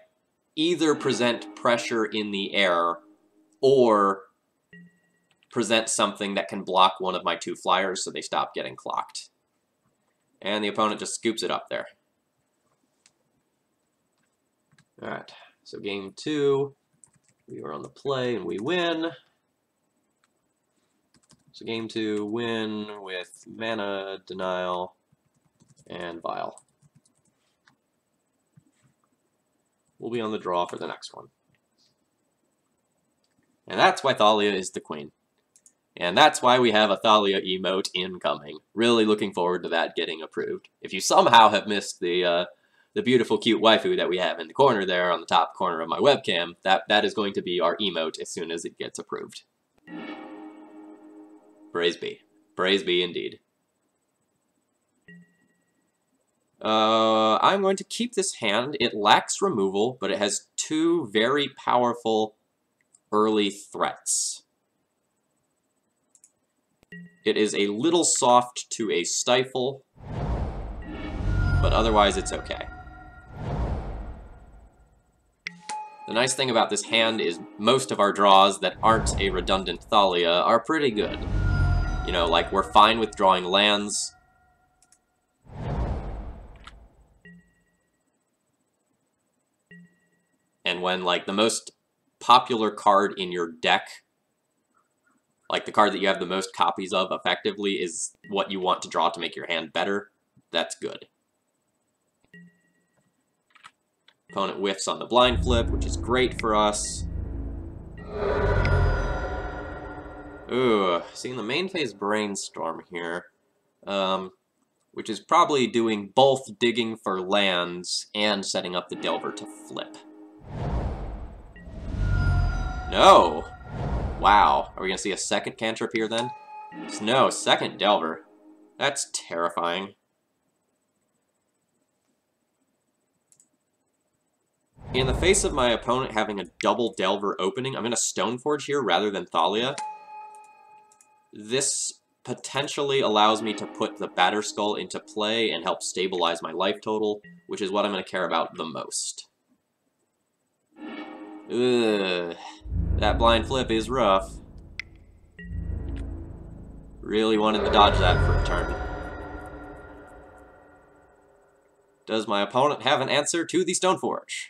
either present pressure in the air, or present something that can block one of my 2 flyers so they stop getting clocked. And the opponent just scoops it up there. Alright, so game 2. We are on the play and we win. So game 2, win with Mana, Denial, and Vial. We'll be on the draw for the next one. And that's why Thalia is the queen. And that's why we have a Thalia emote incoming. Really looking forward to that getting approved. If you somehow have missed the beautiful, cute waifu that we have in the corner there on the top corner of my webcam, that is going to be our emote as soon as it gets approved. Praise be. Praise be indeed. I'm going to keep this hand. It lacks removal, but it has 2 very powerful early threats. It is a little soft to a Stifle, but otherwise it's okay. The nice thing about this hand is most of our draws that aren't a redundant Thalia are pretty good. You know, like, we're fine with drawing lands. And when, like, the most popular card in your deck, like the card that you have the most copies of effectively, is what you want to draw to make your hand better, that's good. Opponent whiffs on the blind flip, which is great for us. Ooh, seeing the main phase Brainstorm here, which is probably doing both digging for lands and setting up the Delver to flip. No! Wow, are we gonna see a second cantrip here then? No, second Delver. That's terrifying. In the face of my opponent having a double Delver opening, I'm gonna Stoneforge here rather than Thalia. This potentially allows me to put the Batterskull into play and help stabilize my life total, which is what I'm going to care about the most. Ugh, that blind flip is rough. Really wanted to dodge that for a turn. Does my opponent have an answer to the Stoneforge?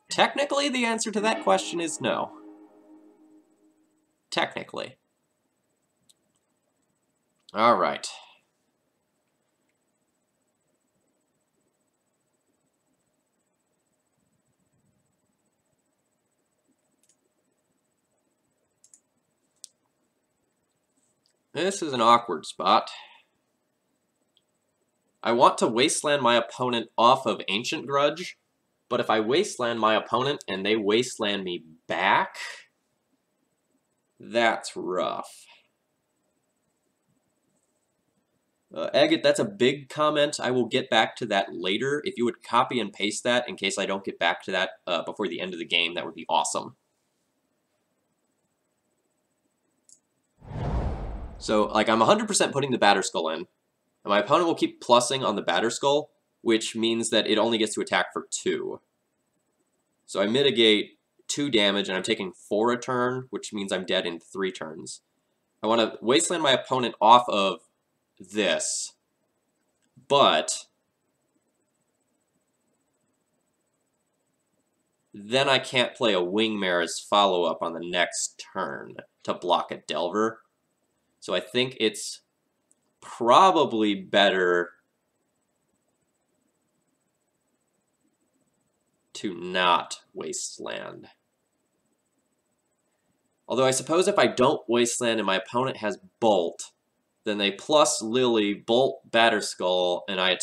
Technically, the answer to that question is no. Technically. Alright. This is an awkward spot. I want to wasteland my opponent off of Ancient Grudge, but if I wasteland my opponent and they wasteland me back, that's rough. Agate, that's a big comment. I will get back to that later. If you would copy and paste that in case I don't get back to that before the end of the game, that would be awesome. So, like, I'm 100% putting the Batterskull in. And my opponent will keep plussing on the Batterskull, which means that it only gets to attack for 2. So I mitigate 2 damage, and I'm taking 4 a turn, which means I'm dead in 3 turns. I want to wasteland my opponent off of this, but then I can't play a Wingmare as follow-up on the next turn to block a Delver. So I think it's probably better to not wasteland. Although I suppose if I don't wasteland and my opponent has Bolt, then they plus Lily, Bolt, Batterskull, and I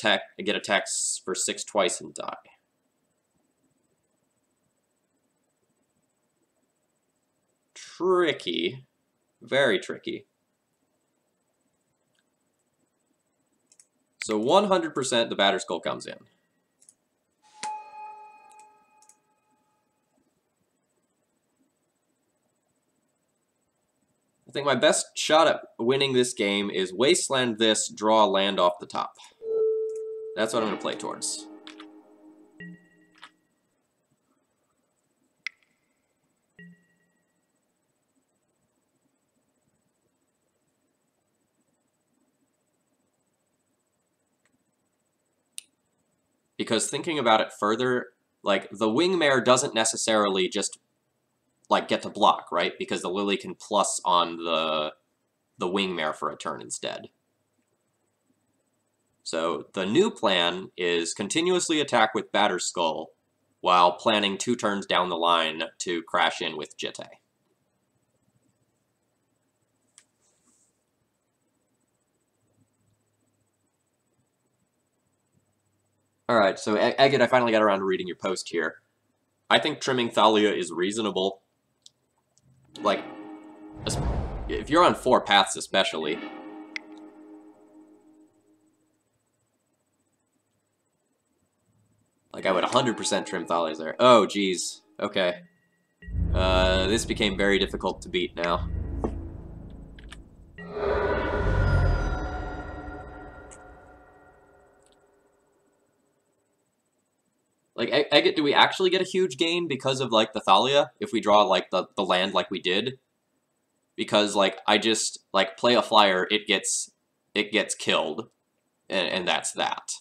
get attacks for 6 twice and die. Tricky. Very tricky. So 100% the Batterskull comes in. I think my best shot at winning this game is wasteland this, draw a land off the top. That's what I'm going to play towards. Because thinking about it further, like, the Wingmare doesn't necessarily just, like, get to block, right? Because the Lily can plus on the Wingmare for a turn instead. So the new plan is continuously attack with Batterskull while planning 2 turns down the line to crash in with Jitte. Alright, so Agate, I finally got around to reading your post here. I think trimming Thalia is reasonable. Like, if you're on 4 paths especially. Like, I would 100% trim Thalias there. Oh, geez. Okay. This became very difficult to beat now. Like, Agate, do we actually get a huge gain because of, like, the Thalia? If we draw, like, the land like we did? Because, like, I just, like, play a flyer, it gets killed. And that's that.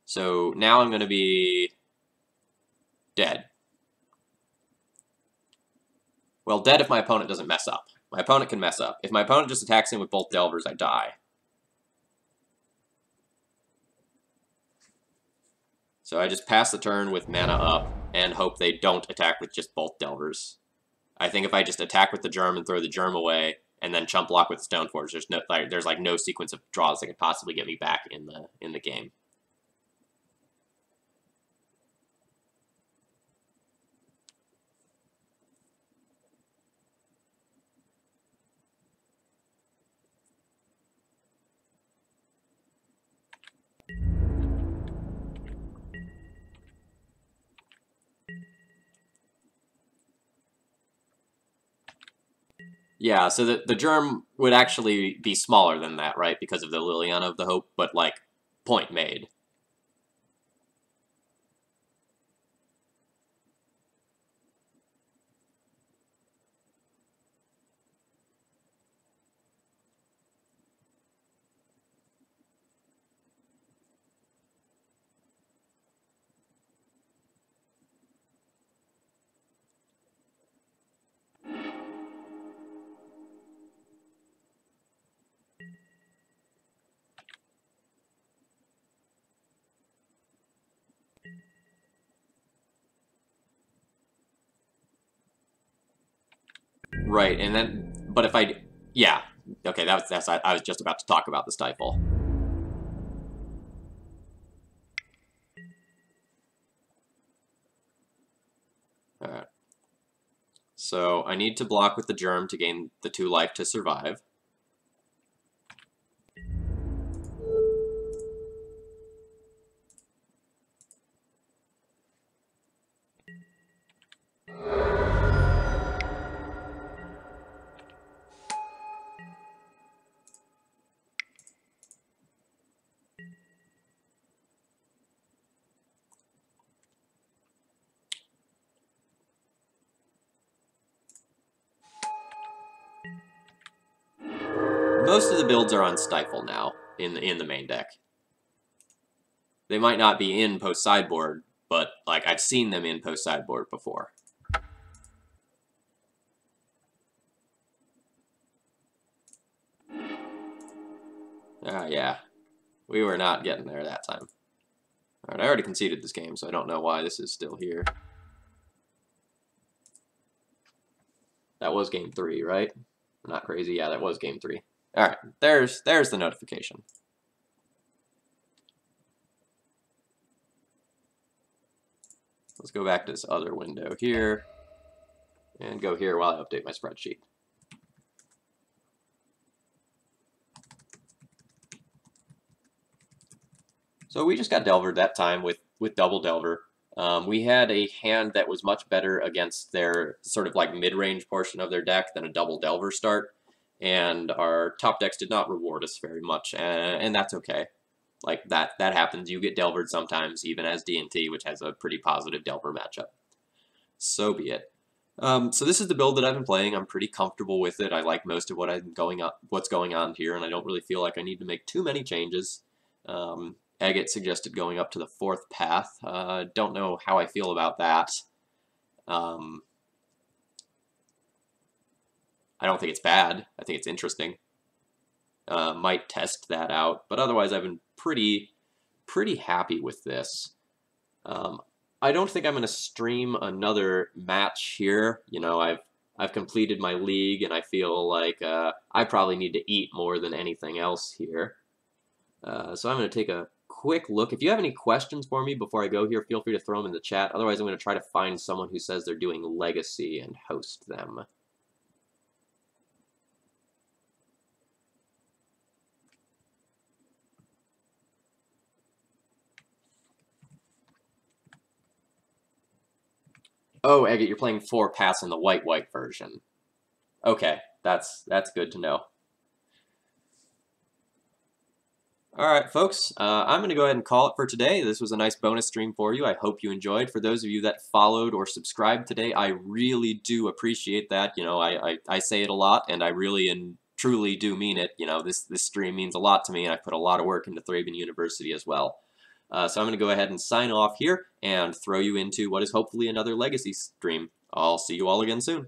So now I'm going to be dead. Well, dead if my opponent doesn't mess up. My opponent can mess up. If my opponent just attacks him with both Delvers, I die. So I just pass the turn with mana up and hope they don't attack with just both Delvers. I think if I just attack with the Germ and throw the Germ away and then chump block with Stoneforge, there's like no sequence of draws that could possibly get me back in the game. Yeah, so the Germ would actually be smaller than that, right? Because of the Liliana of the Hope, but, like, point made. Right, and then, but if I, yeah, okay, that's I was just about to talk about the stifle. Alright. So I need to block with the germ to gain the 2 life to survive. Most of the builds are on Stifle now in the main deck. They might not be in post sideboard, but like I've seen them in post sideboard before. Yeah, we were not getting there that time. All right, I already conceded this game, so I don't know why this is still here. That was game 3, right? I'm not crazy. Yeah, that was game 3. All right, there's the notification. Let's go back to this other window here and go here while I update my spreadsheet. So we just got Delvered that time with double Delver. We had a hand that was much better against their sort of like mid-range portion of their deck than a double Delver start, and our top decks did not reward us very much, and that's okay. Like that happens. You get Delvered sometimes, even as D&T, which has a pretty positive Delver matchup. So be it. So this is the build that I've been playing. I'm pretty comfortable with it. I like most of what's going on here, and I don't really feel like I need to make too many changes. Agate suggested going up to the 4th path. Don't know how I feel about that. I don't think it's bad. I think it's interesting. Might test that out, but otherwise I've been pretty happy with this. I don't think I'm going to stream another match here. You know, I've completed my league, and I feel like I probably need to eat more than anything else here. So I'm going to take a quick look. If you have any questions for me before I go here, feel free to throw them in the chat. Otherwise, I'm going to try to find someone who says they're doing Legacy and host them. Oh, Agate, you're playing 4 paths in the white version. Okay, that's good to know. All right, folks, I'm going to go ahead and call it for today. This was a nice bonus stream for you. I hope you enjoyed. For those of you that followed or subscribed today, I really do appreciate that. You know, I say it a lot, and I really and truly do mean it. You know, this stream means a lot to me, and I put a lot of work into Thraben University as well. So I'm going to go ahead and sign off here and throw you into what is hopefully another Legacy stream. I'll see you all again soon.